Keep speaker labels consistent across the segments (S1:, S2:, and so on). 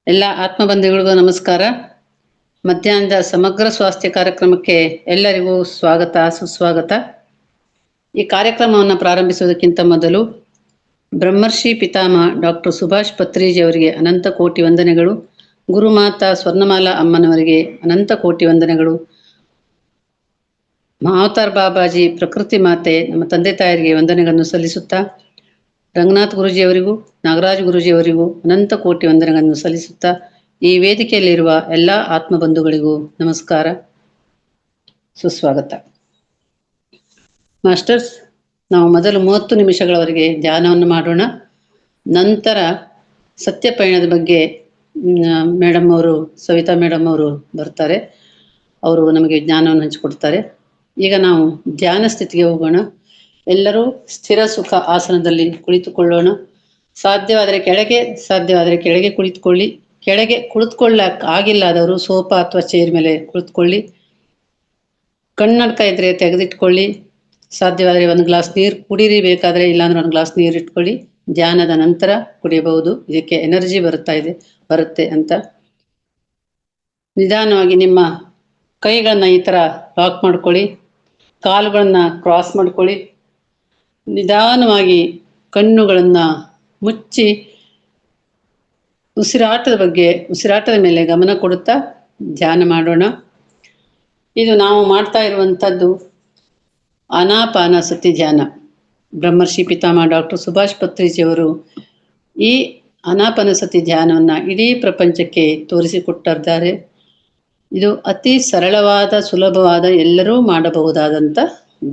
S1: ಎಲ್ಲ ಆತ್ಮಬಂಧುಗಳಿಗೂ ನಮಸ್ಕಾರ. ಮಧ್ಯಾಹ್ನದ ಸಮಗ್ರ ಸ್ವಾಸ್ಥ್ಯ ಕಾರ್ಯಕ್ರಮಕ್ಕೆ ಎಲ್ಲರಿಗೂ ಸ್ವಾಗತ, ಸುಸ್ವಾಗತ. ಈ ಕಾರ್ಯಕ್ರಮವನ್ನು ಪ್ರಾರಂಭಿಸುವುದಕ್ಕಿಂತ ಮೊದಲು ಬ್ರಹ್ಮರ್ಷಿ ಪಿತಾಮಹ ಡಾಕ್ಟರ್ ಸುಭಾಷ್ ಪತ್ರಿಜಿ ಅವರಿಗೆ ಅನಂತ ಕೋಟಿ ವಂದನೆಗಳು. ಗುರುಮಾತಾ ಸ್ವರ್ಣಮಾಲಾ ಅಮ್ಮನವರಿಗೆ ಅನಂತ ಕೋಟಿ ವಂದನೆಗಳು. ಮಹಾವತಾರ್ ಬಾಬಾಜಿ, ಪ್ರಕೃತಿ ಮಾತೆ, ನಮ್ಮ ತಂದೆ ತಾಯರಿಗೆ ವಂದನೆಗಳನ್ನು ಸಲ್ಲಿಸುತ್ತಾ, ರಂಗನಾಥ್ ಗುರುಜಿಯವರಿಗೂ ನಾಗರಾಜ್ ಗುರುಜಿಯವರಿಗೂ ಅನಂತ ಕೋಟಿ ವಂದನೆಗಳನ್ನು ಸಲ್ಲಿಸುತ್ತಾ, ಈ ವೇದಿಕೆಯಲ್ಲಿರುವ ಎಲ್ಲ ಆತ್ಮಬಂಧುಗಳಿಗೂ ನಮಸ್ಕಾರ, ಸುಸ್ವಾಗತ. ಮಾಸ್ಟರ್ಸ್, ನಾವು ಮೊದಲು 30 ನಿಮಿಷಗಳವರೆಗೆ ಧ್ಯಾನವನ್ನು ಮಾಡೋಣ. ನಂತರ ಸತ್ಯಪಯಣದ ಬಗ್ಗೆ ಮೇಡಮ್ ಅವರು, ಸವಿತಾ ಮೇಡಮ್ ಅವರು ಬರ್ತಾರೆ. ಅವರು ನಮಗೆ ಜ್ಞಾನವನ್ನು ಹಂಚಿಕೊಡ್ತಾರೆ. ಈಗ ನಾವು ಧ್ಯಾನ ಸ್ಥಿತಿಗೆ ಹೋಗೋಣ. ಎಲ್ಲರೂ ಸ್ಥಿರ ಸುಖ ಆಸನದಲ್ಲಿ ಕುಳಿತುಕೊಳ್ಳೋಣ. ಸಾಧ್ಯವಾದರೆ ಕೆಳಗೆ ಕುಳಿತುಕೊಳ್ಳಿ. ಕೆಳಗೆ ಕುಳಿತುಕೊಳ್ಳಕ್ಕೆ ಆಗಿಲ್ಲಾದವರು ಸೋಫಾ ಅಥವಾ ಚೇರ್ ಮೇಲೆ ಕುಳಿತುಕೊಳ್ಳಿ. ಕನ್ನಡಕ ಇದ್ರೆ ತೆಗೆದಿಟ್ಕೊಳ್ಳಿ. ಸಾಧ್ಯವಾದರೆ ಒಂದು ಗ್ಲಾಸ್ ನೀರು ಕುಡೀರಿ, ಬೇಕಾದರೆ ಇಲ್ಲಾಂದ್ರೆ ಒಂದು ಗ್ಲಾಸ್ ನೀರು ಇಟ್ಕೊಳ್ಳಿ. ಧ್ಯಾನದ ನಂತರ ಕುಡಿಯಬಹುದು. ಇದಕ್ಕೆ ಎನರ್ಜಿ ಬರುತ್ತೆ ಅಂತ. ನಿಧಾನವಾಗಿ ನಿಮ್ಮ ಕೈಗಳನ್ನ ಈ ತರ ಲಾಕ್ ಮಾಡ್ಕೊಳ್ಳಿ. ಕಾಲುಗಳನ್ನ ಕ್ರಾಸ್ ಮಾಡ್ಕೊಳ್ಳಿ. ನಿಧಾನವಾಗಿ ಕಣ್ಣುಗಳನ್ನ ಮುಚ್ಚಿ ಉಸಿರಾಟದ ಮೇಲೆ ಗಮನ ಕೊಡುತ್ತಾ ಧ್ಯಾನ ಮಾಡೋಣ. ಇದು ನಾವು ಮಾಡ್ತಾ ಇರುವಂಥದ್ದು ಆನಾಪಾನಸತಿ ಧ್ಯಾನ. ಬ್ರಹ್ಮರ್ಷಿ ಪಿತಾಮಹ ಡಾಕ್ಟರ್ ಸುಭಾಷ್ ಪತ್ರಿಜಿ ಅವರು ಈ ಆನಾಪಾನಸತಿ ಧ್ಯಾನವನ್ನ ಇಡೀ ಪ್ರಪಂಚಕ್ಕೆ ತೋರಿಸಿಕೊಟ್ಟಿದ್ದಾರೆ. ಇದು ಅತಿ ಸರಳವಾದ, ಸುಲಭವಾದ, ಎಲ್ಲರೂ ಮಾಡಬಹುದಾದಂಥ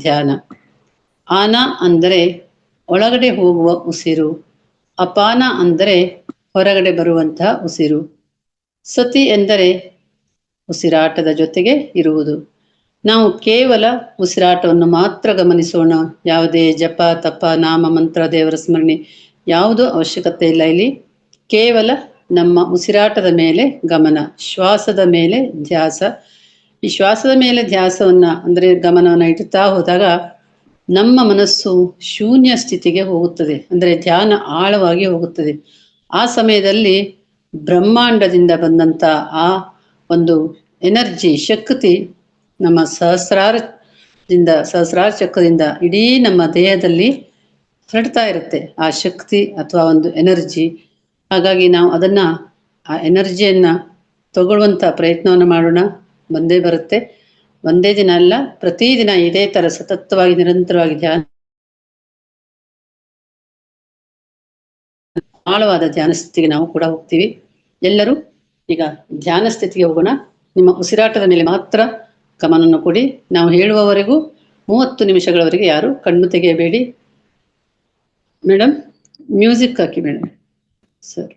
S1: ಧ್ಯಾನ. ಆನ ಅಂದರೆ ಒಳಗಡೆ ಹೋಗುವ ಉಸಿರು, ಅಪಾನ ಅಂದರೆ ಹೊರಗಡೆ ಬರುವಂತಹ ಉಸಿರು, ಸತಿ ಎಂದರೆ ಉಸಿರಾಟದ ಜೊತೆಗೆ ಇರುವುದು. ನಾವು ಕೇವಲ ಉಸಿರಾಟವನ್ನು ಮಾತ್ರ ಗಮನಿಸೋಣ. ಯಾವುದೇ ಜಪ, ತಪ, ನಾಮ, ಮಂತ್ರ, ದೇವರ ಸ್ಮರಣೆ ಯಾವುದೂ ಅವಶ್ಯಕತೆ ಇಲ್ಲ. ಇಲ್ಲಿ ಕೇವಲ ನಮ್ಮ ಉಸಿರಾಟದ ಮೇಲೆ ಗಮನ, ಶ್ವಾಸದ ಮೇಲೆ ಧ್ಯಾಸ. ಈ ಶ್ವಾಸದ ಮೇಲೆ ಧ್ಯಾಸವನ್ನ ಅಂದರೆ ಗಮನವನ್ನು ಇಡುತ್ತಾ ಹೋದಾಗ ನಮ್ಮ ಮನಸ್ಸು ಶೂನ್ಯ ಸ್ಥಿತಿಗೆ ಹೋಗುತ್ತದೆ, ಅಂದರೆ ಧ್ಯಾನ ಆಳವಾಗಿ ಹೋಗುತ್ತದೆ. ಆ ಸಮಯದಲ್ಲಿ ಬ್ರಹ್ಮಾಂಡದಿಂದ ಬಂದಂತ ಆ ಒಂದು ಎನರ್ಜಿ, ಶಕ್ತಿ ನಮ್ಮ ಸಹಸ್ರಾರ ಚಕ್ರದಿಂದ ಇಡೀ ನಮ್ಮ ದೇಹದಲ್ಲಿ ಹರಡ್ತಾ ಇರುತ್ತೆ, ಆ ಶಕ್ತಿ ಅಥವಾ ಒಂದು ಎನರ್ಜಿ. ಹಾಗಾಗಿ ನಾವು ಆ ಎನರ್ಜಿಯನ್ನ ತಗೊಳ್ಳುವಂತ ಪ್ರಯತ್ನವನ್ನು ಮಾಡೋಣ. ಬಂದೇ ಬರುತ್ತೆ. ಒಂದೇ ದಿನ ಅಲ್ಲ, ಪ್ರತಿದಿನ ಇದೇ ತರ ಸತತವಾಗಿ ನಿರಂತರವಾಗಿ ಧ್ಯಾನ, ಆಳವಾದ ಧ್ಯಾನ ಸ್ಥಿತಿಗೆ ನಾವು ಕೂಡ ಹೋಗ್ತೀವಿ. ಎಲ್ಲರೂ ಈಗ ಧ್ಯಾನ ಸ್ಥಿತಿಗೆ ಹೋಗೋಣ. ನಿಮ್ಮ ಉಸಿರಾಟದ ಮೇಲೆ ಮಾತ್ರ ಗಮನವನ್ನು ಕೊಡಿ. ನಾವು ಹೇಳುವವರೆಗೂ 30 ನಿಮಿಷಗಳವರೆಗೆ ಯಾರು ಕಣ್ಣು ತೆಗೆಯಬೇಡಿ. ಮೇಡಮ್, ಮ್ಯೂಸಿಕ್ ಹಾಕಿ ಮೇಡಮ್. ಸರ್,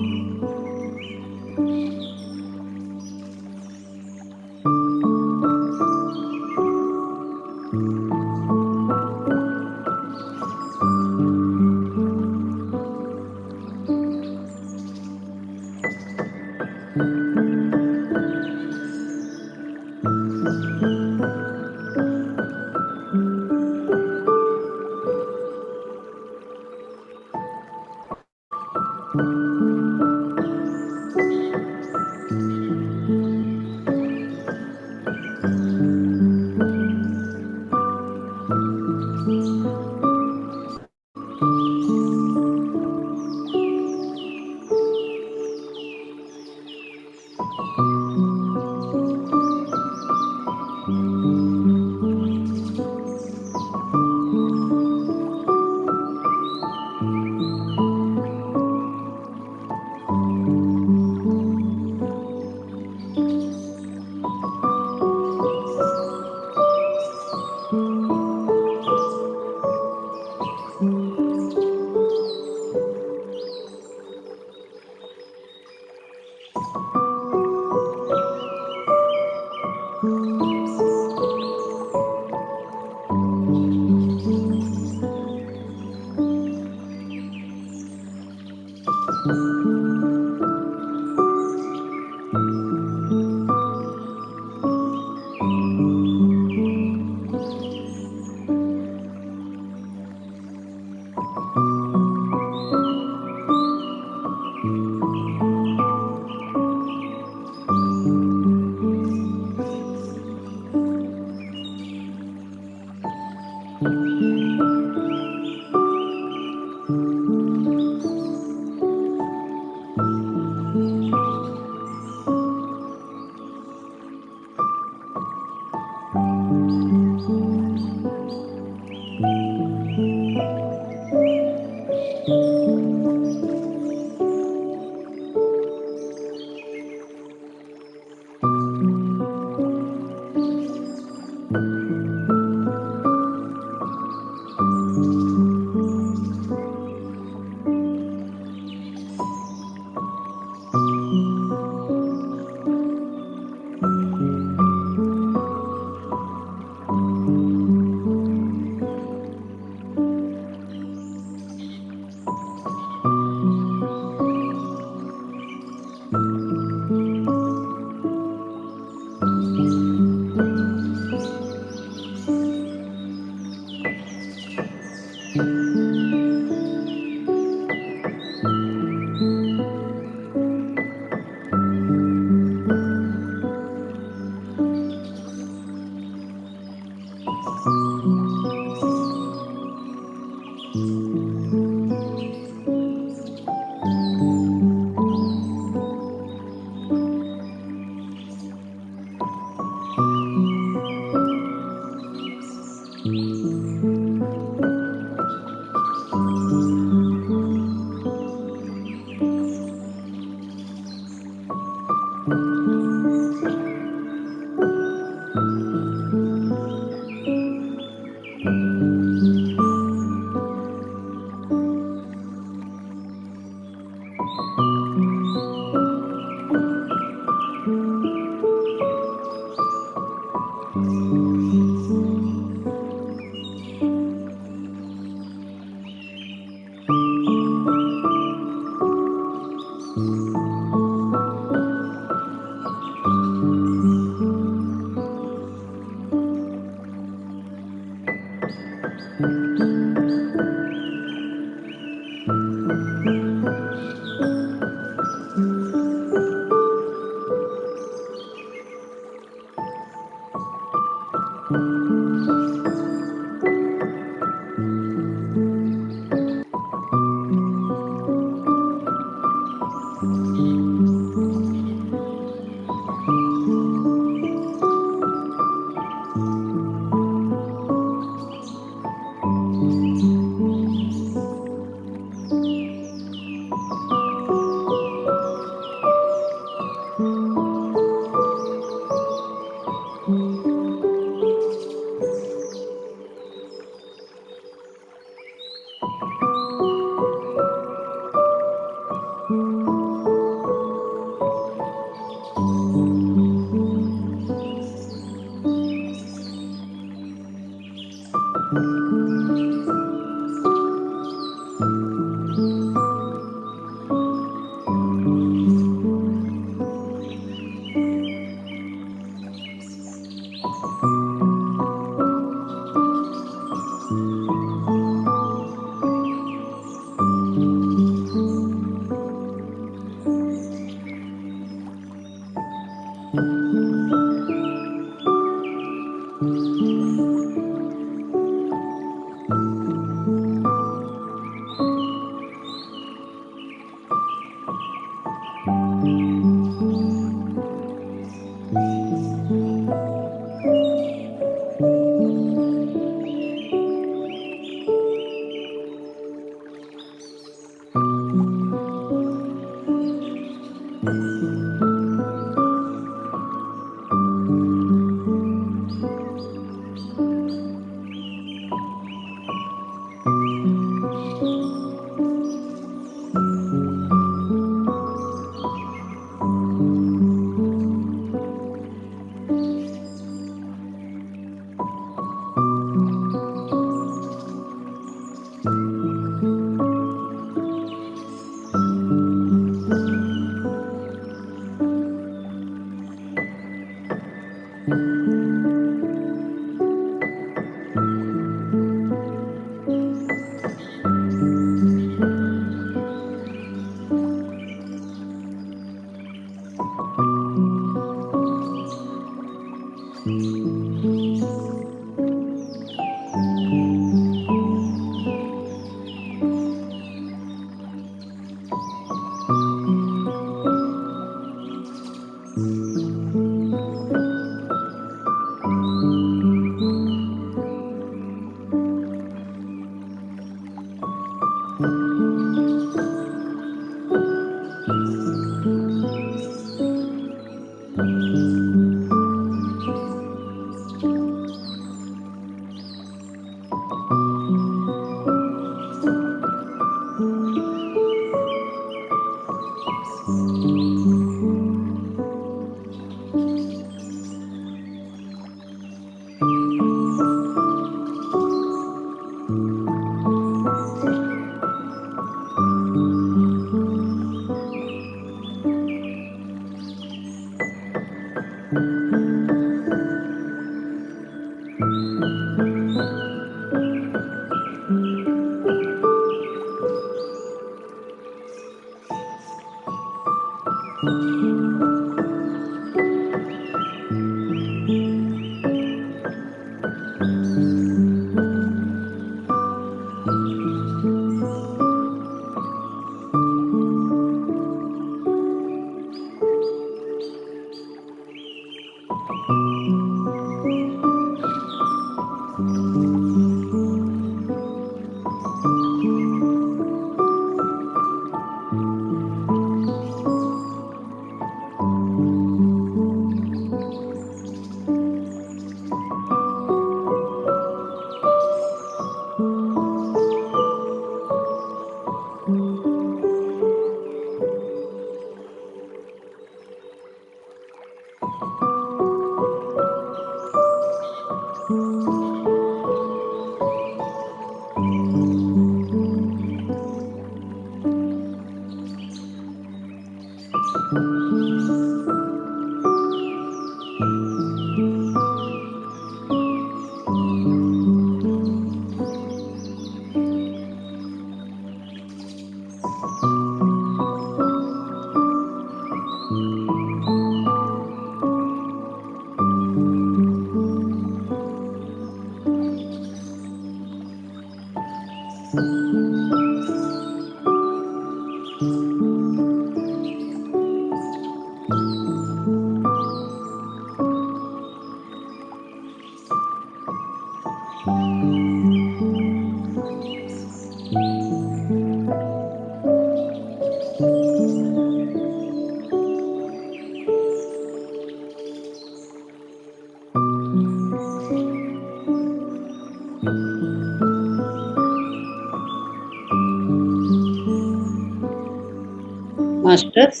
S1: ಮಾಸ್ಟರ್ಸ್,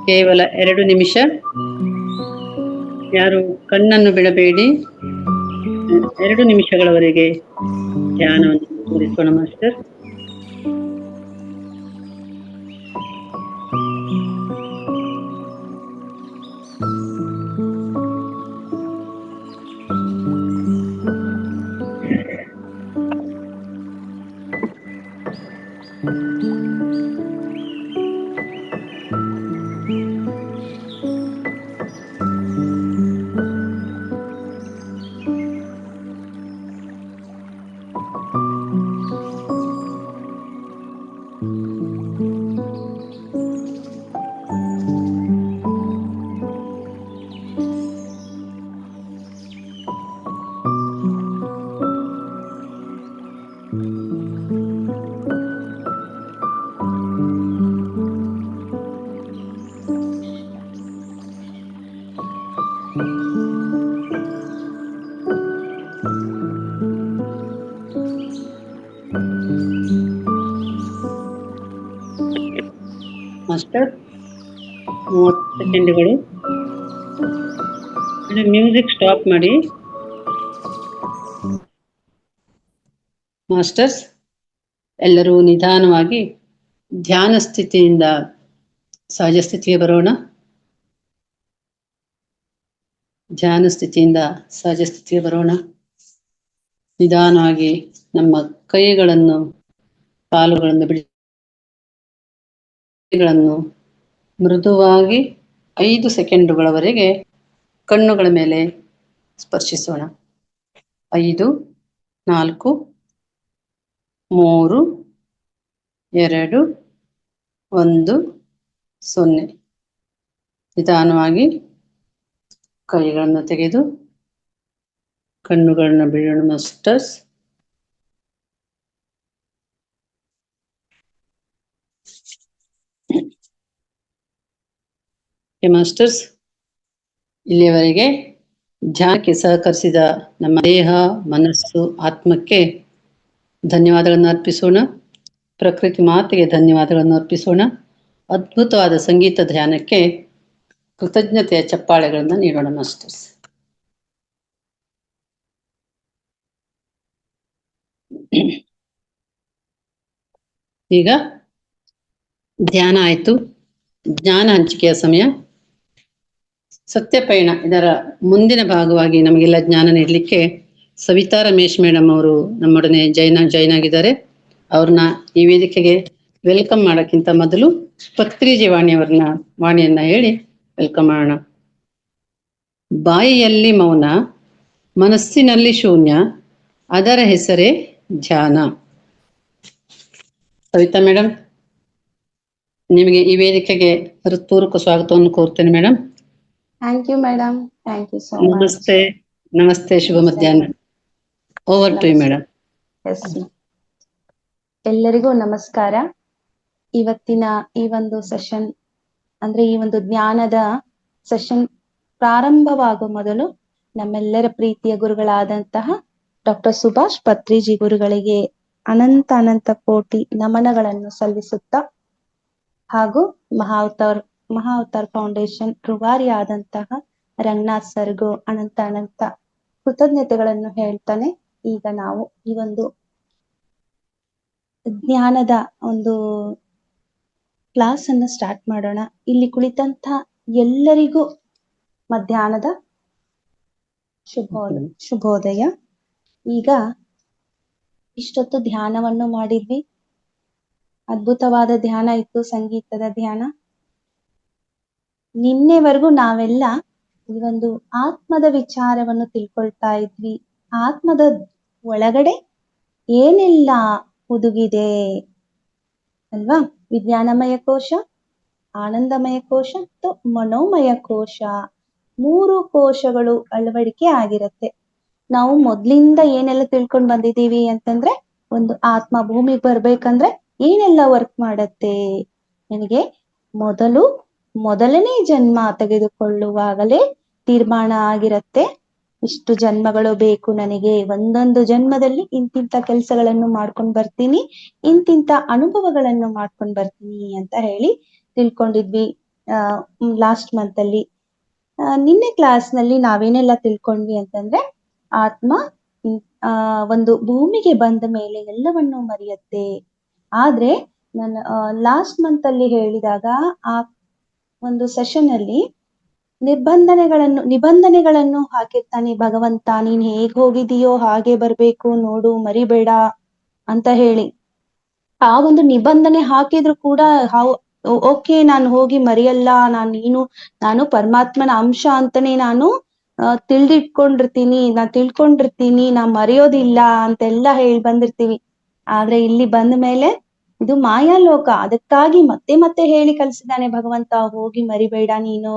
S1: ಕೇವಲ 2 ನಿಮಿಷ. ಯಾರು ಕಣ್ಣನ್ನು ಬಿಡಬೇಡಿ. 2 ನಿಮಿಷಗಳವರೆಗೆ ಧ್ಯಾನವನ್ನು ಮುಂದುವರಿಸೋಣ ಮಾಸ್ಟರ್. ಮಾಸ್ಟರ್ 30 ಸೆಕೆಂಡುಗಳು. ಮ್ಯೂಸಿಕ್ ಸ್ಟಾಪ್ ಮಾಡಿ. ಮಾಸ್ಟರ್ಸ್, ಎಲ್ಲರೂ ನಿಧಾನವಾಗಿ ಧ್ಯಾನ ಸ್ಥಿತಿಯಿಂದ ಸಹಜ ಸ್ಥಿತಿಗೆ ಬರೋಣ. ಧ್ಯಾನ ಸ್ಥಿತಿಯಿಂದ ಸಹಜ ಸ್ಥಿತಿಗೆ ಬರೋಣ. ನಿಧಾನವಾಗಿ ನಮ್ಮ ಕೈಗಳನ್ನು, ಕಾಲುಗಳನ್ನು ಬಿಡಿಗಳನ್ನು ಮೃದುವಾಗಿ 5 ಸೆಕೆಂಡುಗಳವರೆಗೆ ಕಣ್ಣುಗಳ ಮೇಲೆ ಸ್ಪರ್ಶಿಸೋಣ. 5, 4, 3, 2, 1, 0. ನಿಧಾನವಾಗಿ ಕೈಗಳನ್ನು ತೆಗೆದು ಕಣ್ಣುಗಳನ್ನ ಬಿಡೋಣ ಮಾಸ್ಟರ್ಸ್. ಮಾಸ್ಟರ್ಸ್, ಇಲ್ಲಿಯವರೆಗೆ ಧ್ಯಾನಕ್ಕೆ ಸಹಕರಿಸಿದ ನಮ್ಮ ದೇಹ, ಮನಸ್ಸು, ಆತ್ಮಕ್ಕೆ ಧನ್ಯವಾದಗಳನ್ನು ಅರ್ಪಿಸೋಣ. ಪ್ರಕೃತಿ ಮಾತೆಗೆ ಧನ್ಯವಾದಗಳನ್ನು ಅರ್ಪಿಸೋಣ. ಅದ್ಭುತವಾದ ಸಂಗೀತ ಧ್ಯಾನಕ್ಕೆ ಕೃತಜ್ಞತೆಯ ಚಪ್ಪಾಳೆಗಳನ್ನು ನೀಡೋಣ ಮಾಸ್ಟರ್ಸ್. ಈಗ ಧ್ಯಾನ ಆಯ್ತು. ಜ್ಞಾನ ಹಂಚಿಕೆಯ ಸಮಯ. ಸತ್ಯಪಯಣ ಇದರ ಮುಂದಿನ ಭಾಗವಾಗಿ ನಮಗೆಲ್ಲ ಜ್ಞಾನ ನೀಡಲಿಕ್ಕೆ ಸವಿತಾ ರಮೇಶ್ ಮೇಡಮ್ ಅವರು ನಮ್ಮೊಡನೆ ಜೈನ್ ಆಗಿದ್ದಾರೆ. ಅವ್ರನ್ನ ಈ ವೇದಿಕೆಗೆ ವೆಲ್ಕಮ್ ಮಾಡೋಕ್ಕಿಂತ ಮೊದಲು ಪತ್ರಿಜಿ ವಾಣಿಯನ್ನ ಹೇಳಿ ವೆಲ್ಕಮ್ ಮಾಡೋಣ. ಬಾಯಿಯಲ್ಲಿ ಮೌನ, ಮನಸ್ಸಿನಲ್ಲಿ ಶೂನ್ಯ, ಅದರ ಹೆಸರೇ ಧ್ಯಾನ. ಸವಿತಾ ಮೇಡಮ್, ನಿಮಗೆ ಈ ವೇದಿಕೆಗೆ ಹೃತ್ಪೂರ್ವಕ ಸ್ವಾಗತವನ್ನು ಕೋರ್ತೇನೆ madam.
S2: Thank you madam. Thank you so much.
S1: ನಮಸ್ತೆ. ನಮಸ್ತೆ, ಶುಭ ಮಧ್ಯಾಹ್ನ. Over to you madam.
S2: Yes, ಎಲ್ಲರಿಗೂ ನಮಸ್ಕಾರ. ಇವತ್ತಿನ ಈ ಒಂದು ಸೆಷನ್ ಅಂದ್ರೆ ಈ ಒಂದು ಜ್ಞಾನದ ಸೆಷನ್ ಪ್ರಾರಂಭವಾಗುವ ಮೊದಲು ನಮ್ಮೆಲ್ಲರ ಪ್ರೀತಿಯ ಗುರುಗಳಾದಂತಹ ಡಾಕ್ಟರ್ ಸುಭಾಷ್ ಪತ್ರಿಜಿ ಗುರುಗಳಿಗೆ ಅನಂತ ಕೋಟಿ ನಮನಗಳನ್ನು ಸಲ್ಲಿಸುತ್ತಾ, ಹಾಗೂ ಮಹಾವತಾರ್ ಫೌಂಡೇಶನ್ ರೂವಾರಿ ಆದಂತಹ ರಂಗನಾಥ್ ಸರ್ಗೂ ಅನಂತ ಕೃತಜ್ಞತೆಗಳನ್ನು ಹೇಳ್ತಾನೆ ಈಗ ನಾವು ಈ ಒಂದು ಜ್ಞಾನದ ಒಂದು ಕ್ಲಾಸ್ ಅನ್ನು ಸ್ಟಾರ್ಟ್ ಮಾಡೋಣ. ಇಲ್ಲಿ ಕುಳಿತಂತ ಎಲ್ಲರಿಗೂ ಮಧ್ಯಾಹ್ನದ ಶುಭೋದಯ. ಈಗ ಇಷ್ಟೊತ್ತು ಧ್ಯಾನವನ್ನು ಮಾಡಿದ್ವಿ. ಅದ್ಭುತವಾದ ಧ್ಯಾನ ಇತ್ತು, ಸಂಗೀತದ ಧ್ಯಾನ. ನಿನ್ನೆವರೆಗೂ ನಾವೆಲ್ಲ ಈ ಒಂದು ಆತ್ಮದ ವಿಚಾರವನ್ನು ತಿಳ್ಕೊಳ್ತಾ ಇದ್ವಿ. ಆತ್ಮದ ಒಳಗಡೆ ಏನೆಲ್ಲ ಹುದುಗಿದೆ ಅಲ್ವಾ? ವಿಜ್ಞಾನಮಯ ಕೋಶ, ಆನಂದಮಯ ಕೋಶ ಮತ್ತು ಮನೋಮಯ ಕೋಶ, 3 ಕೋಶಗಳು ಅಳವಡಿಕೆ ಆಗಿರತ್ತೆ. ನಾವು ಮೊದ್ಲಿಂದ ಏನೆಲ್ಲ ತಿಳ್ಕೊಂಡ್ ಬಂದಿದ್ದೀವಿ ಅಂತಂದ್ರೆ, ಒಂದು ಆತ್ಮ ಭೂಮಿಗೆ ಬರ್ಬೇಕಂದ್ರೆ ಏನೆಲ್ಲ ವರ್ಕ್ ಮಾಡತ್ತೆ, ನನಗೆ ಮೊದಲನೇ ಜನ್ಮ ತೆಗೆದುಕೊಳ್ಳುವಾಗಲೇ ತೀರ್ಮಾನ ಆಗಿರತ್ತೆ, ಇಷ್ಟು ಜನ್ಮಗಳು ಬೇಕು ನನಗೆ, ಒಂದೊಂದು ಜನ್ಮದಲ್ಲಿ ಇಂತಿಂತ ಕೆಲಸಗಳನ್ನು ಮಾಡ್ಕೊಂಡ್ ಬರ್ತೀನಿ, ಇಂತಿಂತ ಅನುಭವಗಳನ್ನು ಮಾಡ್ಕೊಂಡ್ ಬರ್ತೀನಿ ಅಂತ ಹೇಳಿ ತಿಳ್ಕೊಂಡಿದ್ವಿ ಲಾಸ್ಟ್ ಮಂತ್ ಅಲ್ಲಿ. ನಿನ್ನೆ ಕ್ಲಾಸ್ ನಲ್ಲಿ ನಾವೇನೆಲ್ಲ ತಿಳ್ಕೊಂಡ್ವಿ ಅಂತಂದ್ರೆ, ಆತ್ಮ ಒಂದು ಭೂಮಿಗೆ ಬಂದ ಮೇಲೆ ಎಲ್ಲವನ್ನು ಮರೆಯತ್ತೆ. ಆದ್ರೆ ನಾನು ಲಾಸ್ಟ್ ಮಂತ್ ಅಲ್ಲಿ ಹೇಳಿದಾಗ ಆ ಒಂದು ಸೆಷನ್ ಅಲ್ಲಿ ನಿಬಂಧನೆಗಳನ್ನು ಹಾಕಿರ್ತಾನೆ ಭಗವಂತ. ನೀನ್ ಹೇಗ್ ಹೋಗಿದೀಯೋ ಹಾಗೆ ಬರ್ಬೇಕು ನೋಡು, ಮರಿಬೇಡ ಅಂತ ಹೇಳಿ. ಆ ಒಂದು ನಿಬಂಧನೆ ಹಾಕಿದ್ರು ಕೂಡ ಓಕೆ ನಾನು ಹೋಗಿ ಮರೆಯಲ್ಲ, ನಾನು ಪರಮಾತ್ಮನ ಅಂಶ ಅಂತಾನೆ ನಾನು ತಿಳ್ಕೊಂಡಿರ್ತೀನಿ, ನಾ ಮರೆಯೋದಿಲ್ಲ ಅಂತೆಲ್ಲ ಹೇಳಿ ಬಂದಿರ್ತೀವಿ. ಆದ್ರೆ ಇಲ್ಲಿ ಬಂದ ಮೇಲೆ ಇದು ಮಾಯಾಲೋಕ. ಅದಕ್ಕಾಗಿ ಮತ್ತೆ ಹೇಳಿ ಕಳ್ಸಿದ್ದಾನೆ ಭಗವಂತ, ಹೋಗಿ ಮರಿಬೇಡ ನೀನು,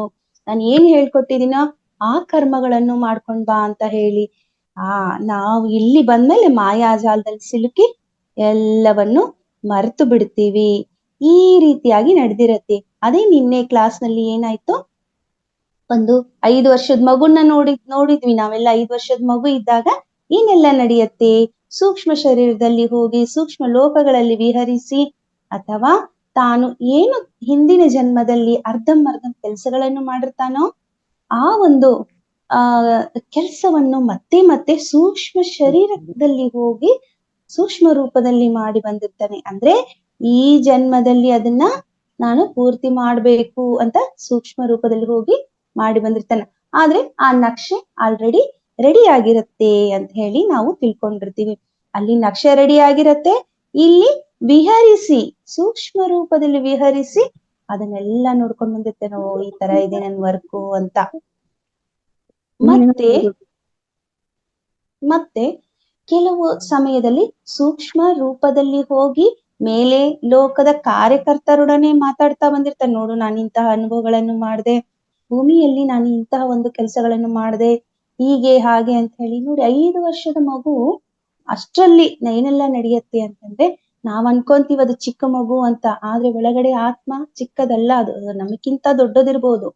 S2: ನಾನು ಏನ್ ಹೇಳ್ಕೊಟ್ಟಿದ್ದೀನೋ ಆ ಕರ್ಮಗಳನ್ನು ಮಾಡ್ಕೊಂಡ್ ಬಾ ಅಂತ ಹೇಳಿ. ನಾವು ಇಲ್ಲಿ ಬಂದ್ಮೇಲೆ ಮಾಯಾಜಾಲದಲ್ಲಿ ಸಿಲುಕಿ ಎಲ್ಲವನ್ನು ಮರೆತು ಬಿಡ್ತೀವಿ. ಈ ರೀತಿಯಾಗಿ ನಡೆದಿರತ್ತೆ. ಅದೇ ನಿನ್ನೆ ಕ್ಲಾಸ್ ನಲ್ಲಿ ಏನಾಯ್ತು, ಒಂದು 5 ವರ್ಷದ ಮಗುನ ನೋಡಿದ್ವಿ ನಾವೆಲ್ಲ. 5 ವರ್ಷದ ಮಗು ಇದ್ದಾಗ ಏನೆಲ್ಲ ನಡೆಯತ್ತೆ, ಸೂಕ್ಷ್ಮ ಶರೀರದಲ್ಲಿ ಹೋಗಿ ಸೂಕ್ಷ್ಮ ಲೋಕಗಳಲ್ಲಿ ವಿಹರಿಸಿ, ಅಥವಾ ತಾನು ಏನು ಹಿಂದಿನ ಜನ್ಮದಲ್ಲಿ ಅರ್ಧಂಬರ್ಧ ಕೆಲಸಗಳನ್ನು ಮಾಡಿರ್ತಾನೋ ಆ ಒಂದು ಆ ಕೆಲಸವನ್ನು ಮತ್ತೆ ಮತ್ತೆ ಸೂಕ್ಷ್ಮ ಶರೀರದಲ್ಲಿ ಹೋಗಿ ಸೂಕ್ಷ್ಮ ರೂಪದಲ್ಲಿ ಮಾಡಿ ಬಂದಿರ್ತಾನೆ. ಅಂದ್ರೆ ಈ ಜನ್ಮದಲ್ಲಿ ಅದನ್ನ ನಾನು ಪೂರ್ತಿ ಮಾಡ್ಬೇಕು ಅಂತ ಸೂಕ್ಷ್ಮ ರೂಪದಲ್ಲಿ ಹೋಗಿ ಮಾಡಿ ಬಂದಿರ್ತಾನೆ. ಆದ್ರೆ ಆ ನಕ್ಷೆ ಆಲ್ರೆಡಿ ರೆಡಿ ಆಗಿರತ್ತೆ ಅಂತ ಹೇಳಿ ನಾವು ತಿಳ್ಕೊಂಡಿರ್ತೀವಿ. ಅಲ್ಲಿ ನಕ್ಷೆ ರೆಡಿ ಆಗಿರತ್ತೆ, ಇಲ್ಲಿ ವಿಹರಿಸಿ ಸೂಕ್ಷ್ಮ ರೂಪದಲ್ಲಿ ವಿಹರಿಸಿ ಅದನ್ನೆಲ್ಲ ನೋಡ್ಕೊಂಡ್ ಬಂದಿರ್ತೇನೆ. ಈ ತರ ಇದೆ ನನ್ ವರ್ಕು ಅಂತ. ಮತ್ತೆ ಕೆಲವು ಸಮಯದಲ್ಲಿ ಸೂಕ್ಷ್ಮ ರೂಪದಲ್ಲಿ ಹೋಗಿ ಮೇಲೆ ಲೋಕದ ಕಾರ್ಯಕರ್ತರೊಡನೆ ಮಾತಾಡ್ತಾ ಬಂದಿರ್ತಾನೆ. ನೋಡು, ನಾನು ಇಂತಹ ಅನುಭವಗಳನ್ನು ಮಾಡಿದೆ, ಭೂಮಿಯಲ್ಲಿ ನಾನು ಇಂತಹ ಒಂದು ಕೆಲಸಗಳನ್ನು ಮಾಡಿದೆ, ಹೀಗೆ ಹಾಗೆ ಅಂತ ಹೇಳಿ. ನೋಡಿ, 5 ವರ್ಷದ ಮಗು ಅಷ್ಟ್ರಲ್ಲಿ ಏನೆಲ್ಲ ನಡೆಯುತ್ತೆ ಅಂತಂದ್ರೆ ನಾವ್ ಅನ್ಕೊಂತೀವಿ ಅದು ಚಿಕ್ಕ ಮಗು ಅಂತ, ಆದ್ರೆ ಒಳಗಡೆ ಆತ್ಮ ಚಿಕ್ಕದಲ್ಲ, ಅದು ನಮಗಿಂತ ದೊಡ್ಡದಿರ್ಬೋದು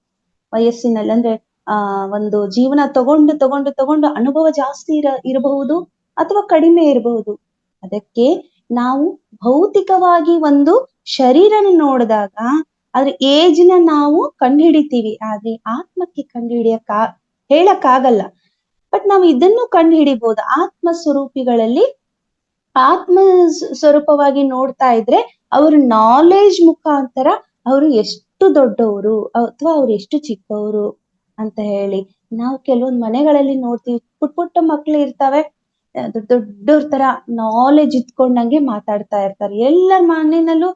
S2: ವಯಸ್ಸಿನಲ್ಲಿ. ಅಂದ್ರೆ ಒಂದು ಜೀವನ ತಗೊಂಡು ಅನುಭವ ಜಾಸ್ತಿ ಇರಬಹುದು ಅಥವಾ ಕಡಿಮೆ ಇರಬಹುದು. ಅದಕ್ಕೆ ನಾವು ಭೌತಿಕವಾಗಿ ಒಂದು ಶರೀರನ ನೋಡಿದಾಗ ಅದ್ರ ಏಜ್ನ ನಾವು ಕಂಡುಹಿಡಿತೀವಿ, ಆದ್ರೆ ಆತ್ಮಕ್ಕೆ ಹೇಳಕ್ಕಾಗಲ್ಲ. ಬಟ್ ನಾವು ಇದನ್ನು ಕಂಡುಹಿಡಿಬಹುದು. ಆತ್ಮ ಸ್ವರೂಪಿಗಳಲ್ಲಿ ಆತ್ಮ ಸ್ವರೂಪವಾಗಿ ನೋಡ್ತಾ ಇದ್ರೆ ಅವ್ರ ನಾಲೆಜ್ ಮುಖಾಂತರ ಅವರು ಎಷ್ಟು ದೊಡ್ಡವರು ಅಥವಾ ಅವ್ರು ಎಷ್ಟು ಚಿಕ್ಕವರು ಅಂತ ಹೇಳಿ. ನಾವು ಕೆಲವೊಂದು ಮನೆಗಳಲ್ಲಿ ನೋಡ್ತೀವಿ, ಪುಟ್ಟ ಮಕ್ಳು ಇರ್ತಾವೆ, ದೊಡ್ಡವ್ರ ತರ ನಾಲೆಜ್ ಇಟ್ಕೊಂಡಂಗೆ ಮಾತಾಡ್ತಾ ಇರ್ತಾರೆ. ಎಲ್ಲರ ಮನೆಯಲ್ಲೂ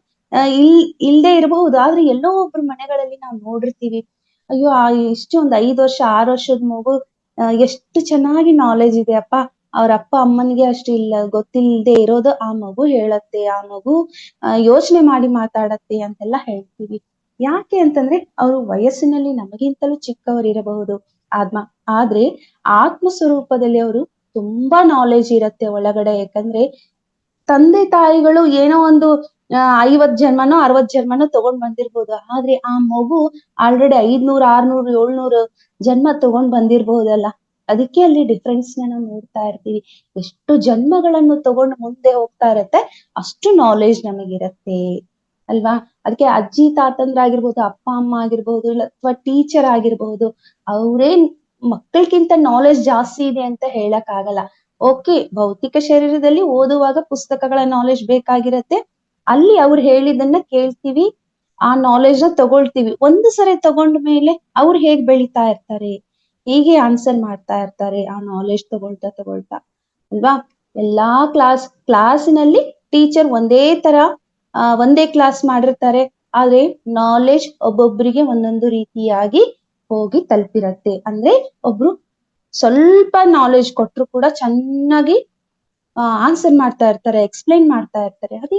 S2: ಇಲ್ದೇ ಇರಬಹುದು, ಆದ್ರೆ ಎಲ್ಲೋ ಒಬ್ರು ಮನೆಗಳಲ್ಲಿ ನಾವು ನೋಡಿರ್ತೀವಿ. ಅಯ್ಯೋ, ಇಷ್ಟು ಒಂದ್ 5 ವರ್ಷ 6 ವರ್ಷದ ಮಗು ಎಷ್ಟು ಚೆನ್ನಾಗಿ ನಾಲೆಜ್ ಇದೆ ಅಪ್ಪ, ಅವ್ರ ಅಪ್ಪ ಅಮ್ಮನಿಗೆ ಅಷ್ಟು ಗೊತ್ತಿಲ್ಲದೆ ಇರೋದು ಆ ಮಗು ಹೇಳತ್ತೆ, ಆ ಮಗು ಯೋಚನೆ ಮಾಡಿ ಮಾತಾಡತ್ತೆ ಅಂತೆಲ್ಲ ಹೇಳ್ತೀವಿ. ಯಾಕೆ ಅಂತಂದ್ರೆ ಅವರು ವಯಸ್ಸಿನಲ್ಲಿ ನಮಗಿಂತಲೂ ಚಿಕ್ಕವರಿರಬಹುದು ಆದ್ರೆ ಆತ್ಮ ಸ್ವರೂಪದಲ್ಲಿ ಅವರು ತುಂಬಾ ನಾಲೆಜ್ ಇರತ್ತೆ ಒಳಗಡೆ. ಯಾಕಂದ್ರೆ ತಂದೆ ತಾಯಿಗಳು ಏನೋ ಒಂದು 50 ಜನ್ಮನೋ 60 ಜನ್ಮನೋ ತಗೊಂಡ್ ಬಂದಿರ್ಬೋದು, ಆದ್ರೆ ಆ ಮಗು ಆಲ್ರೆಡಿ 500 600 700 ಜನ್ಮ ತಗೊಂಡ್ ಬಂದಿರ್ಬಹುದಲ್ಲ. ಅದಕ್ಕೆ ಅಲ್ಲಿ ಡಿಫ್ರೆನ್ಸ್ ನಾವು ನೋಡ್ತಾ ಇರ್ತೀವಿ. ಎಷ್ಟು ಜನ್ಮಗಳನ್ನು ತಗೊಂಡು ಮುಂದೆ ಹೋಗ್ತಾ ಇರತ್ತೆ ಅಷ್ಟು ನಾಲೆಜ್ ನಮಗಿರತ್ತೆ ಅಲ್ವಾ. ಅದಕ್ಕೆ ಅಜ್ಜಿ ತಾತಂದ್ರಾಗಿರ್ಬೋದು, ಅಪ್ಪ ಅಮ್ಮ ಆಗಿರ್ಬೋದು, ಅಥವಾ ಟೀಚರ್ ಆಗಿರ್ಬಹುದು, ಅವರೇ ಮಕ್ಕಳಿಗಿಂತ ನಾಲೆಜ್ ಜಾಸ್ತಿ ಇದೆ ಅಂತ ಹೇಳಕ್ ಆಗಲ್ಲ. ಓಕೆ, ಭೌತಿಕ ಶರೀರದಲ್ಲಿ ಓದುವಾಗ ಪುಸ್ತಕಗಳ ನಾಲೆಜ್ ಬೇಕಾಗಿರತ್ತೆ, ಅಲ್ಲಿ ಅವ್ರು ಹೇಳಿದನ್ನ ಕೇಳ್ತೀವಿ, ಆ ನಾಲೆಜ್ ನ ತಗೊಳ್ತೀವಿ. ಒಂದು ಸರಿ ತಗೊಂಡ ಮೇಲೆ ಅವ್ರು ಹೇಗ್ ಬೆಳಿತಾ ಇರ್ತಾರೆ, ಹೀಗೆ ಆನ್ಸರ್ ಮಾಡ್ತಾ ಇರ್ತಾರೆ ಆ ನಾಲೆಜ್ ತಗೊಳ್ತಾ ಅಲ್ವಾ. ಎಲ್ಲಾ ಕ್ಲಾಸಿನಲ್ಲಿ ಟೀಚರ್ ಒಂದೇ ಕ್ಲಾಸ್ ಮಾಡಿರ್ತಾರೆ, ಆದ್ರೆ ನಾಲೆಜ್ ಒಬ್ಬೊಬ್ರಿಗೆ ಒಂದೊಂದು ರೀತಿಯಾಗಿ ಹೋಗಿ ತಲುಪಿರತ್ತೆ. ಅಂದ್ರೆ ಒಬ್ರು ಸ್ವಲ್ಪ ನಾಲೆಜ್ ಕೊಟ್ರು ಕೂಡ ಚೆನ್ನಾಗಿ ಆನ್ಸರ್ ಮಾಡ್ತಾ ಇರ್ತಾರೆ, ಎಕ್ಸ್ಪ್ಲೈನ್ ಮಾಡ್ತಾ ಇರ್ತಾರೆ. ಅದೇ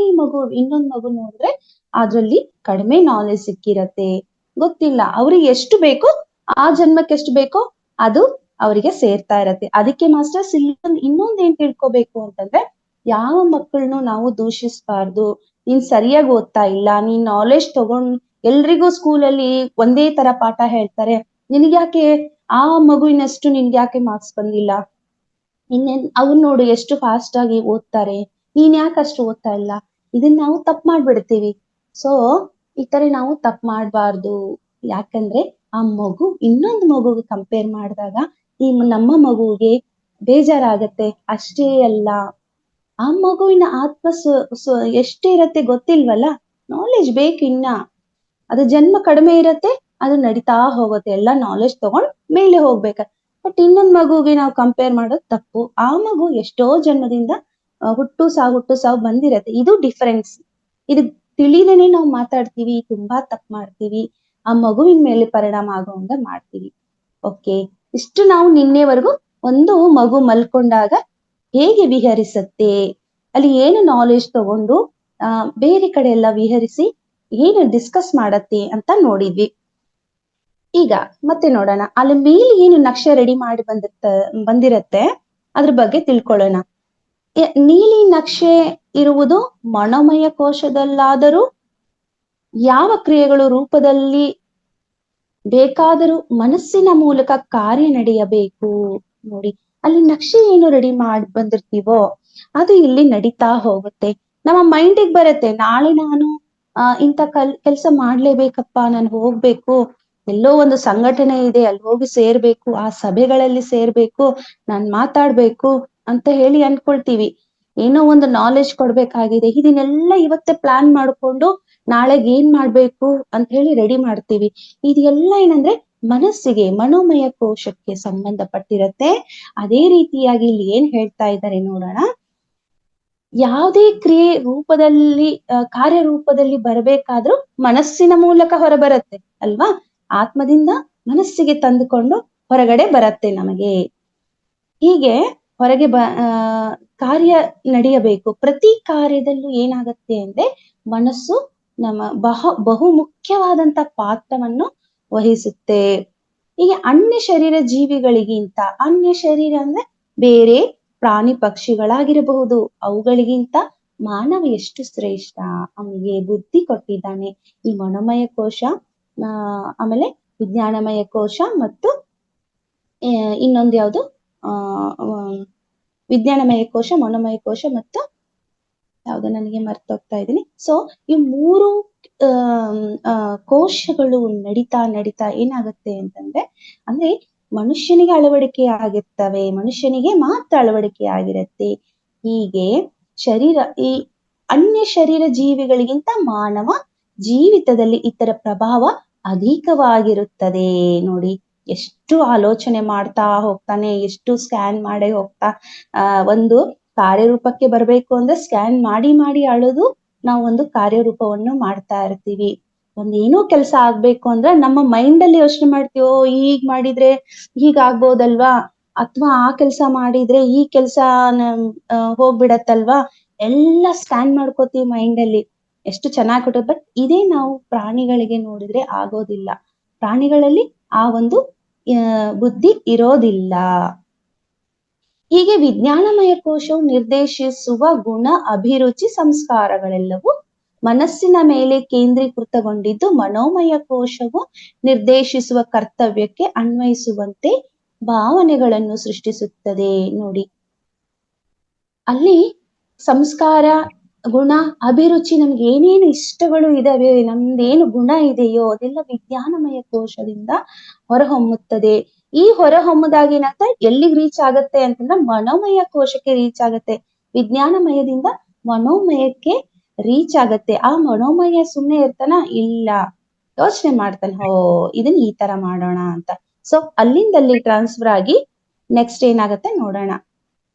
S2: ಇನ್ನೊಂದ್ ಮಗು ನೋಡಿದ್ರೆ ಅದ್ರಲ್ಲಿ ಕಡಿಮೆ ನಾಲೆಜ್ ಸಿಕ್ಕಿರತ್ತೆ, ಗೊತ್ತಿಲ್ಲ, ಅವ್ರಿಗೆ ಎಷ್ಟು ಬೇಕೋ ಆ ಜನ್ಮಕ್ಕೆ ಎಷ್ಟು ಬೇಕೋ ಅದು ಅವರಿಗೆ ಸೇರ್ತಾ ಇರತ್ತೆ. ಅದಕ್ಕೆ ಮಾಸ್ಟರ್ಸ್ ಇನ್ನೊಂದ್ ಏನ್ ತಿಳ್ಕೊಬೇಕು ಅಂತಂದ್ರೆ, ಯಾವ ಮಕ್ಕಳನ್ನು ನಾವು ದೂಷಿಸಬಾರ್ದು. ನೀನ್ ಸರಿಯಾಗಿ ಓದ್ತಾ ಇಲ್ಲ, ನೀನ್ ನಾಲೆಜ್ ಎಲ್ರಿಗೂ ಸ್ಕೂಲಲ್ಲಿ ಒಂದೇ ತರ ಪಾಠ ಹೇಳ್ತಾರೆ, ನಿನ್ಗ್ಯಾಕೆ ಆ ಮಗುವಿನಷ್ಟು ನಿನ್ಗ್ಯಾಕೆ ಮಾರ್ಕ್ಸ್ ಬಂದಿಲ್ಲ, ಅವ್ರು ನೋಡು ಎಷ್ಟು ಫಾಸ್ಟ್ ಆಗಿ ಓದ್ತಾರೆ, ನೀನ್ ಯಾಕಷ್ಟು ಓದ್ತಾ ಇಲ್ಲ. ಇದನ್ನ ನಾವು ತಪ್ಪು ಮಾಡ್ಬಿಡ್ತೀವಿ. ಸೊ ಈ ತರ ನಾವು ತಪ್ಪು ಮಾಡ್ಬಾರ್ದು. ಯಾಕಂದ್ರೆ ಆ ಮಗು ಇನ್ನೊಂದು ಮಗುಗೆ ಕಂಪೇರ್ ಮಾಡಿದಾಗ ನಮ್ಮ ಮಗುವಿಗೆ ಬೇಜಾರಾಗತ್ತೆ. ಅಷ್ಟೇ ಅಲ್ಲ, ಆ ಮಗುವಿನ ಆತ್ಮ ಎಷ್ಟೇ ಇರತ್ತೆ ಗೊತ್ತಿಲ್ವಲ್ಲ, ನಾಲೆಜ್ ಬೇಕು ಇನ್ನ. ಅದು ಜನ್ಮ ಕಡಿಮೆ ಇರತ್ತೆ, ಅದು ನಡೀತಾ ಹೋಗುತ್ತೆ, ಎಲ್ಲ ನಾಲೆಜ್ ತಗೊಂಡ್ ಮೇಲೆ ಹೋಗ್ಬೇಕ. ಬಟ್ ಇನ್ನೊಂದ್ ಮಗುಗೆ ನಾವು ಕಂಪೇರ್ ಮಾಡೋದು ತಪ್ಪು. ಆ ಮಗು ಎಷ್ಟೋ ಜನ್ಮದಿಂದ ಹುಟ್ಟು ಸಾವು ಬಂದಿರತ್ತೆ. ಇದು ಡಿಫರೆನ್ಸ್. ಇದು ತಿಳಿದೇನೆ ನಾವು ಮಾತಾಡ್ತೀವಿ, ತುಂಬಾ ತಪ್ಪು ಮಾಡ್ತೀವಿ, ಆ ಮಗುವಿನ ಮೇಲೆ ಪರಿಣಾಮ ಆಗೋಂಗ ಮಾಡ್ತೀವಿ. ಓಕೆ, ಇಷ್ಟು ನಾವು ನಿನ್ನೆವರೆಗೂ ಒಂದು ಮಗು ಮಲ್ಕೊಂಡಾಗ ಹೇಗೆ ವಿಹರಿಸತ್ತೆ, ಅಲ್ಲಿ ಏನು ನಾಲೆಜ್ ತಗೊಂಡು ಬೇರೆ ಕಡೆ ಎಲ್ಲ ವಿಹರಿಸಿ ಏನು ಡಿಸ್ಕಸ್ ಮಾಡತ್ತೆ ಅಂತ ನೋಡಿದ್ವಿ. ಈಗ ಮತ್ತೆ ನೋಡೋಣ, ಅಲ್ಲಿ ಮೇಲೆ ಏನು ನಕ್ಷೆ ರೆಡಿ ಮಾಡಿ ಬಂದಿರತ್ತೆ ಅದ್ರ ಬಗ್ಗೆ ತಿಳ್ಕೊಳ್ಳೋಣ. ನೀಲಿ ನಕ್ಷೆ ಇರುವುದು ಮನೋಮಯ ಕೋಶದಲ್ಲಾದರೂ ಯಾವ ಕ್ರಿಯೆಗಳು ರೂಪದಲ್ಲಿ ಬೇಕಾದರೂ ಮನಸ್ಸಿನ ಮೂಲಕ ಕಾರ್ಯ ನಡೆಯಬೇಕು. ನೋಡಿ, ಅಲ್ಲಿ ನಕ್ಷೆ ಏನು ರೆಡಿ ಮಾಡಿ ಬಂದಿರ್ತೀವೋ ಅದು ಇಲ್ಲಿ ನಡೀತಾ ಹೋಗುತ್ತೆ. ನಮ್ಮ ಮೈಂಡಿಗೆ ಬರುತ್ತೆ, ನಾಳೆ ನಾನು ಇಂಥ ಕೆಲ್ಸ ಮಾಡ್ಲೇಬೇಕಪ್ಪ, ನಾನು ಹೋಗ್ಬೇಕು, ಎಲ್ಲೋ ಒಂದು ಸಂಘಟನೆ ಇದೆ ಅಲ್ಲಿ ಹೋಗಿ ಸೇರ್ಬೇಕು, ಆ ಸಭೆಗಳಲ್ಲಿ ಸೇರ್ಬೇಕು, ನಾನ್ ಮಾತಾಡ್ಬೇಕು ಅಂತ ಹೇಳಿ ಅನ್ಕೊಳ್ತೀವಿ. ಏನೋ ಒಂದು ನಾಲೆಜ್ ಕೊಡ್ಬೇಕಾಗಿದೆ, ಇದನ್ನೆಲ್ಲ ಇವತ್ತೇ ಪ್ಲಾನ್ ಮಾಡ್ಕೊಂಡು ನಾಳೆಗ್ ಏನ್ ಮಾಡ್ಬೇಕು ಅಂತ ಹೇಳಿ ರೆಡಿ ಮಾಡ್ತೀವಿ. ಇದೆಲ್ಲ ಏನಂದ್ರೆ ಮನಸ್ಸಿಗೆ, ಮನೋಮಯ ಕೋಶಕ್ಕೆ ಸಂಬಂಧಪಟ್ಟಿರತ್ತೆ. ಅದೇ ರೀತಿಯಾಗಿ ಇಲ್ಲಿ ಏನ್ ಹೇಳ್ತಾ ಇದ್ದಾರೆ ನೋಡೋಣ. ಯಾವುದೇ ಕ್ರಿಯೆ ರೂಪದಲ್ಲಿ ಕಾರ್ಯರೂಪದಲ್ಲಿ ಬರಬೇಕಾದ್ರೂ ಮನಸ್ಸಿನ ಮೂಲಕ ಹೊರಬರತ್ತೆ ಅಲ್ವಾ? ಆತ್ಮದಿಂದ ಮನಸ್ಸಿಗೆ ತಂದುಕೊಂಡು ಹೊರಗಡೆ ಬರತ್ತೆ ನಮಗೆ. ಹೀಗೆ ಹೊರಗೆ ಕಾರ್ಯ ನಡೆಯಬೇಕು. ಪ್ರತಿ ಕಾರ್ಯದಲ್ಲೂ ಏನಾಗತ್ತೆ ಅಂದ್ರೆ ಮನಸ್ಸು ನಮ್ಮ ಬಹು ಮುಖ್ಯವಾದಂತ ಪಾತ್ರವನ್ನು ವಹಿಸುತ್ತೆ. ಹೀಗೆ ಅನ್ಯ ಶರೀರ ಜೀವಿಗಳಿಗಿಂತ, ಅನ್ಯ ಶರೀರ ಅಂದ್ರೆ ಬೇರೆ ಪ್ರಾಣಿ ಪಕ್ಷಿಗಳಾಗಿರಬಹುದು, ಅವುಗಳಿಗಿಂತ ಮಾನವ ಎಷ್ಟು ಶ್ರೇಷ್ಠ, ಅವನಿಗೆ ಬುದ್ಧಿ ಕೊಟ್ಟಿದ್ದಾನೆ. ಈ ಮನೋಮಯ ಕೋಶ, ಆಮೇಲೆ ವಿಜ್ಞಾನಮಯ ಕೋಶ ಮತ್ತು ಇನ್ನೊಂದು ಯಾವುದು ವಿಜ್ಞಾನಮಯ ಕೋಶ, ಮನೋಮಯ ಕೋಶ ಮತ್ತು ಯಾವ್ದು ನನಗೆ ಮರ್ತೋಗ್ತಾ ಇದ್ದೀನಿ. ಸೊ ಈ ಮೂರು ಕೋಶಗಳು ನಡಿತಾ ಏನಾಗುತ್ತೆ ಅಂತಂದ್ರೆ, ಅಂದ್ರೆ ಮನುಷ್ಯನಿಗೆ ಅಳವಡಿಕೆ ಆಗಿರ್ತವೆ, ಮನುಷ್ಯನಿಗೆ ಮಾತ್ರ ಅಳವಡಿಕೆ ಆಗಿರತ್ತೆ. ಹೀಗೆ ಈ ಅನ್ಯ ಶರೀರ ಜೀವಿಗಳಿಗಿಂತ ಮಾನವ ಜೀವಿತದಲ್ಲಿ ಇತರ ಪ್ರಭಾವ ಅಧಿಕವಾಗಿರುತ್ತದೆ. ನೋಡಿ, ಎಷ್ಟು ಆಲೋಚನೆ ಮಾಡ್ತಾ ಹೋಗ್ತಾನೆ, ಎಷ್ಟು ಸ್ಕ್ಯಾನ್ ಮಾಡೇ ಹೋಗ್ತಾ, ಒಂದು ಕಾರ್ಯರೂಪಕ್ಕೆ ಬರ್ಬೇಕು ಅಂದ್ರೆ ಸ್ಕ್ಯಾನ್ ಮಾಡಿ ಅಳೋದು ನಾವು ಒಂದು ಕಾರ್ಯರೂಪವನ್ನು ಮಾಡ್ತಾ ಇರ್ತೀವಿ. ಒಂದೇನೋ ಕೆಲಸ ಆಗ್ಬೇಕು ಅಂದ್ರೆ ನಮ್ಮ ಮೈಂಡ್ ಅಲ್ಲಿ ಯೋಚನೆ ಮಾಡ್ತೀವೋ, ಹೀಗ್ ಮಾಡಿದ್ರೆ ಹೀಗಾಗ್ಬೋದಲ್ವಾ, ಅಥವಾ ಆ ಕೆಲಸ ಮಾಡಿದ್ರೆ ಈ ಕೆಲಸ ಹೋಗ್ಬಿಡತ್ತಲ್ವಾ, ಎಲ್ಲ ಸ್ಕ್ಯಾನ್ ಮಾಡ್ಕೋತೀವಿ ಮೈಂಡ್ ಅಲ್ಲಿ, ಎಷ್ಟು ಚೆನ್ನಾಗಿ ಕೊಟ್ಟರು. ಬಟ್ ಇದೇ ನಾವು ಪ್ರಾಣಿಗಳಿಗೆ ನೋಡಿದ್ರೆ ಆಗೋದಿಲ್ಲ. ಪ್ರಾಣಿಗಳಲ್ಲಿ ಆ ಒಂದು ಬುದ್ಧಿ ಇರೋದಿಲ್ಲ. ಹೀಗೆ ವಿಜ್ಞಾನಮಯ ಕೋಶವು ನಿರ್ದೇಶಿಸುವ ಗುಣ, ಅಭಿರುಚಿ, ಸಂಸ್ಕಾರಗಳೆಲ್ಲವೂ ಮನಸ್ಸಿನ ಮೇಲೆ ಕೇಂದ್ರೀಕೃತಗೊಂಡಿದ್ದು, ಮನೋಮಯ ಕೋಶವು ನಿರ್ದೇಶಿಸುವ ಕರ್ತವ್ಯಕ್ಕೆ ಅನ್ವಯಿಸುವಂತೆ ಭಾವನೆಗಳನ್ನು ಸೃಷ್ಟಿಸುತ್ತದೆ. ನೋಡಿ, ಅಲ್ಲಿ ಸಂಸ್ಕಾರ, ಗುಣ, ಅಭಿರುಚಿ, ನಮ್ಗೆ ಏನೇನು ಇಷ್ಟಗಳು ಇದಾವೆ, ನಮ್ದೇನು ಗುಣ ಇದೆಯೋ ಅದೆಲ್ಲ ವಿಜ್ಞಾನಮಯ ಕೋಶದಿಂದ ಹೊರಹೊಮ್ಮುತ್ತದೆ. ಈ ಹೊರಹೊಮ್ಮದಾಗ ಏನಾಗ್ತದೆ, ಎಲ್ಲಿಗೆ ರೀಚ್ ಆಗತ್ತೆ ಅಂತಂದ್ರೆ ಮನೋಮಯ ಕೋಶಕ್ಕೆ ರೀಚ್ ಆಗತ್ತೆ. ವಿಜ್ಞಾನಮಯದಿಂದ ಮನೋಮಯಕ್ಕೆ ರೀಚ್ ಆಗತ್ತೆ. ಆ ಮನೋಮಯ ಸುಮ್ನೆ ಇರ್ತಾನ? ಇಲ್ಲ, ಯೋಚನೆ ಮಾಡ್ತಾನೆ, ಇದನ್ನ ಈ ತರ ಮಾಡೋಣ ಅಂತ. ಸೊ ಅಲ್ಲಿಂದಲ್ಲಿ ಟ್ರಾನ್ಸ್ಫರ್ ಆಗಿ ನೆಕ್ಸ್ಟ್ ಏನಾಗತ್ತೆ ನೋಡೋಣ.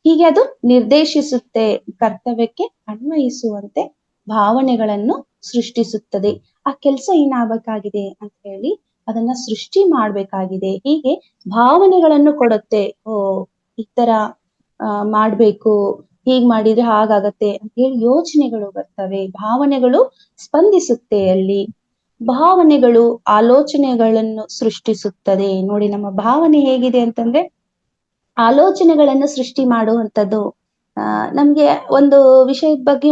S2: ಹೀಗೆ ಅದು ನಿರ್ದೇಶಿಸುತ್ತೆ, ಕರ್ತವ್ಯಕ್ಕೆ ಅನ್ವಯಿಸುವಂತೆ ಭಾವನೆಗಳನ್ನು ಸೃಷ್ಟಿಸುತ್ತದೆ. ಆ ಕೆಲಸ ಏನಾಗಬೇಕಾಗಿದೆ ಅಂತ ಹೇಳಿ ಅದನ್ನ ಸೃಷ್ಟಿ ಮಾಡ್ಬೇಕಾಗಿದೆ. ಹೀಗೆ ಭಾವನೆಗಳನ್ನು ಕೊಡುತ್ತೆ. ಈ ತರ ಮಾಡ್ಬೇಕು, ಹೀಗ್ ಮಾಡಿದ್ರೆ ಹಾಗಾಗತ್ತೆ ಅಂತ ಹೇಳಿ ಯೋಚನೆಗಳು ಬರ್ತವೆ, ಭಾವನೆಗಳು ಸ್ಪಂದಿಸುತ್ತೆ. ಅಲ್ಲಿ ಭಾವನೆಗಳು ಆಲೋಚನೆಗಳನ್ನು ಸೃಷ್ಟಿಸುತ್ತದೆ. ನೋಡಿ, ನಮ್ಮ ಭಾವನೆ ಹೇಗಿದೆ ಅಂತಂದ್ರೆ ಆಲೋಚನೆಗಳನ್ನು ಸೃಷ್ಟಿ ಮಾಡುವಂಥದ್ದು. ನಮ್ಗೆ ಒಂದು ವಿಷಯದ ಬಗ್ಗೆ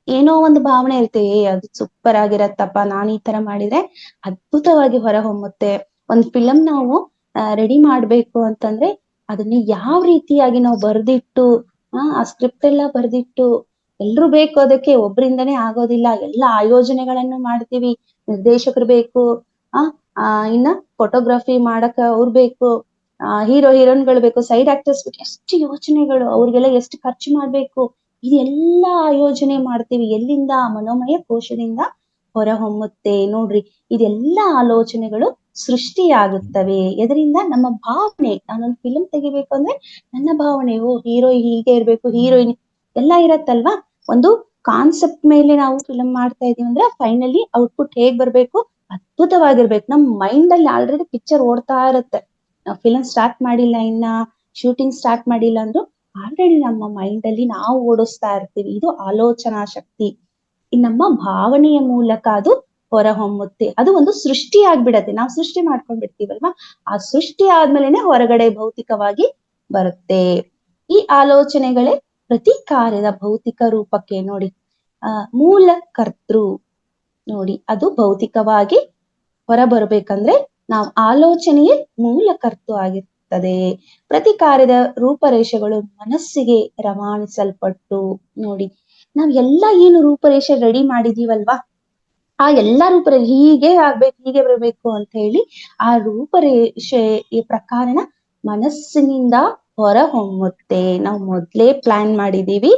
S2: ಏನೋ ಒಂದು ಭಾವನೆ ಇರುತ್ತೆ, ಅದು ಸೂಪರ್ ಆಗಿರತ್ತಪ್ಪ, ನಾನು ಈ ತರ ಮಾಡಿದ್ರೆ ಅದ್ಭುತವಾಗಿ ಹೊರಹೊಮ್ಮುತ್ತೆ. ಒಂದ್ ಫಿಲಂ ನಾವು ರೆಡಿ ಮಾಡ್ಬೇಕು ಅಂತಂದ್ರೆ ಅದನ್ನ ಯಾವ ರೀತಿಯಾಗಿ ನಾವು ಬರ್ದಿಟ್ಟು, ಆ ಸ್ಕ್ರಿಪ್ಟ್ ಎಲ್ಲ ಬರ್ದಿಟ್ಟು, ಎಲ್ರು ಬೇಕು ಅದಕ್ಕೆ, ಒಬ್ರಿಂದನೇ ಆಗೋದಿಲ್ಲ, ಎಲ್ಲ ಆಯೋಜನೆಗಳನ್ನು ಮಾಡ್ತೀವಿ, ನಿರ್ದೇಶಕರು ಬೇಕು, ಇನ್ನ ಫೋಟೋಗ್ರಫಿ ಮಾಡಕ ಅವ್ರು ಬೇಕು, ಹೀರೋ ಹೀರೋಯಿನ್ಗಳು ಬೇಕು, ಸೈಡ್ ಆಕ್ಟರ್ಸ್ ಬೇಕು, ಎಷ್ಟು ಯೋಚನೆಗಳು, ಅವ್ರಿಗೆಲ್ಲ ಎಷ್ಟು ಖರ್ಚು ಮಾಡ್ಬೇಕು, ಇದೆಲ್ಲ ಯೋಜನೆ ಮಾಡ್ತೀವಿ. ಎಲ್ಲಿಂದ? ಮನೋಮಯ ಕೋಶದಿಂದ ಹೊರಹೊಮ್ಮುತ್ತೆ. ನೋಡ್ರಿ, ಇದೆಲ್ಲ ಆಲೋಚನೆಗಳು ಸೃಷ್ಟಿಯಾಗುತ್ತವೆ. ಎದರಿಂದ? ನಮ್ಮ ಭಾವನೆ. ನಾನೊಂದು ಫಿಲಂ ತೆಗಿಬೇಕು ಅಂದ್ರೆ ನನ್ನ ಭಾವನೆ, ಹೀರೋ ಹೀಗೆ ಇರ್ಬೇಕು, ಹೀರೋಯಿನ್ ಎಲ್ಲ ಇರತ್ತಲ್ವಾ. ಒಂದು ಕಾನ್ಸೆಪ್ಟ್ ಮೇಲೆ ನಾವು ಫಿಲಂ ಮಾಡ್ತಾ ಇದೀವಿ ಅಂದ್ರೆ ಫೈನಲಿ ಔಟ್ಪುಟ್ ಹೇಗ್ ಬರ್ಬೇಕು, ಅದ್ಭುತವಾಗಿರ್ಬೇಕು. ನಮ್ ಮೈಂಡ್ ಅಲ್ಲಿ ಆಲ್ರೆಡಿ ಪಿಕ್ಚರ್ ಓಡ್ತಾ ಇರುತ್ತೆ. ನಾವು ಫಿಲಂ ಸ್ಟಾರ್ಟ್ ಮಾಡಿಲ್ಲ, ಇನ್ನ ಶೂಟಿಂಗ್ ಸ್ಟಾರ್ಟ್ ಮಾಡಿಲ್ಲ ಅಂದ್ರು ಆಲ್ರೆಡಿ ನಮ್ಮ ಮೈಂಡ್ ಅಲ್ಲಿ ನಾವು ಓಡಿಸ್ತಾ ಇರ್ತೀವಿ. ಇದು ಆಲೋಚನಾ ಶಕ್ತಿ. ನಮ್ಮ ಭಾವನೆಯ ಮೂಲಕ ಅದು ಹೊರಹೊಮ್ಮುತ್ತೆ. ಅದು ಒಂದು ಸೃಷ್ಟಿ ಆಗ್ಬಿಡತ್ತೆ. ನಾವು ಸೃಷ್ಟಿ ಮಾಡ್ಕೊಂಡ್ಬಿಡ್ತೀವಲ್ವಾ, ಆ ಸೃಷ್ಟಿ ಆದ್ಮೇಲೆನೆ ಹೊರಗಡೆ ಭೌತಿಕವಾಗಿ ಬರುತ್ತೆ. ಈ ಆಲೋಚನೆಗಳೇ ಪ್ರತಿ ಕಾರ್ಯದ ಭೌತಿಕ ರೂಪಕ್ಕೆ ನೋಡಿ ಮೂಲ ಕರ್ತೃ. ನೋಡಿ, ಅದು ಭೌತಿಕವಾಗಿ ಹೊರ ಬರ್ಬೇಕಂದ್ರೆ ನಾವು ಆಲೋಚನೆಯೇ ಮೂಲ ಕರ್ತೃ ಆಗಿರ್ತದೆ. ಪ್ರತಿ ಕಾರ್ಯದ ರೂಪರೇಷೆಗಳು ಮನಸ್ಸಿಗೆ ರವಾನಿಸಲ್ಪಟ್ಟು, ನೋಡಿ ನಾವ್ ಎಲ್ಲ ಏನು ರೂಪರೇಷೆ ರೆಡಿ ಮಾಡಿದೀವಲ್ವಾ, ಆ ಎಲ್ಲಾ ಹೀಗೆ ಆಗ್ಬೇಕು, ಹೀಗೆ ಬರಬೇಕು ಅಂತ ಹೇಳಿ ಆ ರೂಪರೇಷೆ ಈ ಪ್ರಕಾರನ ಮನಸ್ಸಿನಿಂದ ಹೊರ ಹೊಮ್ಮುತ್ತೆ. ನಾವು ಮೊದ್ಲೇ ಪ್ಲಾನ್ ಮಾಡಿದೀವಿ,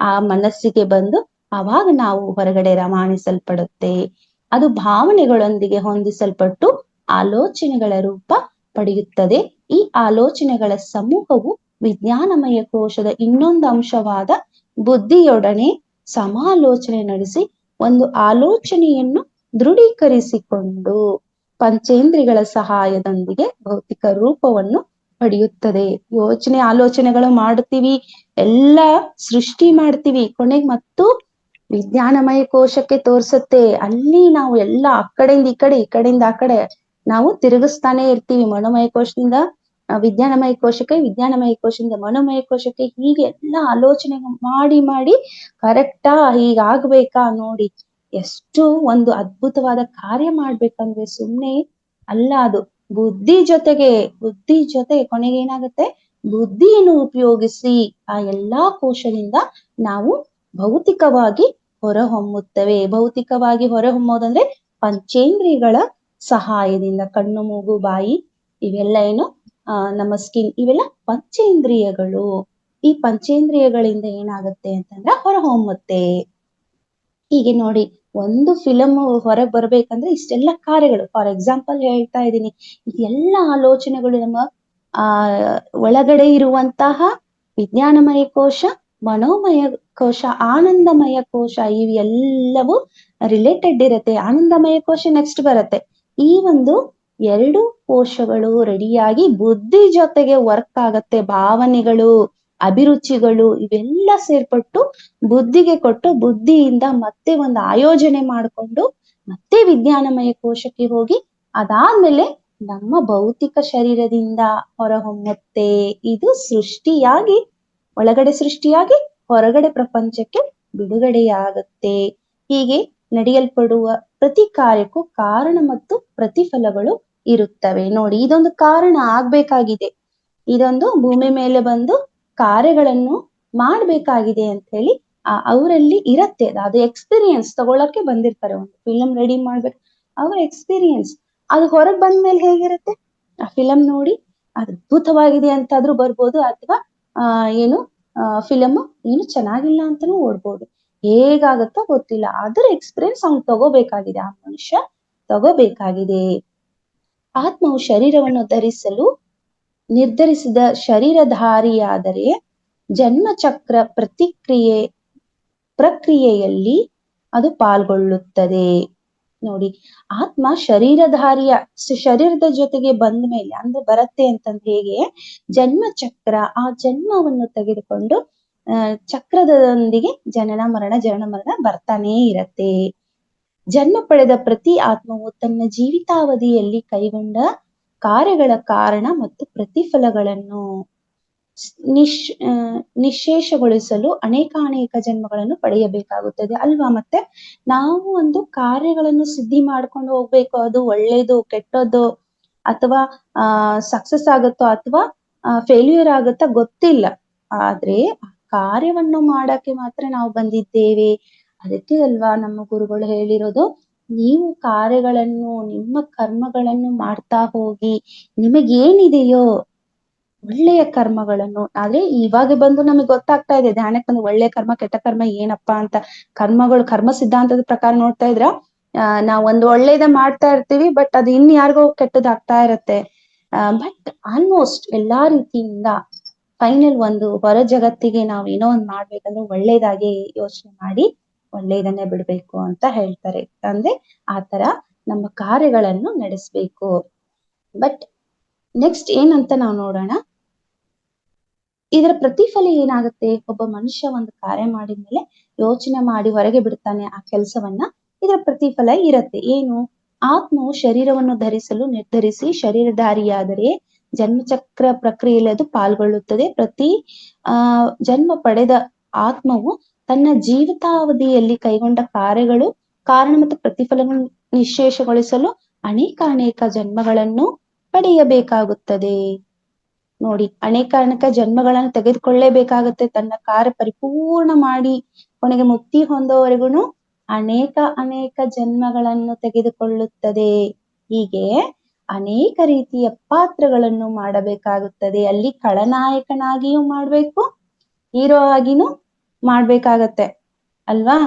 S2: ಆ ಮನಸ್ಸಿಗೆ ಬಂದು ಅವಾಗ ನಾವು ಹೊರಗಡೆ ರವಾನಿಸಲ್ಪಡುತ್ತೆ. ಅದು ಭಾವನೆಗಳೊಂದಿಗೆ ಹೊಂದಿಸಲ್ಪಟ್ಟು ಆಲೋಚನೆಗಳ ರೂಪ ಪಡೆಯುತ್ತದೆ. ಈ ಆಲೋಚನೆಗಳ ಸಮೂಹವು ವಿಜ್ಞಾನಮಯ ಕೋಶದ ಇನ್ನೊಂದು ಅಂಶವಾದ ಬುದ್ಧಿಯೊಡನೆ ಸಮಾಲೋಚನೆ ನಡೆಸಿ ಒಂದು ಆಲೋಚನೆಯನ್ನು ದೃಢೀಕರಿಸಿಕೊಂಡು ಪಂಚೇಂದ್ರಿಯಗಳ ಸಹಾಯದೊಂದಿಗೆ ಭೌತಿಕ ರೂಪವನ್ನು ಪಡೆಯುತ್ತದೆ. ಯೋಚನೆ ಆಲೋಚನೆಗಳು ಮಾಡ್ತೀವಿ, ಎಲ್ಲ ಸೃಷ್ಟಿ ಮಾಡ್ತೀವಿ, ಕೊನೆಗೆ ಮತ್ತು ವಿಜ್ಞಾನಮಯ ಕೋಶಕ್ಕೆ ತೋರ್ಸತ್ತೆ. ಅಲ್ಲಿ ನಾವು ಎಲ್ಲ ಆ ಕಡೆಯಿಂದ ಈ ಕಡೆ, ಈ ಕಡೆಯಿಂದ ಆ ಕಡೆ ನಾವು ತಿರುಗಿಸ್ತಾನೆ ಇರ್ತೀವಿ. ಮನೋಮಯ ಕೋಶದಿಂದ ವಿಜ್ಞಾನಮಯ ಕೋಶಕ್ಕೆ, ವಿಜ್ಞಾನಮಯ ಕೋಶದಿಂದ ಮನೋಮಯ ಕೋಶಕ್ಕೆ, ಹೀಗೆ ಎಲ್ಲ ಆಲೋಚನೆ ಮಾಡಿ ಮಾಡಿ ಕರೆಕ್ಟಾ ಹೀಗಾಗ್ಬೇಕಾ ನೋಡಿ. ಎಷ್ಟು ಒಂದು ಅದ್ಭುತವಾದ ಕಾರ್ಯ ಮಾಡ್ಬೇಕಂದ್ರೆ ಸುಮ್ನೆ ಅಲ್ಲ, ಅದು ಬುದ್ಧಿ ಜೊತೆಗೆ ಕೊನೆಗೆ ಏನಾಗುತ್ತೆ, ಬುದ್ಧಿಯನ್ನು ಉಪಯೋಗಿಸಿ ಆ ಎಲ್ಲಾ ಕೋಶದಿಂದ ನಾವು ಭೌತಿಕವಾಗಿ ಹೊರಹೊಮ್ಮುತ್ತವೆ. ಭೌತಿಕವಾಗಿ ಹೊರಹೊಮ್ಮೋದಂದ್ರೆ ಪಂಚೇಂದ್ರಿಯಗಳ ಸಹಾಯದಿಂದ, ಕಣ್ಣು ಮೂಗು ಬಾಯಿ ಇವೆಲ್ಲ ಏನು ನಮ್ಮ ಸ್ಕಿನ್, ಇವೆಲ್ಲ ಪಂಚೇಂದ್ರಿಯಗಳು. ಈ ಪಂಚೇಂದ್ರಿಯಗಳಿಂದ ಏನಾಗುತ್ತೆ ಅಂತಂದ್ರೆ ಹೊರಹೊಮ್ಮುತ್ತೆ. ಹೀಗೆ ನೋಡಿ, ಒಂದು ಫಿಲಮ್ ಹೊರಗೆ ಬರ್ಬೇಕಂದ್ರೆ ಇಷ್ಟೆಲ್ಲ ಕಾರ್ಯಗಳು, ಫಾರ್ ಎಕ್ಸಾಂಪಲ್ ಹೇಳ್ತಾ ಇದ್ದೀನಿ, ಇದೆಲ್ಲ ಆಲೋಚನೆಗಳು ನಮ್ಮ ಒಳಗಡೆ ಇರುವಂತಹ ವಿಜ್ಞಾನಮಯ ಕೋಶ, ಮನೋಮಯ ಕೋಶ, ಆನಂದಮಯ ಕೋಶ, ಇವೆಲ್ಲವೂ ರಿಲೇಟೆಡ್ ಇರತ್ತೆ. ಆನಂದಮಯ ಕೋಶ ನೆಕ್ಸ್ಟ್ ಬರುತ್ತೆ. ಈ ಒಂದು ಎರಡು ಕೋಶಗಳು ರೆಡಿಯಾಗಿ ಬುದ್ಧಿ ಜೊತೆಗೆ ವರ್ಕ್ ಆಗತ್ತೆ. ಭಾವನೆಗಳು, ಅಭಿರುಚಿಗಳು ಇವೆಲ್ಲ ಸೇರ್ಪಟ್ಟು ಬುದ್ಧಿಗೆ ಕೊಟ್ಟು, ಬುದ್ಧಿಯಿಂದ ಮತ್ತೆ ಒಂದು ಆಯೋಜನೆ ಮಾಡಿಕೊಂಡು ಮತ್ತೆ ವಿಜ್ಞಾನಮಯ ಕೋಶಕ್ಕೆ ಹೋಗಿ ಅದಾದ್ಮೇಲೆ ನಮ್ಮ ಭೌತಿಕ ಶರೀರದಿಂದ ಹೊರಹೊಮ್ಮುತ್ತೆ. ಇದು ಸೃಷ್ಟಿಯಾಗಿ, ಒಳಗಡೆ ಸೃಷ್ಟಿಯಾಗಿ ಹೊರಗಡೆ ಪ್ರಪಂಚಕ್ಕೆ ಬಿಡುಗಡೆಯಾಗುತ್ತೆ. ಹೀಗೆ ನಡೆಯಲ್ಪಡುವ ಪ್ರತಿ ಕಾರ್ಯಕ್ಕೂ ಕಾರಣ ಮತ್ತು ಪ್ರತಿಫಲಗಳು ಇರುತ್ತವೆ. ನೋಡಿ, ಇದೊಂದು ಕಾರಣ ಆಗ್ಬೇಕಾಗಿದೆ, ಇದೊಂದು ಭೂಮಿ ಮೇಲೆ ಬಂದು ಕಾರ್ಯಗಳನ್ನು ಮಾಡ್ಬೇಕಾಗಿದೆ ಅಂತ ಹೇಳಿ ಅವರಲ್ಲಿ ಇರತ್ತೆ. ಅದು ಎಕ್ಸ್ಪೀರಿಯನ್ಸ್ ತಗೊಳಕ್ಕೆ ಬಂದಿರ್ತಾರೆ. ಒಂದು ಫಿಲಮ್ ರೆಡಿ ಮಾಡ್ಬೇಕು, ಅವ್ರ ಎಕ್ಸ್ಪೀರಿಯನ್ಸ್ ಅದು ಹೊರಗೆ ಬಂದ್ಮೇಲೆ ಹೇಗಿರುತ್ತೆ, ಆ ಫಿಲಮ್ ನೋಡಿ ಅದ್ಭುತವಾಗಿದೆ ಅಂತಾದ್ರೂ ಬರ್ಬೋದು, ಅಥವಾ ಏನು ಫಿಲಮ್ ಏನು ಚೆನ್ನಾಗಿಲ್ಲ ಅಂತಾನೂ ಓಡ್ಬೋದು. ಹೇಗಾಗತ್ತೋ ಗೊತ್ತಿಲ್ಲ, ಅದ್ರ ಎಕ್ಸ್ಪೀರಿಯನ್ಸ್ ಅವ್ನು ತಗೋಬೇಕಾಗಿದೆ, ಆ ಮನುಷ್ಯ ತಗೋಬೇಕಾಗಿದೆ. ಆತ್ಮವು ಶರೀರವನ್ನು ಧರಿಸಲು ನಿರ್ಧರಿಸಿದ ಶರೀರಧಾರಿಯಾದರೆ ಜನ್ಮಚಕ್ರ ಪ್ರಕ್ರಿಯೆಯಲ್ಲಿ ಅದು ಪಾಲ್ಗೊಳ್ಳುತ್ತದೆ. ನೋಡಿ, ಆತ್ಮ ಶರೀರದ ಜೊತೆಗೆ ಬಂದ ಮೇಲೆ ಅಂದ್ರೆ ಬರತ್ತೆ ಅಂತಂದ್ರೆ ಹೇಗೆ, ಜನ್ಮಚಕ್ರ, ಆ ಜನ್ಮವನ್ನು ತೆಗೆದುಕೊಂಡು ಚಕ್ರದೊಂದಿಗೆ ಜನನ ಮರಣ ಬರ್ತಾನೇ ಇರತ್ತೆ. ಜನ್ಮ ಪಡೆದ ಪ್ರತಿ ಆತ್ಮವು ತನ್ನ ಜೀವಿತಾವಧಿಯಲ್ಲಿ ಕೈಗೊಂಡ ಕಾರ್ಯಗಳ ಕಾರಣ ಮತ್ತು ಪ್ರತಿಫಲಗಳನ್ನು ನಿಶೇಷಗೊಳಿಸಲು ಅನೇಕ ಜನ್ಮಗಳನ್ನು ಪಡೆಯಬೇಕಾಗುತ್ತದೆ ಅಲ್ವಾ. ಮತ್ತೆ ನಾವು ಒಂದು ಕಾರ್ಯಗಳನ್ನು ಸಿದ್ಧಿ ಮಾಡ್ಕೊಂಡು ಹೋಗ್ಬೇಕು, ಅದು ಒಳ್ಳೇದು ಕೆಟ್ಟದ್ದು, ಅಥವಾ ಸಕ್ಸಸ್ ಆಗುತ್ತೋ ಅಥವಾ ಫೇಲ್ಯೂರ್ ಆಗುತ್ತಾ ಗೊತ್ತಿಲ್ಲ, ಆದ್ರೆ ಆ ಕಾರ್ಯವನ್ನು ಮಾಡಕ್ಕೆ ಮಾತ್ರ ನಾವು ಬಂದಿದ್ದೇವೆ. ಅದಕ್ಕೆ ಅಲ್ವಾ ನಮ್ಮ ಗುರುಗಳು ಹೇಳಿರೋದು, ನೀವು ಕಾರ್ಯಗಳನ್ನು, ನಿಮ್ಮ ಕರ್ಮಗಳನ್ನು ಮಾಡ್ತಾ ಹೋಗಿ, ನಿಮಗೇನಿದೆಯೋ ಒಳ್ಳೆಯ ಕರ್ಮಗಳನ್ನು, ಆದ್ರೆ ಇವಾಗ ಬಂದು ನಮಗೆ ಗೊತ್ತಾಗ್ತಾ ಇದೆ ಧ್ಯಾನಕ್ಕೆ ಬಂದು ಒಳ್ಳೆ ಕರ್ಮ ಕೆಟ್ಟ ಕರ್ಮ ಏನಪ್ಪಾ ಅಂತ. ಕರ್ಮ ಸಿದ್ಧಾಂತದ ಪ್ರಕಾರ ನೋಡ್ತಾ ಇದ್ರ ನಾವ್ ಒಂದು ಒಳ್ಳೇದ ಮಾಡ್ತಾ ಇರ್ತೀವಿ, ಬಟ್ ಅದು ಇನ್ ಯಾರಿಗೋ ಕೆಟ್ಟದಾಗ್ತಾ ಇರತ್ತೆ. ಬಟ್ ಆಲ್ಮೋಸ್ಟ್ ಎಲ್ಲಾ ರೀತಿಯಿಂದ ಫೈನಲ್ ಒಂದು ಹೊರ ಜಗತ್ತಿಗೆ ನಾವ್ ಏನೋ ಒಂದ್ ಮಾಡ್ಬೇಕಂದ್ರೆ ಒಳ್ಳೇದಾಗಿ ಯೋಚನೆ ಮಾಡಿ ಒಳ್ಳೇದನ್ನೇ ಬಿಡ್ಬೇಕು ಅಂತ ಹೇಳ್ತಾರೆ. ಅಂದ್ರೆ ಆತರ ನಮ್ಮ ಕಾರ್ಯಗಳನ್ನು ನಡೆಸ್ಬೇಕು. ಬಟ್ ನೆಕ್ಸ್ಟ್ ಏನಂತ ನಾವು ನೋಡೋಣ, ಇದರ ಪ್ರತಿಫಲ ಏನಾಗುತ್ತೆ, ಒಬ್ಬ ಮನುಷ್ಯ ಒಂದು ಕಾರ್ಯ ಮಾಡಿದ್ಮೇಲೆ ಯೋಚನೆ ಮಾಡಿ ಹೊರಗೆ ಬಿಡ್ತಾನೆ ಆ ಕೆಲಸವನ್ನ, ಇದರ ಪ್ರತಿಫಲ ಇರತ್ತೆ. ಏನು, ಆತ್ಮವು ಶರೀರವನ್ನು ಧರಿಸಲು ನಿರ್ಧರಿಸಿ ಶರೀರಧಾರಿಯಾದರೆ ಜನ್ಮಚಕ್ರ ಪ್ರಕ್ರಿಯೆಯಲ್ಲಿ ಅದು ಪಾಲ್ಗೊಳ್ಳುತ್ತದೆ. ಪ್ರತಿ ಜನ್ಮ ಪಡೆದ ಆತ್ಮವು ತನ್ನ ಜೀವಿತಾವಧಿಯಲ್ಲಿ ಕೈಗೊಂಡ ಕಾರ್ಯಗಳು ಕಾರಣ ಮತ್ತು ಪ್ರತಿಫಲಗಳನ್ನು ನಿಶೇಷಗೊಳಿಸಲು ಅನೇಕ ಜನ್ಮಗಳನ್ನು ಪಡೆಯಬೇಕಾಗುತ್ತದೆ. ನೋಡಿ, ಅನೇಕ ಜನ್ಮಗಳನ್ನು ತೆಗೆದುಕೊಳ್ಳೇಬೇಕಾಗುತ್ತೆ ತನ್ನ ಕಾರ್ಯ ಪರಿಪೂರ್ಣ ಮಾಡಿ ಕೊನೆಗೆ ಮುಕ್ತಿ ಹೊಂದೋವರೆಗೂ ಅನೇಕ ಅನೇಕ ಜನ್ಮಗಳನ್ನು ತೆಗೆದುಕೊಳ್ಳುತ್ತದೆ. ಹೀಗೆ ಅನೇಕ ರೀತಿಯ ಪಾತ್ರಗಳನ್ನು ಮಾಡಬೇಕಾಗುತ್ತದೆ. ಅಲ್ಲಿ ಖಳನಾಯಕನಾಗಿಯೂ ಮಾಡ್ಬೇಕು, ಹೀರೋ ಆಗಿನೂ ಮಾಡ್ಬೇಕಾಗತ್ತೆ ಅಲ್ವಾ?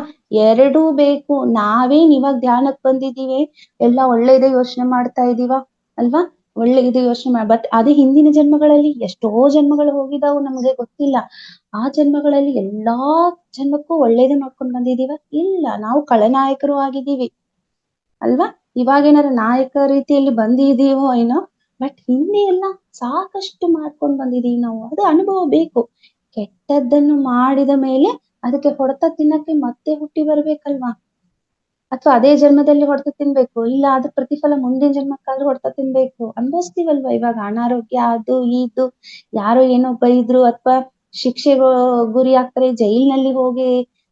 S2: ಎರಡೂ ಬೇಕು. ನಾವೇನ್ ಇವಾಗ ಧ್ಯಾನಕ್ ಬಂದಿದೀವಿ, ಎಲ್ಲ ಒಳ್ಳೇದೇ ಯೋಚನೆ ಮಾಡ್ತಾ ಇದೀವ ಅಲ್ವಾ? ಒಳ್ಳೆಯದೇ ಯೋಚನೆ ಬಟ್ ಅದೇ ಹಿಂದಿನ ಜನ್ಮಗಳಲ್ಲಿ ಎಷ್ಟೋ ಜನ್ಮಗಳು ಹೋಗಿದಾವು, ನಮ್ಗೆ ಗೊತ್ತಿಲ್ಲ. ಆ ಜನ್ಮಗಳಲ್ಲಿ ಎಲ್ಲಾ ಜನ್ಮಕ್ಕೂ ಒಳ್ಳೇದೇ ಮಾಡ್ಕೊಂಡ್ ಬಂದಿದೀವ? ಇಲ್ಲ, ನಾವು ಖಳನಾಯಕರು ಆಗಿದೀವಿ ಅಲ್ವಾ? ಇವಾಗೇನಾರ ನಾಯಕ ರೀತಿಯಲ್ಲಿ ಬಂದಿದೀವೋ ಏನೋ, ಬಟ್ ಹಿಂದೆ ಎಲ್ಲ ಸಾಕಷ್ಟು ಮಾಡ್ಕೊಂಡ್ ಬಂದಿದೀವಿ ನಾವು. ಅದು ಅನುಭವ ಬೇಕು. ಕೆಟ್ಟದ್ದನ್ನು ಮಾಡಿದ ಮೇಲೆ ಅದಕ್ಕೆ ಹೊಡೆತ ತಿನ್ನಕ್ಕೆ ಮತ್ತೆ ಹುಟ್ಟಿ ಬರ್ಬೇಕಲ್ವಾ? ಅಥವಾ ಅದೇ ಜನ್ಮದಲ್ಲಿ ಹೊಡೆತ ತಿನ್ಬೇಕು? ಇಲ್ಲ, ಅದು ಪ್ರತಿಫಲ ಮುಂದಿನ ಜನ್ಮಕ್ಕಾದ್ರೂ ಹೊಡೆತ ತಿನ್ಬೇಕು. ಅನ್ಭವಿಸ್ತೀವಲ್ವಾ ಇವಾಗ ಅನಾರೋಗ್ಯ, ಅದು ಇದು, ಯಾರೋ ಏನೋ ಬೈದ್ರು ಅಥವಾ ಶಿಕ್ಷೆಗೆ ಗುರಿ ಆಗ್ತಾರೆ, ಜೈಲ್ನಲ್ಲಿ ಹೋಗಿ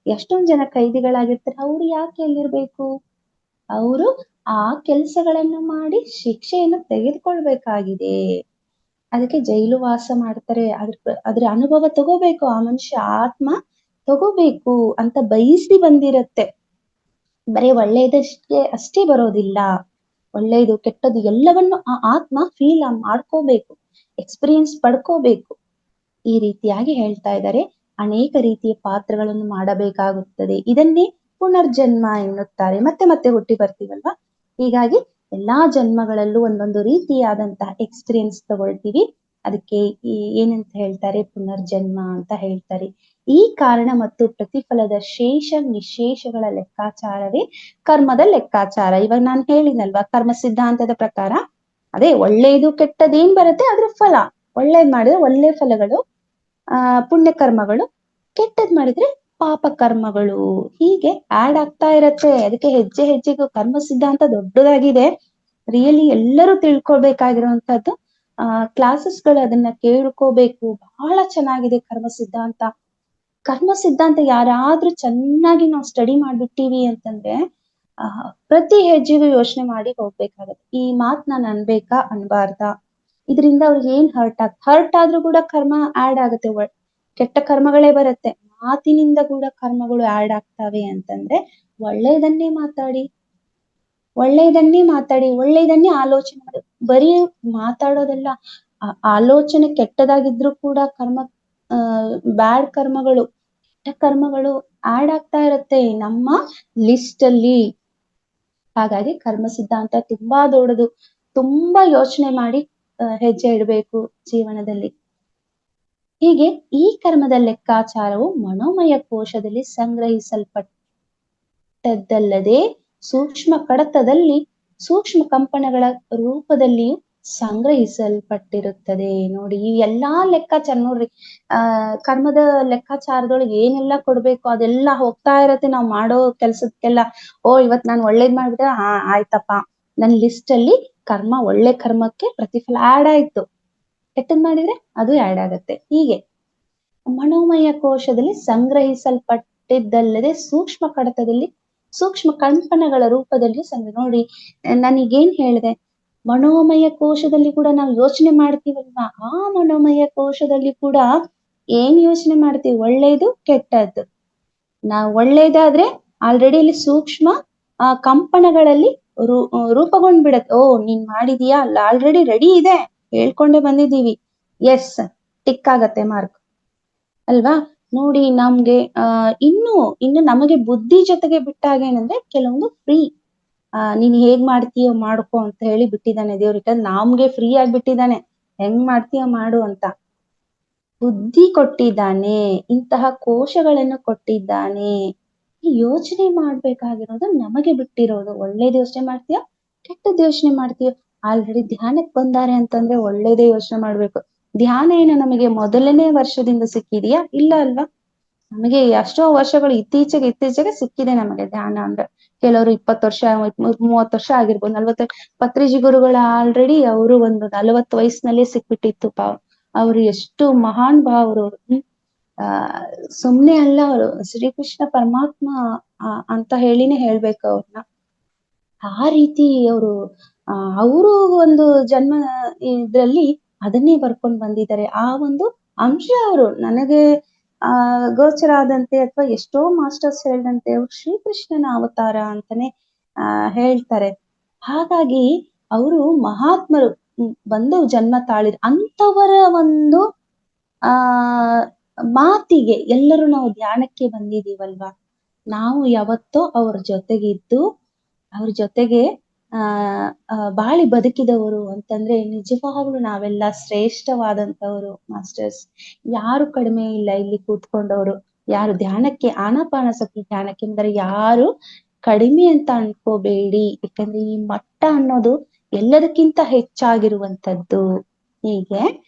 S2: ಎಷ್ಟೊಂದ್ ಜನ ಕೈದಿಗಳಾಗಿರ್ತಾರೆ. ಅವ್ರು ಯಾಕೆ ಎಲ್ಲಿರ್ಬೇಕು? ಅವರು ಆ ಕೆಲ್ಸಗಳನ್ನು ಮಾಡಿ ಶಿಕ್ಷೆಯನ್ನು ತೆಗೆದುಕೊಳ್ಬೇಕಾಗಿದೆ. ಅದಕ್ಕೆ ಜೈಲು ವಾಸ ಮಾಡ್ತಾರೆ. ಅದ್ರ ಅನುಭವ ತಗೋಬೇಕು, ಆ ಮನುಷ್ಯ ಆತ್ಮ ತಗೋಬೇಕು ಅಂತ ಬಯಸಿ ಬಂದಿರತ್ತೆ. ಬರೀ ಒಳ್ಳೇದಷ್ಟೇ ಅಷ್ಟೇ ಬರೋದಿಲ್ಲ. ಒಳ್ಳೇದು ಕೆಟ್ಟದ್ದು ಎಲ್ಲವನ್ನು ಆ ಆತ್ಮ ಫೀಲ್ ಮಾಡ್ಕೋಬೇಕು, ಎಕ್ಸ್ಪೀರಿಯನ್ಸ್ ಪಡ್ಕೋಬೇಕು. ಈ ರೀತಿಯಾಗಿ ಹೇಳ್ತಾ ಇದ್ದಾರೆ. ಅನೇಕ ರೀತಿಯ ಪಾತ್ರಗಳನ್ನು ಮಾಡಬೇಕಾಗುತ್ತದೆ. ಇದನ್ನೇ ಪುನರ್ಜನ್ಮ ಎನ್ನುತ್ತಾರೆ. ಮತ್ತೆ ಮತ್ತೆ ಹುಟ್ಟಿ ಬರ್ತೀವಲ್ವಾ? ಹೀಗಾಗಿ ಎಲ್ಲಾ ಜನ್ಮಗಳಲ್ಲೂ ಒಂದೊಂದು ರೀತಿಯಾದಂತಹ ಎಕ್ಸ್ಪೀರಿಯನ್ಸ್ ತಗೊಳ್ತೀವಿ. ಅದಕ್ಕೆ ಏನಂತ ಹೇಳ್ತಾರೆ? ಪುನರ್ಜನ್ಮ ಅಂತ ಹೇಳ್ತಾರೆ. ಈ ಕಾರಣ ಮತ್ತು ಪ್ರತಿಫಲದ ಶೇಷ ನಿಶೇಷಗಳ ಲೆಕ್ಕಾಚಾರವೇ ಕರ್ಮದ ಲೆಕ್ಕಾಚಾರ. ಇವಾಗ ನಾನು ಹೇಳಿದ್ನಲ್ವಾ, ಕರ್ಮ ಸಿದ್ಧಾಂತದ ಪ್ರಕಾರ ಅದೇ ಒಳ್ಳೇದು ಕೆಟ್ಟದೇನ್ ಬರುತ್ತೆ ಅದ್ರ ಫಲ. ಒಳ್ಳೇದ್ ಮಾಡಿದ್ರೆ ಒಳ್ಳೆ ಫಲಗಳು, ಪುಣ್ಯ ಕರ್ಮಗಳು, ಕೆಟ್ಟದ್ ಮಾಡಿದ್ರೆ ಪಾಪ ಕರ್ಮಗಳು. ಹೀಗೆ ಆಡ್ ಆಗ್ತಾ ಇರತ್ತೆ. ಅದಕ್ಕೆ ಹೆಜ್ಜೆ ಹೆಜ್ಜೆಗೂ ಕರ್ಮ ಸಿದ್ಧಾಂತ ದೊಡ್ಡದಾಗಿದೆ. ರಿಯಲಿ ಎಲ್ಲರೂ ತಿಳ್ಕೊಳ್ಬೇಕಾಗಿರುವಂತದ್ದು. ಕ್ಲಾಸಸ್ಗಳು ಅದನ್ನ ಕೇಳ್ಕೋಬೇಕು. ಬಹಳ ಚೆನ್ನಾಗಿದೆ ಕರ್ಮ ಸಿದ್ಧಾಂತ. ಕರ್ಮ ಸಿದ್ಧಾಂತ ಯಾರಾದ್ರೂ ಚೆನ್ನಾಗಿ ನಾವು ಸ್ಟಡಿ ಮಾಡ್ಬಿಟ್ಟಿವಿ ಅಂತಂದ್ರೆ ಪ್ರತಿ ಹೆಜ್ಜೆಗೂ ಯೋಚನೆ ಮಾಡಿ ಹೋಗ್ಬೇಕಾಗತ್ತೆ. ಈ ಮಾತ್ ನಾನು ಅನ್ಬೇಕಾ ಅನ್ಬಾರ್ದಾ? ಇದರಿಂದ ಅವ್ರಿಗೆ ಏನ್ ಹರ್ಟ್ ಆದ್ರೂ ಕೂಡ ಕರ್ಮ ಆಡ್ ಆಗುತ್ತೆ. ಕೆಟ್ಟ ಕರ್ಮಗಳೇ ಬರುತ್ತೆ. ಮಾತಿನಿಂದ ಕೂಡ ಕರ್ಮಗಳು ಆಡ್ ಆಗ್ತವೆ ಅಂತಂದ್ರೆ ಒಳ್ಳೆಯದನ್ನೇ ಮಾತಾಡಿ, ಒಳ್ಳೆಯದನ್ನೇ ಆಲೋಚನೆ ಮಾಡಿ. ಬರೀ ಮಾತಾಡೋದಲ್ಲ, ಆಲೋಚನೆ ಕೆಟ್ಟದಾಗಿದ್ರು ಕೂಡ ಕರ್ಮ, ಬ್ಯಾಡ್ ಕರ್ಮಗಳು, ಕೆಟ್ಟ ಕರ್ಮಗಳು ಆಡ್ ಆಗ್ತಾ ಇರತ್ತೆ ನಮ್ಮ ಲಿಸ್ಟ್ ಅಲ್ಲಿ. ಹಾಗಾಗಿ ಕರ್ಮ ಸಿದ್ಧಾಂತ ತುಂಬಾ ದೊಡ್ಡದು. ತುಂಬಾ ಯೋಚನೆ ಮಾಡಿ ಹೆಜ್ಜೆ ಇಡಬೇಕು ಜೀವನದಲ್ಲಿ. ಹೀಗೆ ಈ ಕರ್ಮದ ಲೆಕ್ಕಾಚಾರವು ಮನೋಮಯ ಕೋಶದಲ್ಲಿ ಸಂಗ್ರಹಿಸಲ್ಪಟ್ಟದ್ದಲ್ಲದೆ ಸೂಕ್ಷ್ಮ ಕಡತದಲ್ಲಿ ಸೂಕ್ಷ್ಮ ಕಂಪನಗಳ ರೂಪದಲ್ಲಿಯೂ ಸಂಗ್ರಹಿಸಲ್ಪಟ್ಟಿರುತ್ತದೆ. ನೋಡಿ, ಈ ಎಲ್ಲಾ ಲೆಕ್ಕಾಚಾರ ನೋಡ್ರಿ. ಕರ್ಮದ ಲೆಕ್ಕಾಚಾರದೊಳಗೆ ಏನೆಲ್ಲಾ ಕೊಡ್ಬೇಕು ಅದೆಲ್ಲ ಹೋಗ್ತಾ ಇರತ್ತೆ. ನಾವ್ ಮಾಡೋ ಕೆಲ್ಸಕ್ಕೆಲ್ಲ ಇವತ್ ನಾನ್ ಒಳ್ಳೇದ್ ಮಾಡ್ಬಿಟ್ರೆ ಆಯ್ತಪ್ಪ, ನನ್ ಲಿಸ್ಟ್ ಅಲ್ಲಿ ಕರ್ಮ, ಒಳ್ಳೆ ಕರ್ಮಕ್ಕೆ ಪ್ರತಿಫಲ ಆಡ್ ಆಯ್ತು. ಕೆಟ್ಟದ್ ಮಾಡಿದ್ರೆ ಅದು ಆಡ್ ಆಗತ್ತೆ. ಹೀಗೆ ಮನೋಮಯ ಕೋಶದಲ್ಲಿ ಸಂಗ್ರಹಿಸಲ್ಪಟ್ಟಿದ್ದಲ್ಲದೆ ಸೂಕ್ಷ್ಮ ಕಡತದಲ್ಲಿ ಸೂಕ್ಷ್ಮ ಕಂಪನಗಳ ರೂಪದಲ್ಲಿ ನೋಡಿ, ನನಗೇನ್ ಹೇಳಿದೆ? ಮನೋಮಯ ಕೋಶದಲ್ಲಿ ಕೂಡ ನಾವು ಯೋಚನೆ ಮಾಡ್ತೀವಲ್ವಾ? ಆ ಮನೋಮಯ ಕೋಶದಲ್ಲಿ ಕೂಡ ಏನ್ ಯೋಚನೆ ಮಾಡ್ತೀವಿ? ಒಳ್ಳೇದು ಕೆಟ್ಟದ್ದು. ನಾವು ಒಳ್ಳೇದಾದ್ರೆ ಆಲ್ರೆಡಿ ಇಲ್ಲಿ ಸೂಕ್ಷ್ಮ ಕಂಪನಗಳಲ್ಲಿ ರೂಪಗೊಂಡ್ಬಿಡತ್ತೆ. ನೀನ್ ಮಾಡಿದೀಯಾ? ಅಲ್ಲ, ಆಲ್ರೆಡಿ ರೆಡಿ ಇದೆ, ಹೇಳ್ಕೊಂಡೇ ಬಂದಿದ್ದೀವಿ. ಎಸ್, ಟಿಕ್ ಆಗತ್ತೆ ಮಾರ್ಕ್ ಅಲ್ವಾ? ನೋಡಿ, ನಮ್ಗೆ ಇನ್ನು ನಮಗೆ ಬುದ್ಧಿ ಜೊತೆಗೆ ಬಿಟ್ಟಾಗ ಏನಂದ್ರೆ ಕೆಲವೊಂದು ಫ್ರೀ, ನೀನ್ ಹೇಗ್ ಮಾಡ್ತೀಯೋ ಮಾಡ್ಕೊ ಅಂತ ಹೇಳಿ ಬಿಟ್ಟಿದ್ದಾನೆ ದೇವ್ರಿಗೆ. ನಮ್ಗೆ ಫ್ರೀ ಆಗಿ ಬಿಟ್ಟಿದ್ದಾನೆ, ಹೆಂಗ್ ಮಾಡ್ತೀಯೋ ಮಾಡು ಅಂತ. ಬುದ್ಧಿ ಕೊಟ್ಟಿದ್ದಾನೆ, ಇಂತಹ ಕೋಶಗಳನ್ನು ಕೊಟ್ಟಿದ್ದಾನೆ. ಯೋಚನೆ ಮಾಡ್ಬೇಕಾಗಿರೋದು ನಮಗೆ ಬಿಟ್ಟಿರೋದು. ಒಳ್ಳೇದ್ ಯೋಚನೆ ಮಾಡ್ತೀಯೋ ಕೆಟ್ಟದ್ ಯೋಚನೆ ಮಾಡ್ತೀಯೋ? ಆಲ್ರೆಡಿ ಧ್ಯಾನಕ್ಕೆ ಬಂದಾರೆ ಅಂತಂದ್ರೆ ಒಳ್ಳೇದೇ ಯೋಚನೆ ಮಾಡ್ಬೇಕು. ಧ್ಯಾನ ಏನು ನಮಗೆ ಮೊದಲನೇ ವರ್ಷದಿಂದ ಸಿಕ್ಕಿದೆಯಾ? ಇಲ್ಲ ಅಲ್ವಾ? ನಮಗೆ ಎಷ್ಟೋ ವರ್ಷಗಳು ಇತ್ತೀಚೆಗೆ ಸಿಕ್ಕಿದೆ ನಮಗೆ ಧ್ಯಾನ ಅಂದ್ರೆ. ಕೆಲವರು 20 ವರ್ಷ, 30 ವರ್ಷ ಆಗಿರ್ಬೋದು, 40. ಪತ್ರಿಜಿ ಗುರುಗಳ ಆಲ್ರೆಡಿ ಅವರು ಒಂದು 40 ವಯಸ್ಸಿನಲ್ಲೇ ಸಿಕ್ಬಿಟ್ಟಿತ್ತು. ಅವರು ಎಷ್ಟು ಮಹಾನ್ ಭಾವರು. ಸುಮ್ನೆ ಅಲ್ಲ, ಅವರು ಶ್ರೀಕೃಷ್ಣ ಪರಮಾತ್ಮ ಅಂತ ಹೇಳಿನೇ ಹೇಳ್ಬೇಕು ಅವ್ರನ್ನ. ಆ ರೀತಿ ಅವರು ಒಂದು ಜನ್ಮ ಇದ್ರಲ್ಲಿ ಅದನ್ನೇ ಬರ್ಕೊಂಡ್ ಬಂದಿದ್ದಾರೆ. ಆ ಒಂದು ಅಂಶ ಅವರು ನನಗೆ ಗೋಚರ ಆದಂತೆ ಅಥವಾ ಎಷ್ಟೋ ಮಾಸ್ಟರ್ಸ್ ಹೇಳಿದಂತೆ ಅವ್ರು ಶ್ರೀಕೃಷ್ಣನ ಅವತಾರ ಅಂತಾನೆ ಹೇಳ್ತಾರೆ. ಹಾಗಾಗಿ ಅವರು ಮಹಾತ್ಮರು ಬಂದು ಜನ್ಮ ತಾಳಿದ್ರು. ಅಂಥವರ ಒಂದು ಆ ಮಾತಿಗೆ ಎಲ್ಲರೂ ನಾವು ಧ್ಯಾನಕ್ಕೆ ಬಂದಿದೀವಲ್ವಾ, ನಾವು ಯಾವತ್ತೋ ಅವ್ರ ಜೊತೆಗಿದ್ದು ಅವ್ರ ಜೊತೆಗೆ ಬಾಳಿ ಬದುಕಿದವರು ಅಂತಂದ್ರೆ ನಿಜವಾಗ್ಲೂ ನಾವೆಲ್ಲ ಶ್ರೇಷ್ಠವಾದಂತವ್ರು ಮಾಸ್ಟರ್ಸ್. ಯಾರು ಕಡಿಮೆ ಇಲ್ಲ ಇಲ್ಲಿ ಕೂತ್ಕೊಂಡವರು, ಯಾರು ಧ್ಯಾನಕ್ಕೆ ಆನಾಪಾನಸತಿ ಧ್ಯಾನಕ್ಕೆ ಬಂದರೆ ಯಾರು ಕಡಿಮೆ ಅಂತ ಅನ್ಕೋಬೇಡಿ. ಯಾಕಂದ್ರೆ ಈ ಮಟ್ಟ ಅನ್ನೋದು ಎಲ್ಲದಕ್ಕಿಂತ ಹೆಚ್ಚಾಗಿರುವಂತದ್ದು. ಹೀಗೆ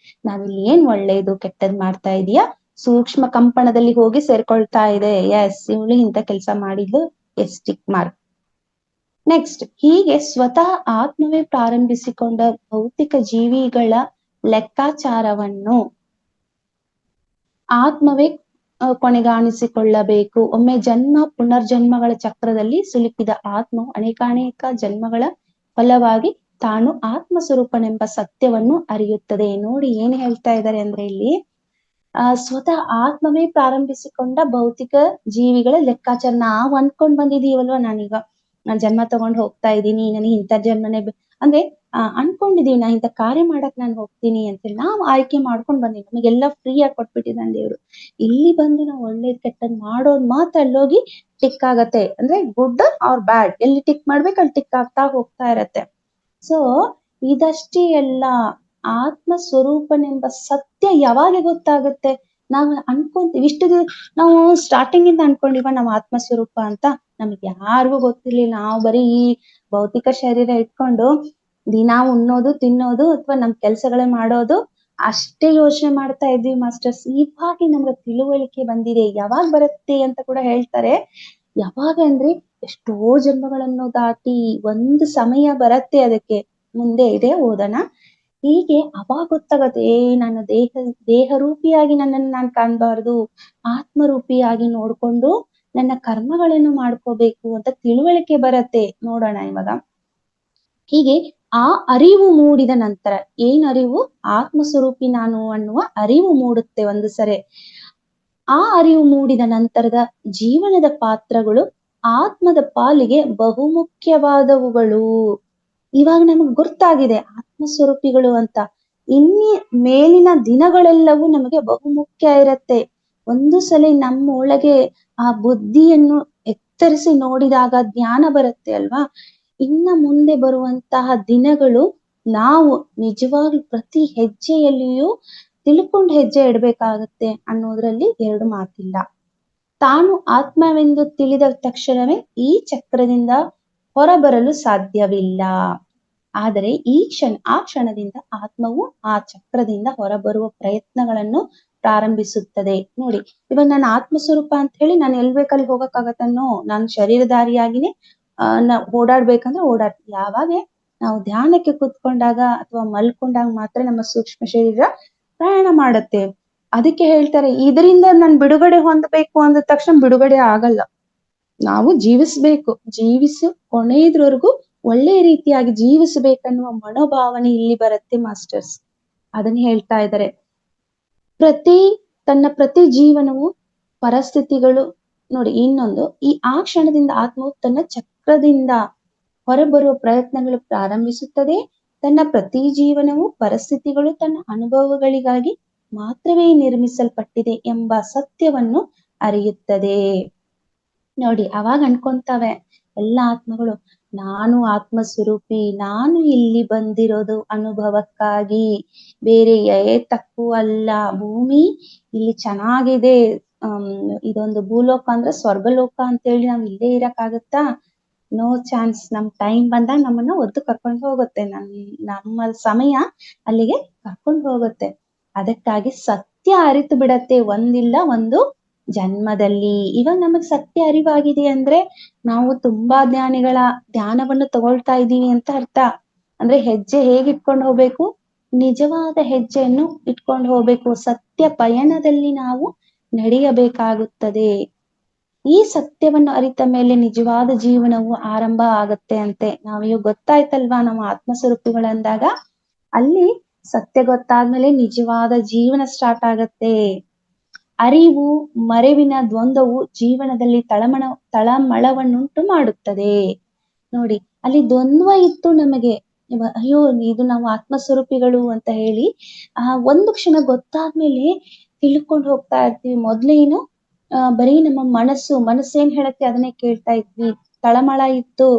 S2: ನಾವಿಲ್ಲಿ ಏನ್ ಒಳ್ಳೇದು ಕೆಟ್ಟದ್ ಮಾಡ್ತಾ ಇದೀಯಾ, ಸೂಕ್ಷ್ಮ ಕಂಪನದಲ್ಲಿ ಹೋಗಿ ಸೇರ್ಕೊಳ್ತಾ ಇದೆ. ಎಸ್, ಇವಳು ಇಂಥ ಕೆಲಸ ಮಾಡಿದ್ಲು, ಎಸ್ ಟಿಕ್ ಮಾರ್ಕ್. ನೆಕ್ಸ್ಟ್, ಹೀಗೆ ಸ್ವತಃ ಆತ್ಮವೇ ಪ್ರಾರಂಭಿಸಿಕೊಂಡ ಭೌತಿಕ ಜೀವಿಗಳ ಲೆಕ್ಕಾಚಾರವನ್ನು ಆತ್ಮವೇ ಕೊನೆಗಾಣಿಸಿಕೊಳ್ಳಬೇಕು. ಒಮ್ಮೆ ಜನ್ಮ ಪುನರ್ಜನ್ಮಗಳ ಚಕ್ರದಲ್ಲಿ ಸಿಲುಕಿದ ಆತ್ಮವು ಅನೇಕಾನೇಕ ಜನ್ಮಗಳ ಫಲವಾಗಿ ತಾನು ಆತ್ಮ ಸ್ವರೂಪನೆಂಬ ಸತ್ಯವನ್ನು ಅರಿಯುತ್ತದೆ. ನೋಡಿ ಏನ್ ಹೇಳ್ತಾ ಇದ್ದಾರೆ ಅಂದ್ರೆ ಇಲ್ಲಿ ಸ್ವತಃ ಆತ್ಮವೇ ಪ್ರಾರಂಭಿಸಿಕೊಂಡ ಭೌತಿಕ ಜೀವಿಗಳ ಲೆಕ್ಕಾಚಾರ. ನಾವು ಅನ್ಕೊಂಡ್ ಬಂದಿದೀವಲ್ವಾ, ನಾನ್ ಜನ್ಮ ತಗೊಂಡ್ ಹೋಗ್ತಾ ಇದ್ದೀನಿ, ನನಗೆ ಇಂಥ ಜನ್ಮನೆ ಅಂದ್ರೆ ಅನ್ಕೊಂಡಿದೀವಿ, ನಾ ಇಂಥ ಕಾರ್ಯ ಮಾಡಕ್ ನಾನು ಹೋಗ್ತೀನಿ ಅಂತೇಳಿ ನಾವು ಆಯ್ಕೆ ಮಾಡ್ಕೊಂಡ್ ಬಂದೀವಿ. ನಮಗೆಲ್ಲ ಫ್ರೀ ಆಗಿ ಕೊಟ್ಬಿಟ್ಟಿದ್ದಾನೆ ದೇವ್ರು. ಇಲ್ಲಿ ಬಂದು ನಾವು ಒಳ್ಳೇದ್ ಕೆಟ್ಟದ್ ಮಾಡೋದ್ ಮಾತ್ರ ಅಲ್ಲೋಗಿ ಟಿಕ್ ಆಗತ್ತೆ. ಅಂದ್ರೆ ಗುಡ್ ಆರ್ ಬ್ಯಾಡ್ ಎಲ್ಲಿ ಟಿಕ್ ಮಾಡ್ಬೇಕು ಅಲ್ಲಿ ಟಿಕ್ ಆಗ್ತಾ ಹೋಗ್ತಾ ಇರತ್ತೆ. ಸೊ ಇದಷ್ಟೇ ಎಲ್ಲ ಆತ್ಮ ಸ್ವರೂಪನೆಂಬ ಸತ್ಯ ಯಾವಾಗ ಗೊತ್ತಾಗುತ್ತೆ? ನಾವು ಅನ್ಕೊಂತೀವಿ ಇಷ್ಟು ನಾವು ಸ್ಟಾರ್ಟಿಂಗ್ ಇಂದ ಅನ್ಕೊಂಡಿವ ನಾವು ಆತ್ಮ ಸ್ವರೂಪ ಅಂತ. ನಮ್ಗೆ ಯಾರಿಗೂ ಗೊತ್ತಿರ್ಲಿಲ್ಲ. ನಾವು ಬರೀ ಈ ಭೌತಿಕ ಶರೀರ ಇಟ್ಕೊಂಡು ದಿನ ಉಣ್ಣೋದು ತಿನ್ನೋದು ಅಥವಾ ನಮ್ ಕೆಲ್ಸಗಳೇ ಮಾಡೋದು ಅಷ್ಟೇ ಯೋಚನೆ ಮಾಡ್ತಾ ಇದ್ವಿ ಮಾಸ್ಟರ್ಸ್. ಇವಾಗ ನಮ್ಗೆ ತಿಳುವಳಿಕೆ ಬಂದಿದೆ. ಯಾವಾಗ ಬರುತ್ತೆ ಅಂತ ಕೂಡ ಹೇಳ್ತಾರೆ. ಯಾವಾಗ ಅಂದ್ರೆ ಎಷ್ಟೋ ಜನ್ಮಗಳನ್ನು ದಾಟಿ ಒಂದು ಸಮಯ ಬರತ್ತೆ, ಅದಕ್ಕೆ ಮುಂದೆ ಇದೆ ಓದೋಣ. ಹೀಗೆ ಅವಾಗ ಗೊತ್ತಾಗತ್ತೆ, ನನ್ನ ದೇಹ ರೂಪಿಯಾಗಿ ನನ್ನನ್ನು ನಾನು ಕಾಣ್ಬಾರ್ದು, ಆತ್ಮರೂಪಿಯಾಗಿ ನೋಡ್ಕೊಂಡು ನನ್ನ ಕರ್ಮಗಳನ್ನು ಮಾಡ್ಕೋಬೇಕು ಅಂತ ತಿಳುವಳಿಕೆ ಬರತ್ತೆ. ನೋಡೋಣ ಇವಾಗ. ಹೀಗೆ ಆ ಅರಿವು ಮೂಡಿದ ನಂತರ, ಏನ್ ಅರಿವು? ಆತ್ಮ ಸ್ವರೂಪಿ ನಾನು ಅನ್ನುವ ಅರಿವು ಮೂಡುತ್ತೆ ಒಂದು ಸರಿ. ಆ ಅರಿವು ಮೂಡಿದ ನಂತರದ ಜೀವನದ ಪಾತ್ರಗಳು ಆತ್ಮದ ಪಾಲಿಗೆ ಬಹುಮುಖ್ಯವಾದವುಗಳು. ಇವಾಗ ನಮಗ್ ಗೊತ್ತಾಗಿದೆ ಆತ್ಮಸ್ವರೂಪಿಗಳು ಅಂತ. ಮೇಲಿನ ದಿನಗಳೆಲ್ಲವೂ ನಮಗೆ ಬಹುಮುಖ್ಯ ಇರತ್ತೆ. ಒಂದು ಸಲ ನಮ್ಮ ಒಳಗೆ ಆ ಬುದ್ಧಿಯನ್ನು ಎತ್ತರಿಸಿ ನೋಡಿದಾಗ ಜ್ಞಾನ ಬರುತ್ತೆ ಅಲ್ವಾ. ಇನ್ನ ಮುಂದೆ ಬರುವಂತಹ ದಿನಗಳು ನಾವು ನಿಜವಾಗ್ಲೂ ಪ್ರತಿ ಹೆಜ್ಜೆಯಲ್ಲಿಯೂ ತಿಳ್ಕೊಂಡು ಹೆಜ್ಜೆ ಇಡ್ಬೇಕಾಗತ್ತೆ ಅನ್ನೋದ್ರಲ್ಲಿ ಎರಡು ಮಾತಿಲ್ಲ. ತಾನು ಆತ್ಮವೆಂದು ತಿಳಿದ ತಕ್ಷಣವೇ ಈ ಚಕ್ರದಿಂದ ಹೊರಬರಲು ಸಾಧ್ಯವಿಲ್ಲ. ಆದರೆ ಆ ಕ್ಷಣದಿಂದ ಆತ್ಮವು ಆ ಚಕ್ರದಿಂದ ಹೊರಬರುವ ಪ್ರಯತ್ನಗಳನ್ನು ಪ್ರಾರಂಭಿಸುತ್ತದೆ. ನೋಡಿ, ಇವಾಗ ನಾನು ಆತ್ಮ ಸ್ವರೂಪ ಅಂತ ಹೇಳಿ ನಾನು ಎಲ್ ಬೇಕಲ್ಲಿ ಹೋಗಕ್ಕಾಗತ್ತನ್ನೋ, ನಾನು ಶರೀರಧಾರಿಯಾಗಿನೇ ಓಡಾಡ್ಬೇಕಂದ್ರೆ ಯಾವಾಗ ನಾವು ಧ್ಯಾನಕ್ಕೆ ಕೂತ್ಕೊಂಡಾಗ ಅಥವಾ ಮಲ್ಕೊಂಡಾಗ ಮಾತ್ರ ನಮ್ಮ ಸೂಕ್ಷ್ಮ ಶರೀರ ಪ್ರಯಾಣ ಮಾಡುತ್ತೆ. ಅದಕ್ಕೆ ಹೇಳ್ತಾರೆ, ಇದರಿಂದ ನಾನು ಬಿಡುಗಡೆ ಹೊಂದಬೇಕು ಅಂದ ತಕ್ಷಣ ಬಿಡುಗಡೆ ಆಗಲ್ಲ. ನಾವು ಜೀವಿಸು ಕೊನೆಯದ್ರವರೆಗೂ ಒಳ್ಳೆಯ ರೀತಿಯಾಗಿ ಜೀವಿಸಬೇಕನ್ನುವ ಮನೋಭಾವನೆ ಇಲ್ಲಿ ಬರುತ್ತೆ ಮಾಸ್ಟರ್ಸ್. ಅದನ್ನ ಹೇಳ್ತಾ ಇದ್ದಾರೆ. ತನ್ನ ಪ್ರತಿ ಜೀವನವು ಪರಿಸ್ಥಿತಿಗಳು ನೋಡಿ. ಇನ್ನೊಂದು, ಆ ಕ್ಷಣದಿಂದ ಆತ್ಮವು ತನ್ನ ಚಕ್ರದಿಂದ ಹೊರಬರುವ ಪ್ರಯತ್ನಗಳು ಪ್ರಾರಂಭಿಸುತ್ತದೆ. ತನ್ನ ಪ್ರತಿ ಜೀವನವು ಪರಿಸ್ಥಿತಿಗಳು ತನ್ನ ಅನುಭವಗಳಿಗಾಗಿ ಮಾತ್ರವೇ ನಿರ್ಮಿಸಲ್ಪಟ್ಟಿದೆ ಎಂಬ ಸತ್ಯವನ್ನು ಅರಿಯುತ್ತದೆ. ನೋಡಿ, ಅವಾಗ ಅನ್ಕೊಂತವೆ ಎಲ್ಲ ಆತ್ಮಗಳು, ನಾನು ಆತ್ಮ ಸ್ವರೂಪಿ, ನಾನು ಇಲ್ಲಿ ಬಂದಿರೋದು ಅನುಭವಕ್ಕಾಗಿ, ಬೇರೆ ತಕ್ಕೂ ಅಲ್ಲ. ಭೂಮಿ ಇಲ್ಲಿ ಚೆನ್ನಾಗಿದೆ, ಇದೊಂದು ಭೂಲೋಕ ಅಂದ್ರೆ ಸ್ವರ್ಗಲೋಕ ಅಂತೇಳಿ ನಾವ್ ಇಲ್ಲೇ ಇರಕ್ಕಾಗತ್ತಾ? No chance. ನಮ್ ಟೈಮ್ ಬಂದಾಗ ನಮ್ಮನ್ನ ಒದ್ದು ಕರ್ಕೊಂಡು ಹೋಗುತ್ತೆ. ನಮ್ಮ ಸಮಯ ಅಲ್ಲಿಗೆ ಕರ್ಕೊಂಡು ಹೋಗುತ್ತೆ. ಅದಕ್ಕಾಗಿ ಸತ್ಯ ಅರಿತು ಬಿಡತ್ತೆ ಒಂದಿಲ್ಲ ಒಂದು ಜನ್ಮದಲ್ಲಿ. ಇವಾಗ ನಮಗ್ ಸತ್ಯ ಅರಿವಾಗಿದೆ ಅಂದ್ರೆ ನಾವು ತುಂಬಾ ಧ್ಯಾನವನ್ನು ತಗೊಳ್ತಾ ಇದ್ದೀವಿ ಅಂತ ಅರ್ಥ. ಅಂದ್ರೆ ಹೆಜ್ಜೆ ಹೇಗೆ ಇಟ್ಕೊಂಡು ಹೋಗ್ಬೇಕು? ನಿಜವಾದ ಹೆಜ್ಜೆಯನ್ನು ಇಟ್ಕೊಂಡು ಹೋಗ್ಬೇಕು. ಸತ್ಯ ಪಯಣದಲ್ಲಿ ನಾವು ನಡೆಯಬೇಕಾಗುತ್ತದೆ. ಈ ಸತ್ಯವನ್ನು ಅರಿತ ಮೇಲೆ ನಿಜವಾದ ಜೀವನವು ಆರಂಭ ಆಗತ್ತೆ ಅಂತೆ. ನಾವಿವಾಗ ಗೊತ್ತಾಯ್ತಲ್ವಾ ನಮ್ಮ ಆತ್ಮಸ್ವರೂಪಿಗಳಂದಾಗ, ಅಲ್ಲಿ ಸತ್ಯ ಗೊತ್ತಾದ್ಮೇಲೆ ನಿಜವಾದ ಜೀವನ ಸ್ಟಾರ್ಟ್ ಆಗತ್ತೆ. ಅರಿವು ಮರೆವಿನ ದ್ವಂದ್ವವು ಜೀವನದಲ್ಲಿ ತಳಮಳವನ್ನುಂಟು ಮಾಡುತ್ತದೆ. ನೋಡಿ, ಅಲ್ಲಿ ದ್ವಂದ್ವ ಇತ್ತು ನಮಗೆ. ಅಯ್ಯೋ, ಇದು ನಾವು ಆತ್ಮಸ್ವರೂಪಿಗಳು ಅಂತ ಹೇಳಿ ಒಂದು ಕ್ಷಣ ಗೊತ್ತಾದ್ಮೇಲೆ ತಿಳ್ಕೊಂಡು ಹೋಗ್ತಾ ಇರ್ತೀವಿ. ಮೊದ್ಲೇನು ಬರೀ ನಮ್ಮ ಮನಸ್ಸೇನ್ ಹೇಳತ್ತೆ ಅದನ್ನೇ ಕೇಳ್ತಾ ಇದ್ವಿ. ತಳಮಳ ಇತ್ತು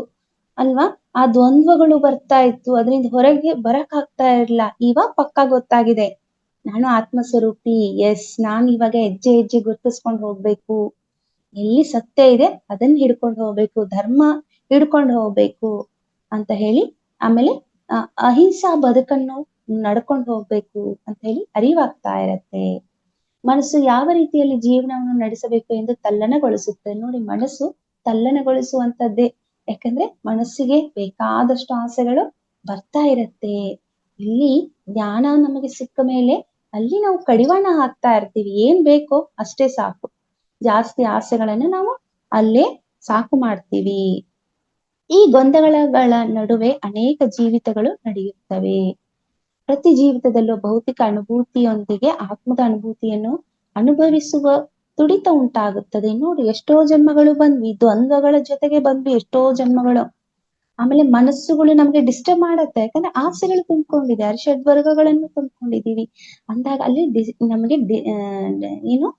S2: ಅಲ್ವಾ, ಆ ದ್ವಂದ್ವಗಳು ಬರ್ತಾ ಇತ್ತು, ಅದರಿಂದ ಹೊರಗೆ ಬರಕ್ ಆಗ್ತಾ ಇರ್ಲಿಲ್ಲ. ಇವಾಗ ಪಕ್ಕಾ ಗೊತ್ತಾಗಿದೆ, ನಾನು ಆತ್ಮಸ್ವರೂಪಿ. ಎಸ್, ನಾನು ಇವಾಗ ಹೆಜ್ಜೆ ಹೆಜ್ಜೆ ಗುರ್ತಿಸ್ಕೊಂಡು ಹೋಗ್ಬೇಕು. ಎಲ್ಲಿ ಸತ್ಯ ಇದೆ ಅದನ್ನ ಹಿಡ್ಕೊಂಡು ಹೋಗ್ಬೇಕು, ಧರ್ಮ ಹಿಡ್ಕೊಂಡು ಹೋಗ್ಬೇಕು ಅಂತ ಹೇಳಿ, ಆಮೇಲೆ ಅಹಿಂಸಾ ಬದುಕನ್ನು ನಡ್ಕೊಂಡು ಹೋಗ್ಬೇಕು ಅಂತ ಹೇಳಿ ಅರಿವಾಗ್ತಾ ಇರತ್ತೆ. ಮನಸ್ಸು ಯಾವ ರೀತಿಯಲ್ಲಿ ಜೀವನವನ್ನು ನಡೆಸಬೇಕು ಎಂದು ತಲ್ಲಣಗೊಳಿಸುತ್ತೆ. ನೋಡಿ, ಮನಸ್ಸು ತಲ್ಲಣಗೊಳಿಸುವಂತದ್ದೇ. ಯಾಕಂದ್ರೆ ಮನಸ್ಸಿಗೆ ಬೇಕಾದಷ್ಟು ಆಸೆಗಳು ಬರ್ತಾ ಇರತ್ತೆ. ಇಲ್ಲಿ ಜ್ಞಾನ ನಮಗೆ ಸಿಕ್ಕ ಮೇಲೆ ಅಲ್ಲಿ ನಾವು ಕಡಿವಾಣ ಹಾಕ್ತಾ ಇರ್ತೀವಿ. ಏನ್ ಬೇಕೋ ಅಷ್ಟೇ ಸಾಕು. ಜಾಸ್ತಿ ಆಸೆಗಳನ್ನು ನಾವು ಅಲ್ಲೇ ಸಾಕು ಮಾಡ್ತೀವಿ. ಈ ಗೊಂದಲಗಳ ನಡುವೆ ಅನೇಕ ಜೀವಿತಗಳು ನಡೆಯುತ್ತವೆ. ಪ್ರತಿ ಜೀವಿತದಲ್ಲೂ ಭೌತಿಕ ಅನುಭೂತಿಯೊಂದಿಗೆ ಆತ್ಮದ ಅನುಭೂತಿಯನ್ನು ಅನುಭವಿಸುವ ತುಡಿತ ಉಂಟಾಗುತ್ತದೆ. ನೋಡಿ, ಎಷ್ಟೋ ಜನ್ಮಗಳು ಬಂದ್ವಿ, ದ್ವಂದ್ವಗಳ ಜೊತೆಗೆ ಬಂದ್ವಿ ಎಷ್ಟೋ ಜನ್ಮಗಳು. ಆಮೇಲೆ ಮನಸ್ಸುಗಳು ನಮ್ಗೆ ಡಿಸ್ಟರ್ಬ್ ಮಾಡತ್ತೆ, ಯಾಕಂದ್ರೆ ಆಸೆಗಳು ತುಂಬಿಕೊಂಡಿದೆ, ಅರಿಷಡ್ವರ್ಗಗಳನ್ನು ತುಂಬಿಕೊಂಡಿದೀವಿ ಅಂದಾಗ ಅಲ್ಲಿ ನಮಗೆ ಏನು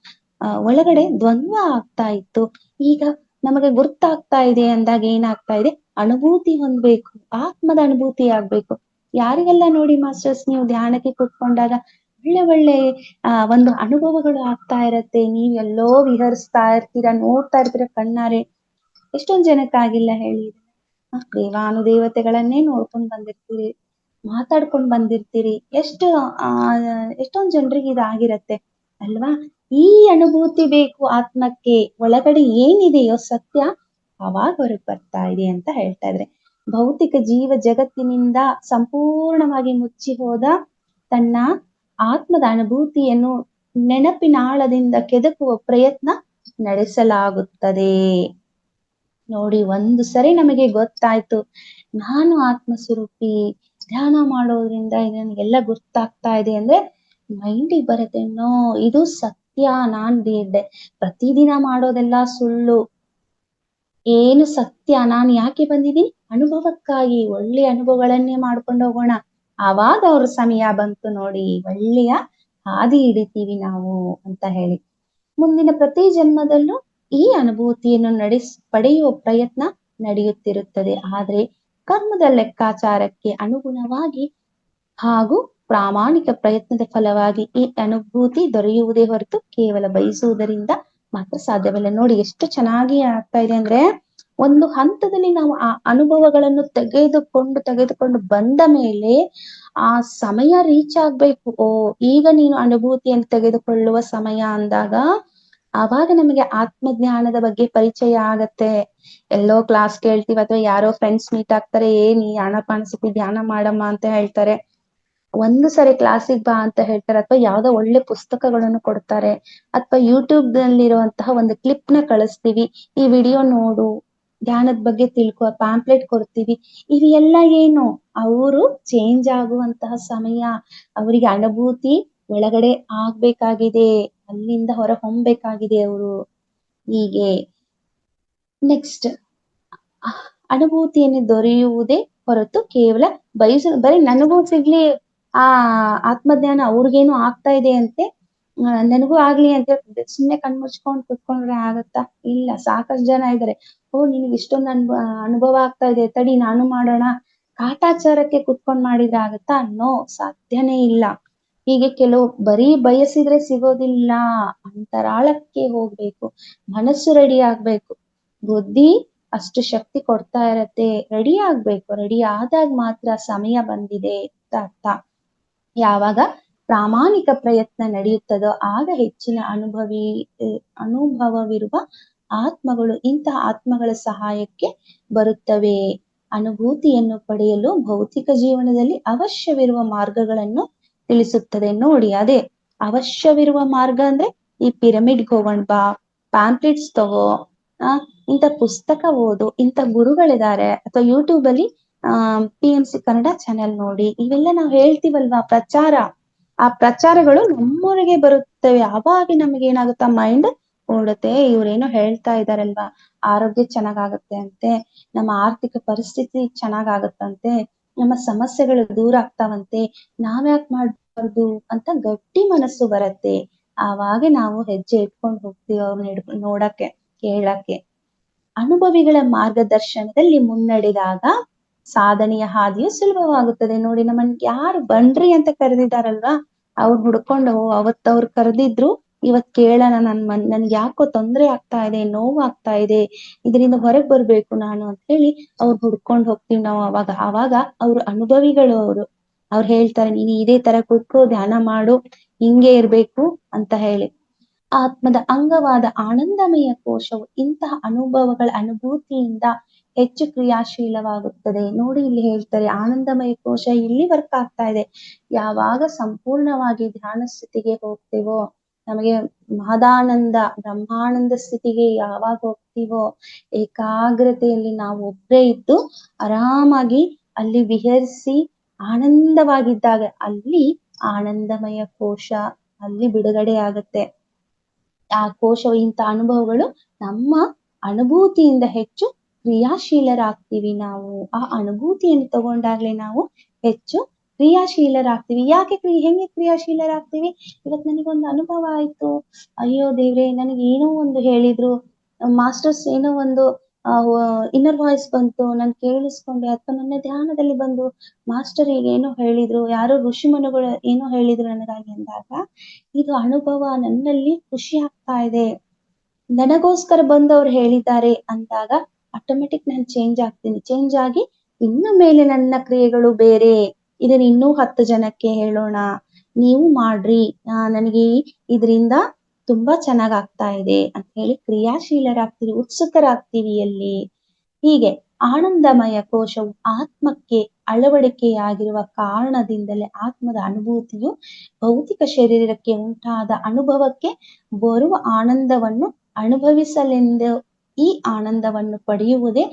S2: ಒಳಗಡೆ ದ್ವಂದ್ವ ಆಗ್ತಾ ಇತ್ತು. ಈಗ ನಮಗೆ ಗುರ್ತಾಗ್ತಾ ಇದೆ ಅಂದಾಗ ಏನಾಗ್ತಾ ಇದೆ, ಅನುಭೂತಿ ಹೊಂದ್ಬೇಕು, ಆತ್ಮದ ಅನುಭೂತಿ ಆಗ್ಬೇಕು. ಯಾರಿಗೆಲ್ಲ ನೋಡಿ ಮಾಸ್ಟರ್ಸ್, ನೀವು ಧ್ಯಾನಕ್ಕೆ ಕೂತ್ಕೊಂಡಾಗ ಒಳ್ಳೆ ಒಂದು ಅನುಭವಗಳು ಆಗ್ತಾ ಇರತ್ತೆ, ನೀವ್ ಎಲ್ಲೋ ವಿಹರಿಸ್ತಾ ಇರ್ತೀರಾ, ನೋಡ್ತಾ ಇರ್ತೀರಾ ಕಣ್ಣಾರೆ. ಎಷ್ಟೊಂದ್ ಜನಕ್ಕಾಗಿಲ್ಲ ಹೇಳಿ, ದೇವಾನುದೇವತೆಗಳನ್ನೇ ನೋಡ್ಕೊಂಡ್ ಬಂದಿರ್ತೀರಿ, ಮಾತಾಡ್ಕೊಂಡ್ ಬಂದಿರ್ತೀರಿ. ಎಷ್ಟೊಂದ್ ಜನರಿಗೆ ಇದಾಗಿರತ್ತೆ ಅಲ್ವಾ. ಈ ಅನುಭೂತಿ ಬೇಕು ಆತ್ಮಕ್ಕೆ, ಒಳಗಡೆ ಏನಿದೆಯೋ ಸತ್ಯ ಅವಾಗ ಹೊರಗೆ ಬರ್ತಾ ಇದೆ ಅಂತ ಹೇಳ್ತಾ ಇದ್ರೆ. ಭೌತಿಕ ಜೀವ ಜಗತ್ತಿನಿಂದ ಸಂಪೂರ್ಣವಾಗಿ ಮುಚ್ಚಿ ಹೋದ ತನ್ನ ಆತ್ಮದ ಅನುಭೂತಿಯನ್ನು ನೆನಪಿನಾಳದಿಂದ ಕೆದಕುವ ಪ್ರಯತ್ನ ನಡೆಸಲಾಗುತ್ತದೆ. ನೋಡಿ, ಒಂದು ಸರಿ ನಮಗೆ ಗೊತ್ತಾಯ್ತು, ನಾನು ಆತ್ಮಸ್ವರೂಪಿ, ಧ್ಯಾನ ಮಾಡೋದ್ರಿಂದ ನನಗೆಲ್ಲ ಗೊತ್ತಾಗ್ತಾ ಇದೆ ಅಂದ್ರೆ ಮೈಂಡಿಗೆ ಬರುತ್ತೆ, ನೋ ಇದು ಸತ್ಯ, ನಾನ್ ಪ್ರತಿದಿನ ಮಾಡೋದೆಲ್ಲ ಸುಳ್ಳು, ಏನು ಸತ್ಯ, ನಾನು ಯಾಕೆ ಬಂದಿದ್ದೀನಿ, ಅನುಭವಕ್ಕಾಗಿ. ಒಳ್ಳೆಯ ಅನುಭವಗಳನ್ನೇ ಮಾಡ್ಕೊಂಡು ಹೋಗೋಣ. ಆವಾಗ ಅವ್ರ ಸಮಯ ಬಂತು ನೋಡಿ, ಒಳ್ಳೆಯ ಹಾದಿ ಹಿಡಿತೀವಿ ನಾವು ಅಂತ ಹೇಳಿ. ಮುಂದಿನ ಪ್ರತಿ ಜನ್ಮದಲ್ಲೂ ಈ ಅನುಭೂತಿಯನ್ನು ಪಡೆಯುವ ಪ್ರಯತ್ನ ನಡೆಯುತ್ತಿರುತ್ತದೆ. ಆದ್ರೆ ಕರ್ಮದ ಲೆಕ್ಕಾಚಾರಕ್ಕೆ ಅನುಗುಣವಾಗಿ ಹಾಗೂ ಪ್ರಾಮಾಣಿಕ ಪ್ರಯತ್ನದ ಫಲವಾಗಿ ಈ ಅನುಭೂತಿ ದೊರೆಯುವುದೇ ಹೊರತು ಕೇವಲ ಬಯಸುವುದರಿಂದ ಮಾತ್ರ ಸಾಧ್ಯವಿಲ್ಲ. ನೋಡಿ, ಎಷ್ಟು ಚೆನ್ನಾಗಿ ಆಗ್ತಾ ಇದೆ ಅಂದ್ರೆ, ಒಂದು ಹಂತದಲ್ಲಿ ನಾವು ಆ ಅನುಭವಗಳನ್ನು ತೆಗೆದುಕೊಂಡು ಬಂದ ಮೇಲೆ ಆ ಸಮಯ ರೀಚ್ ಆಗ್ಬೇಕು. ಈಗ ನೀನು ಅನುಭೂತಿಯನ್ನು ತೆಗೆದುಕೊಳ್ಳುವ ಸಮಯ ಅಂದಾಗ ಆವಾಗ ನಮಗೆ ಆತ್ಮಜ್ಞಾನದ ಬಗ್ಗೆ ಪರಿಚಯ ಆಗತ್ತೆ. ಎಲ್ಲೋ ಕ್ಲಾಸ್ ಕೇಳ್ತೀವಿ ಅಥವಾ ಯಾರೋ ಫ್ರೆಂಡ್ಸ್ ಮೀಟ್ ಆಗ್ತಾರೆ, ನೀ ಆನಾಪಾನಸತಿ ಧ್ಯಾನ ಮಾಡಮ್ಮ ಅಂತ ಹೇಳ್ತಾರೆ, ಒಂದು ಸರಿ ಕ್ಲಾಸಿಗೆ ಬಾ ಅಂತ ಹೇಳ್ತಾರೆ, ಅಥವಾ ಯಾವ್ದೋ ಒಳ್ಳೆ ಪುಸ್ತಕಗಳನ್ನು ಕೊಡ್ತಾರೆ, ಅಥವಾ ಯೂಟ್ಯೂಬ್ ನಲ್ಲಿರುವಂತಹ ಒಂದು ಕ್ಲಿಪ್ ನ ಕಳಿಸ್ತೀವಿ, ಈ ವಿಡಿಯೋ ನೋಡು, ಧ್ಯಾನದ ಬಗ್ಗೆ ತಿಳ್ಕೊ, ಪ್ಯಾಂಪ್ಲೆಟ್ ಕೊಡ್ತೀವಿ. ಇವೆಲ್ಲ ಏನು, ಅವರು ಚೇಂಜ್ ಆಗುವಂತಹ ಸಮಯ, ಅವರಿಗೆ ಅನುಭೂತಿ ಒಳಗಡೆ ಆಗ್ಬೇಕಾಗಿದೆ, ಅಲ್ಲಿಂದ ಹೊರ ಹೊಮ್ಬೇಕಾಗಿದೆ ಅವರು. ಹೀಗೆ ನೆಕ್ಸ್ಟ್, ಅನುಭೂತಿಯನ್ನು ದೊರೆಯುವುದೇ ಹೊರತು ಕೇವಲ ಬರೀ ನನಗೂ ಸಿಗ್ಲಿ ಆತ್ಮಜ್ಞಾನ, ಅವ್ರಿಗೇನು ಆಗ್ತಾ ಇದೆ ಅಂತೆ ನನಗೂ ಆಗ್ಲಿ ಅಂತ ಸುಮ್ನೆ ಕಣ್ಮುಚ್ಕೊಂಡ್ ಕುತ್ಕೊಂಡ್ರೆ ಆಗತ್ತಾ? ಇಲ್ಲ, ಸಾಕಷ್ಟು ಜನ ಇದಾರೆ, ನಿನಗೆ ಇಷ್ಟೊಂದು ಅನುಭವ ಆಗ್ತಾ ಇದೆ, ತಡಿ ನಾನು ಮಾಡೋಣ, ಕಾಟಾಚಾರಕ್ಕೆ ಕುತ್ಕೊಂಡ್ ಮಾಡಿದ್ರೆ ಆಗತ್ತಾ? ನೋ, ಸಾಧ್ಯನೇ ಇಲ್ಲ. ಹೀಗೆ ಕೆಲವು ಬರೀ ಬಯಸಿದ್ರೆ ಸಿಗೋದಿಲ್ಲ, ಅಂತರಾಳಕ್ಕೆ ಹೋಗ್ಬೇಕು, ಮನಸ್ಸು ರೆಡಿ ಆಗ್ಬೇಕು, ಬುದ್ಧಿ ಅಷ್ಟು ಶಕ್ತಿ ಕೊಡ್ತಾ ಇರತ್ತೆ, ರೆಡಿ ಆಗ್ಬೇಕು. ರೆಡಿ ಆದಾಗ ಮಾತ್ರ ಸಮಯ ಬಂದಿದೆ ಅಂತ ಅರ್ಥ. ಯಾವಾಗ ಪ್ರಾಮಾಣಿಕ ಪ್ರಯತ್ನ ನಡೆಯುತ್ತದೋ ಆಗ ಹೆಚ್ಚಿನ ಅನುಭವವಿರುವ ಆತ್ಮಗಳು ಇಂತಹ ಆತ್ಮಗಳ ಸಹಾಯಕ್ಕೆ ಬರುತ್ತವೆ. ಅನುಭೂತಿಯನ್ನು ಪಡೆಯಲು ಭೌತಿಕ ಜೀವನದಲ್ಲಿ ಅವಶ್ಯವಿರುವ ಮಾರ್ಗಗಳನ್ನು ತಿಳಿಸುತ್ತದೆ. ನೋಡಿ, ಅದೇ ಅವಶ್ಯವಿರುವ ಮಾರ್ಗ ಅಂದ್ರೆ ಈ ಪಿರಮಿಡ್ಗೆ ಹೋಗೋಣ ಬಾ, ಪ್ಯಾಂಪ್ಲೆಟ್ಸ್ ತಗೋ, ಇಂಥ ಪುಸ್ತಕ ಓದು, ಇಂಥ ಗುರುಗಳಿದ್ದಾರೆ, ಅಥವಾ ಯೂಟ್ಯೂಬ್ ಅಲ್ಲಿ PMC ಕನ್ನಡ ಚಾನೆಲ್ ನೋಡಿ, ಇವೆಲ್ಲ ನಾವು ಹೇಳ್ತೀವಲ್ವಾ ಪ್ರಚಾರ, ಆ ಪ್ರಚಾರಗಳು ನಮ್ಮೊಳಗೆ ಬರುತ್ತವೆ. ಅವಾಗ ನಮಗೆ ಏನಾಗುತ್ತಾ ಮೈಂಡ್ ಓಡುತ್ತೆ, ಇವ್ರೇನೋ ಹೇಳ್ತಾ ಇದಾರಲ್ವಾ, ಆರೋಗ್ಯ ಚೆನ್ನಾಗಾಗತ್ತೆ ಅಂತೆ, ನಮ್ಮ ಆರ್ಥಿಕ ಪರಿಸ್ಥಿತಿ ಚೆನ್ನಾಗಾಗತ್ತಂತೆ, ನಮ್ಮ ಸಮಸ್ಯೆಗಳು ದೂರ ಆಗ್ತಾವಂತೆ, ನಾವ್ಯಾಕ್ ಮಾಡ್ಬಾರ್ದು ಅಂತ ಗಟ್ಟಿ ಮನಸ್ಸು ಬರತ್ತೆ. ಆವಾಗ ನಾವು ಹೆಜ್ಜೆ ಇಟ್ಕೊಂಡು ಹೋಗ್ತೀವಿ ಅವ್ರನ್ನ ನೋಡಕ್ಕೆ, ಕೇಳಕ್ಕೆ. ಅನುಭವಿಗಳ ಮಾರ್ಗದರ್ಶನದಲ್ಲಿ ಮುನ್ನಡೆದಾಗ ಸಾಧನೆಯ ಹಾದಿಯು ಸುಲಭವಾಗುತ್ತದೆ. ನೋಡಿ, ನಮ್ಮನ್ ಯಾರು ಬನ್ರಿ ಅಂತ ಕರೆದಿದ್ದಾರಲ್ವಾ, ಅವ್ರು ಹುಡ್ಕೊಂಡು ಅವತ್ತವ್ರು ಕರೆದಿದ್ರು, ಇವತ್ ಕೇಳೋಣ, ನನ್ಗೆ ಯಾಕೋ ತೊಂದ್ರೆ ಆಗ್ತಾ ಇದೆ, ನೋವಾಗ್ತಾ ಇದೆ, ಇದರಿಂದ ಹೊರಗ್ ಬರ್ಬೇಕು ನಾನು ಅಂತ ಹೇಳಿ ಅವ್ರು ಹುಡ್ಕೊಂಡ್ ಹೋಗ್ತೀವಿ ನಾವು. ಅವಾಗ ಅವ್ರು ಅನುಭವಿಗಳು, ಅವ್ರು ಹೇಳ್ತಾರೆ, ನೀನು ಇದೇ ತರ ಕೂತ್ಕೋ, ಧ್ಯಾನ ಮಾಡು, ಹಿಂಗೆ ಇರ್ಬೇಕು ಅಂತ ಹೇಳಿ. ಆತ್ಮದ ಅಂಗವಾದ ಆನಂದಮಯ ಕೋಶವು ಇಂತಹ ಅನುಭವಗಳ ಅನುಭೂತಿಯಿಂದ ಹೆಚ್ಚು ಕ್ರಿಯಾಶೀಲವಾಗುತ್ತದೆ. ನೋಡಿ, ಇಲ್ಲಿ ಹೇಳ್ತಾರೆ ಆನಂದಮಯ ಕೋಶ ಇಲ್ಲಿ ವರ್ಕ್ ಆಗ್ತಾ ಇದೆ. ಯಾವಾಗ ಸಂಪೂರ್ಣವಾಗಿ ಧ್ಯಾನ ಸ್ಥಿತಿಗೆ ಹೋಗ್ತೀವೋ, ನಮಗೆ ಮಹದಾನಂದ ಬ್ರಹ್ಮಾನಂದ ಸ್ಥಿತಿಗೆ ಯಾವಾಗ ಹೋಗ್ತೀವೋ, ಏಕಾಗ್ರತೆಯಲ್ಲಿ ನಾವು ಒಬ್ಬರೇ ಇದ್ದು ಆರಾಮಾಗಿ ಅಲ್ಲಿ ವಿಹರಿಸಿ ಆನಂದವಾಗಿದ್ದಾಗ ಅಲ್ಲಿ ಆನಂದಮಯ ಕೋಶ ಅಲ್ಲಿ ಬಿಡುಗಡೆ ಆಗುತ್ತೆ. ಆ ಕೋಶವು ಇಂಥ ಅನುಭವಗಳು ನಮ್ಮ ಅನುಭೂತಿಯಿಂದ ಹೆಚ್ಚು ಕ್ರಿಯಾಶೀಲರಾಗ್ತೀವಿ. ನಾವು ಆ ಅನುಭೂತಿಯನ್ನು ತಗೊಂಡಾಗ್ಲೇ ನಾವು ಹೆಚ್ಚು ಕ್ರಿಯಾಶೀಲರಾಗ್ತೀವಿ. ಹೆಂಗೆ ಕ್ರಿಯಾಶೀಲರಾಗ್ತೀವಿ? ಇವತ್ ನನಗೊಂದು ಅನುಭವ ಆಯ್ತು, ಅಯ್ಯೋ ದೇವ್ರೆ, ನನಗೆ ಏನೋ ಒಂದು ಹೇಳಿದ್ರು, ಮಾಸ್ಟರ್ಸ್ ಏನೋ ಒಂದು ಇನ್ನರ್ ವಾಯ್ಸ್ ಬಂತು, ನಾನು ಕೇಳಿಸ್ಕೊಂಡೆ, ಅಥವಾ ನನ್ನ ಧ್ಯಾನದಲ್ಲಿ ಬಂದು ಮಾಸ್ಟರ್ ಈಗ ಏನೋ ಹೇಳಿದ್ರು, ಯಾರೋ ಋಷಿಮುನಿಗಳು ಏನೋ ಹೇಳಿದ್ರು ನನಗಾಗಿ ಅಂದಾಗ, ಇದು ಅನುಭವ ನನ್ನಲ್ಲಿ ಖುಷಿ ಆಗ್ತಾ ಇದೆ, ನನಗೋಸ್ಕರ ಬಂದವ್ರು ಹೇಳಿದ್ದಾರೆ ಅಂದಾಗ ಆಟೋಮೆಟಿಕ್ ನಾನು ಚೇಂಜ್ ಆಗ್ತೀನಿ. ಚೇಂಜ್ ಆಗಿ ಇನ್ನು ಮೇಲೆ ನನ್ನ ಕ್ರಿಯೆಗಳು ಬೇರೆ, ಇದನ್ನ ಇನ್ನೂ 10 ಜನಕ್ಕೆ ಹೇಳೋಣ, ನೀವು ಮಾಡ್ರಿ, ನನಗೆ ಇದರಿಂದ ತುಂಬಾ ಚೆನ್ನಾಗಾಗ್ತಾ ಇದೆ ಅಂತ ಹೇಳಿ ಕ್ರಿಯಾಶೀಲರಾಗ್ತೀವಿ, ಉತ್ಸುಕರಾಗ್ತೀವಿ ಅಲ್ಲಿ. ಹೀಗೆ ಆನಂದಮಯ ಕೋಶವು ಆತ್ಮಕ್ಕೆ ಅಳವಡಿಕೆಯಾಗಿರುವ ಕಾರಣದಿಂದಲೇ ಆತ್ಮದ ಅನುಭೂತಿಯು ಭೌತಿಕ ಶರೀರಕ್ಕೆ ಉಂಟಾದ ಅನುಭವಕ್ಕೆ ಬರುವ ಆನಂದವನ್ನು ಅನುಭವಿಸಲೆಂದು ಈ ಆನಂದವನ್ನು ಪಡೆಯುವುದೇ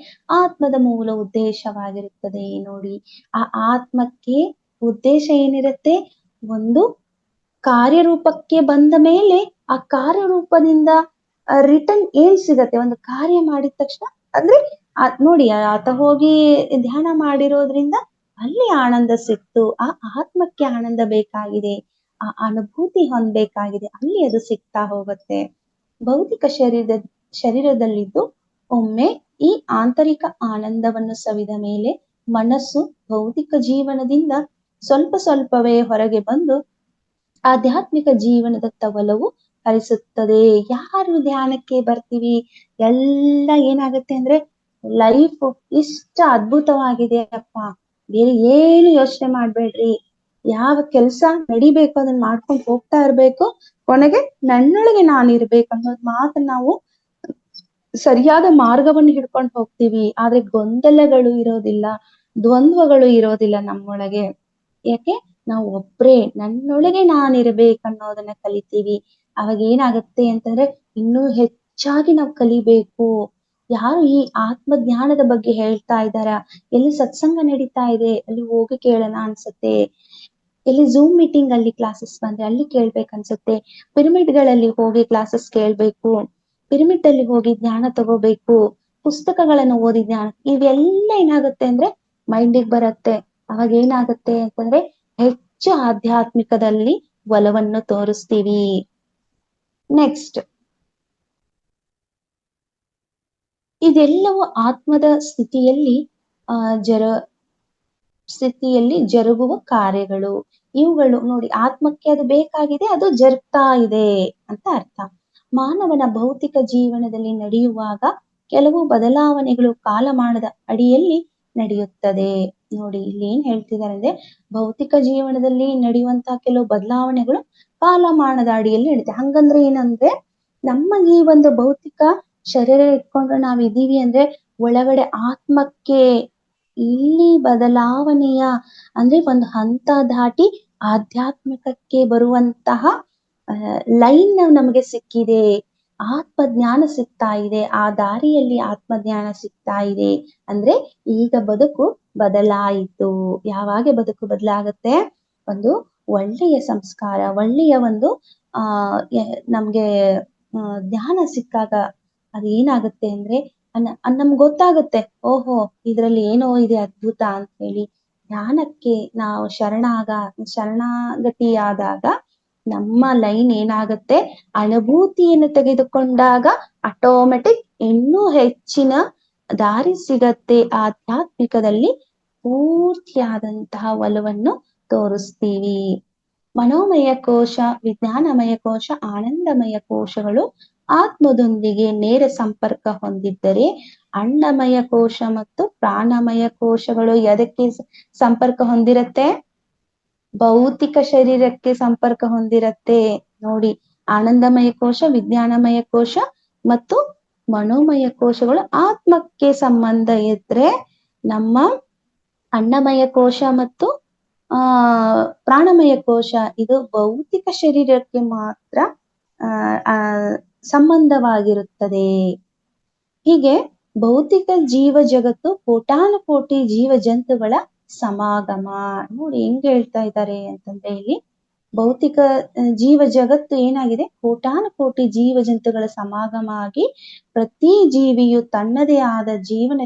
S2: ಆತ್ಮದ ಮೂಲ ಉದ್ದೇಶವಾಗಿರುತ್ತದೆ. ನೋಡಿ, ಆ ಆತ್ಮಕ್ಕೆ ಉದ್ದೇಶ ಏನಿರುತ್ತೆ? ಒಂದು ಕಾರ್ಯರೂಪಕ್ಕೆ ಬಂದ ಮೇಲೆ ಆ ಕಾರ್ಯರೂಪದಿಂದ ರಿಟರ್ನ್ ಏನ್ ಸಿಗತ್ತೆ? ಒಂದು ಕಾರ್ಯ ಮಾಡಿದ ತಕ್ಷಣ ಅಂದ್ರೆ ನೋಡಿ, ಆತ ಹೋಗಿ ಧ್ಯಾನ ಮಾಡಿರೋದ್ರಿಂದ ಅಲ್ಲಿ ಆನಂದ ಸಿಕ್ತು, ಆ ಆತ್ಮಕ್ಕೆ ಆನಂದ ಬೇಕಾಗಿದೆ, ಆ ಅನುಭೂತಿ ಹೊಂದಬೇಕಾಗಿದೆ, ಅಲ್ಲಿ ಅದು ಸಿಗ್ತಾ ಹೋಗುತ್ತೆ. ಭೌತಿಕ ಶರೀರದಲ್ಲಿದ್ದು ಒಮ್ಮೆ ಈ ಆಂತರಿಕ ಆನಂದವನ್ನು ಸವಿದ ಮೇಲೆ ಮನಸ್ಸು ಭೌತಿಕ ಜೀವನದಿಂದ ಸ್ವಲ್ಪ ಸ್ವಲ್ಪವೇ ಹೊರಗೆ ಬಂದು ಆಧ್ಯಾತ್ಮಿಕ ಜೀವನದತ್ತ ಒಲವು ಹರಿಸುತ್ತದೆ. ಯಾರು ಧ್ಯಾನಕ್ಕೆ ಬರ್ತೀವಿ, ಎಲ್ಲ ಏನಾಗುತ್ತೆ ಅಂದ್ರೆ, ಲೈಫ್ ಇಷ್ಟ ಅದ್ಭುತವಾಗಿದೆ ಅಪ್ಪ, ಬೇರೆ ಏನು ಯೋಚನೆ ಮಾಡ್ಬೇಡ್ರಿ, ಯಾವ ಕೆಲ್ಸ ನಡಿಬೇಕು ಅದನ್ನ ಮಾಡ್ಕೊಂಡು ಹೋಗ್ತಾ ಇರ್ಬೇಕು, ಕೊನೆಗೆ ನನ್ನೊಳಗೆ ನಾನು ಇರ್ಬೇಕು ಅನ್ನೋದ್ ಮಾತ್ರ ನಾವು ಸರಿಯಾದ ಮಾರ್ಗವನ್ನು ಹಿಡ್ಕೊಂಡು ಹೋಗ್ತೀವಿ. ಆದ್ರೆ ಗೊಂದಲಗಳು ಇರೋದಿಲ್ಲ, ದ್ವಂದ್ವಗಳು ಇರೋದಿಲ್ಲ ನಮ್ಮೊಳಗೆ. ಯಾಕೆ? ನಾವು ಒಬ್ರೇ, ನನ್ನೊಳಗೆ ನಾನಿರ್ಬೇಕನ್ನೋದನ್ನ ಕಲಿತೀವಿ. ಅವಾಗ ಏನಾಗತ್ತೆ ಅಂತಂದ್ರೆ, ಇನ್ನೂ ಹೆಚ್ಚಾಗಿ ನಾವು ಕಲಿಬೇಕು. ಯಾರು ಈ ಆತ್ಮಜ್ಞಾನದ ಬಗ್ಗೆ ಹೇಳ್ತಾ ಇದ್ದಾರ, ಎಲ್ಲಿ ಸತ್ಸಂಗ ನಡೀತಾ ಇದೆ ಅಲ್ಲಿ ಹೋಗಿ ಕೇಳೋಣ ಅನ್ಸುತ್ತೆ, ಎಲ್ಲಿ ಝೂಮ್ ಮೀಟಿಂಗ್ ಅಲ್ಲಿ ಕ್ಲಾಸಸ್ ಬಂದ್ರೆ ಅಲ್ಲಿ ಕೇಳ್ಬೇಕನ್ಸುತ್ತೆ, ಪಿರಮಿಡ್ಗಳಲ್ಲಿ ಹೋಗಿ ಕ್ಲಾಸಸ್ ಕೇಳ್ಬೇಕು, ಪಿರಮಿಡ್ ಅಲ್ಲಿ ಹೋಗಿ ಜ್ಞಾನ ತಗೋಬೇಕು, ಪುಸ್ತಕಗಳನ್ನು ಓದಿ ಜ್ಞಾನ, ಇವೆಲ್ಲ ಏನಾಗುತ್ತೆ ಅಂದ್ರೆ ಮೈಂಡಿಗೆ ಬರುತ್ತೆ. ಅವಾಗ ಏನಾಗುತ್ತೆ ಅಂತಂದ್ರೆ ಹೆಚ್ಚು ಆಧ್ಯಾತ್ಮಿಕದಲ್ಲಿ ಒಲವನ್ನು ತೋರಿಸ್ತೀವಿ. ನೆಕ್ಸ್ಟ್, ಇದೆಲ್ಲವೂ ಆತ್ಮದ ಸ್ಥಿತಿಯಲ್ಲಿ ಜರುಗುವ ಕಾರ್ಯಗಳು. ಇವುಗಳು ನೋಡಿ, ಆತ್ಮಕ್ಕೆ ಅದು ಬೇಕಾಗಿದೆ, ಅದು ಜರುಗ್ತಾ ಇದೆ ಅಂತ ಅರ್ಥ. ಮಾನವನ ಭೌತಿಕ ಜೀವನದಲ್ಲಿ ನಡೆಯುವಾಗ ಕೆಲವು ಬದಲಾವಣೆಗಳು ಕಾಲಮಾನದ ಅಡಿಯಲ್ಲಿ ನಡೆಯುತ್ತದೆ. ನೋಡಿ, ಇಲ್ಲಿ ಏನ್ ಹೇಳ್ತಿದ್ದಾರೆ ಅಂದ್ರೆ, ಭೌತಿಕ ಜೀವನದಲ್ಲಿ ನಡೆಯುವಂತಹ ಕೆಲವು ಬದಲಾವಣೆಗಳು ಕಾಲಮಾನದ ಅಡಿಯಲ್ಲಿ ನಡೀತದೆ. ಹಂಗಂದ್ರೆ ಏನಂದ್ರೆ, ನಮ್ಮ ಈ ಒಂದು ಭೌತಿಕ ಶರೀರ ಇಟ್ಕೊಂಡ್ರೆ ನಾವ್ ಇದೀವಿ ಅಂದ್ರೆ, ಒಳಗಡೆ ಆತ್ಮಕ್ಕೆ ಇಲ್ಲಿ ಬದಲಾವಣೆಯ ಅಂದ್ರೆ ಒಂದು ಹಂತ ದಾಟಿ ಆಧ್ಯಾತ್ಮಿಕಕ್ಕೆ ಬರುವಂತಹ ಲೈನ್ ನಮಗೆ ಸಿಕ್ಕಿದೆ, ಆತ್ಮಜ್ಞಾನ ಸಿಗ್ತಾ ಇದೆ, ಆ ದಾರಿಯಲ್ಲಿ ಆತ್ಮಜ್ಞಾನ ಸಿಗ್ತಾ ಇದೆ ಅಂದ್ರೆ ಈಗ ಬದುಕು ಬದಲಾಯಿತು. ಯಾವಾಗ ಬದುಕು ಬದಲಾಗತ್ತೆ? ಒಂದು ಒಳ್ಳೆಯ ಸಂಸ್ಕಾರ, ಒಳ್ಳೆಯ ಒಂದು ನಮ್ಗೆ ಜ್ಞಾನ ಸಿಕ್ಕಾಗ ಅದೇನಾಗುತ್ತೆ ಅಂದ್ರೆ ನಮ್ಗೆ ಗೊತ್ತಾಗುತ್ತೆ, ಓಹೋ ಇದ್ರಲ್ಲಿ ಏನೋ ಇದೆ ಅದ್ಭುತ ಅಂತ ಹೇಳಿ. ಜ್ಞಾನಕ್ಕೆ ನಾವು ಶರಣಾಗತಿಯಾದಾಗ ನಮ್ಮ ಲೈನ್ ಏನಾಗುತ್ತೆ, ಅನುಭೂತಿಯನ್ನು ತೆಗೆದುಕೊಂಡಾಗ ಆಟೋಮೆಟಿಕ್ ಇನ್ನೂ ಹೆಚ್ಚಿನ ದಾರಿ ಸಿಗತ್ತೆ. ಆಧ್ಯಾತ್ಮಿಕದಲ್ಲಿ ಪೂರ್ತಿಯಾದಂತಹ ಒಲವನ್ನು ತೋರಿಸ್ತೀವಿ. ಮನೋಮಯ ಕೋಶ, ವಿಜ್ಞಾನಮಯ ಕೋಶ, ಆನಂದಮಯ ಕೋಶಗಳು ಆತ್ಮದೊಂದಿಗೆ ನೇರ ಸಂಪರ್ಕ ಹೊಂದಿದ್ದರೆ, ಅನ್ನಮಯ ಕೋಶ ಮತ್ತು ಪ್ರಾಣಮಯ ಕೋಶಗಳು ಎದಕ್ಕೆ ಸಂಪರ್ಕ ಹೊಂದಿರತ್ತೆ? ಭೌತಿಕ ಶರೀರಕ್ಕೆ ಸಂಪರ್ಕ ಹೊಂದಿರತ್ತೆ. ನೋಡಿ, ಆನಂದಮಯ ಕೋಶ, ವಿಜ್ಞಾನಮಯ ಕೋಶ ಮತ್ತು ಮನೋಮಯ ಕೋಶಗಳು ಆತ್ಮಕ್ಕೆ ಸಂಬಂಧ ಇದ್ರೆ, ನಮ್ಮ ಅನ್ನಮಯ ಕೋಶ ಮತ್ತು ಪ್ರಾಣಮಯ ಕೋಶ ಇದು ಭೌತಿಕ ಶರೀರಕ್ಕೆ ಮಾತ್ರ ಸಂಬಂಧವಾಗಿರುತ್ತದೆ. ಹೀಗೆ ಭೌತಿಕ ಜೀವ ಜಗತ್ತು ಕೋಟಾನುಕೋಟಿ ಜೀವ ಜಂತುಗಳ ಸಮಾಗಮ. ನೋಡಿ ಹೆಂಗ್ ಹೇಳ್ತಾ ಇದ್ದಾರೆ ಅಂತಂದ್ರೆ, ಇಲ್ಲಿ ಭೌತಿಕ ಜೀವ ಜಗತ್ತು ಏನಾಗಿದೆ, ಕೋಟಾನುಕೋಟಿ ಜೀವ ಜಂತುಗಳ ಸಮಾಗಮ ಆಗಿ ಪ್ರತಿ ಜೀವಿಯು ತನ್ನದೇ ಆದ ಜೀವನ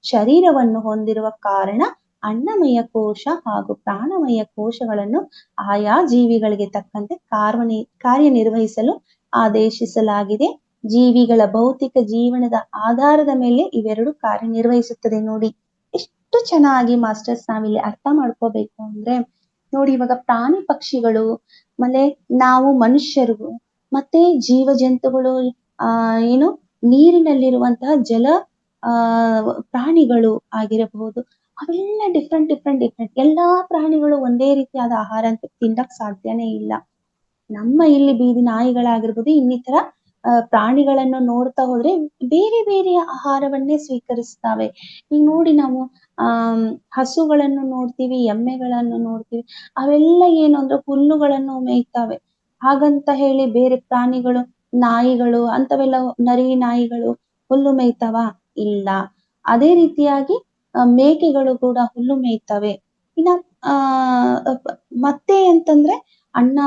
S2: ಶರೀರವನ್ನು ಹೊಂದಿರುವ ಕಾರಣ ಅನ್ನಮಯ ಕೋಶ ಹಾಗೂ ಪ್ರಾಣಮಯ ಕೋಶಗಳನ್ನು ಆಯಾ ಜೀವಿಗಳಿಗೆ ತಕ್ಕಂತೆ ಕಾರ್ಯನಿರ್ವಹಿಸಲು ಆದೇಶಿಸಲಾಗಿದೆ. ಜೀವಿಗಳ ಭೌತಿಕ ಜೀವನದ ಆಧಾರದ ಮೇಲೆ ಇವೆರಡು ಕಾರ್ಯನಿರ್ವಹಿಸುತ್ತದೆ. ನೋಡಿ ಎಷ್ಟು ಚೆನ್ನಾಗಿ ಮಾಸ್ಟರ್ಸ್ ನಾವಿಲ್ಲಿ ಅರ್ಥ ಮಾಡ್ಕೋಬೇಕು ಅಂದ್ರೆ, ನೋಡಿ ಇವಾಗ ಪ್ರಾಣಿ ಪಕ್ಷಿಗಳು, ಮತ್ತೆ ನಾವು ಮನುಷ್ಯರು, ಮತ್ತೆ ಜೀವ ಜಂತುಗಳು, ಏನು ನೀರಿನಲ್ಲಿರುವಂತಹ ಜಲ ಪ್ರಾಣಿಗಳು ಆಗಿರಬಹುದು, ಅವೆಲ್ಲ ಡಿಫ್ರೆಂಟ್ ಎಲ್ಲಾ ಪ್ರಾಣಿಗಳು ಒಂದೇ ರೀತಿಯಾದ ಆಹಾರ ಅಂತ ತಿನ್ನಕ್ ಸಾಧ್ಯನೇ ಇಲ್ಲ. ನಮ್ಮ ಇಲ್ಲಿ ಬೀದಿ ನಾಯಿಗಳಾಗಿರ್ಬೋದು, ಇನ್ನಿತರ ಪ್ರಾಣಿಗಳನ್ನು ನೋಡ್ತಾ ಹೋದ್ರೆ ಬೇರೆ ಬೇರೆ ಆಹಾರವನ್ನೇ ಸ್ವೀಕರಿಸ್ತವೆ. ಈಗ ನೋಡಿ, ನಾವು ಹಸುಗಳನ್ನು ನೋಡ್ತೀವಿ, ಎಮ್ಮೆಗಳನ್ನು ನೋಡ್ತೀವಿ, ಅವೆಲ್ಲ ಏನು ಅಂದ್ರೆ ಹುಲ್ಲುಗಳನ್ನು ಮೇಯ್ತವೆ. ಹಾಗಂತ ಹೇಳಿ ಬೇರೆ ಪ್ರಾಣಿಗಳು, ನಾಯಿಗಳು ಅಂತವೆಲ್ಲ, ನರಿ ನಾಯಿಗಳು ಹುಲ್ಲು ಮೇಯ್ತವ? ಇಲ್ಲ. ಅದೇ ರೀತಿಯಾಗಿ ಮೇಕೆಗಳು ಕೂಡ ಹುಲ್ಲು ಮೇಯ್ತವೆ. ಇನ್ನ ಮತ್ತೆ ಅಂತಂದ್ರೆ ಅನ್ನ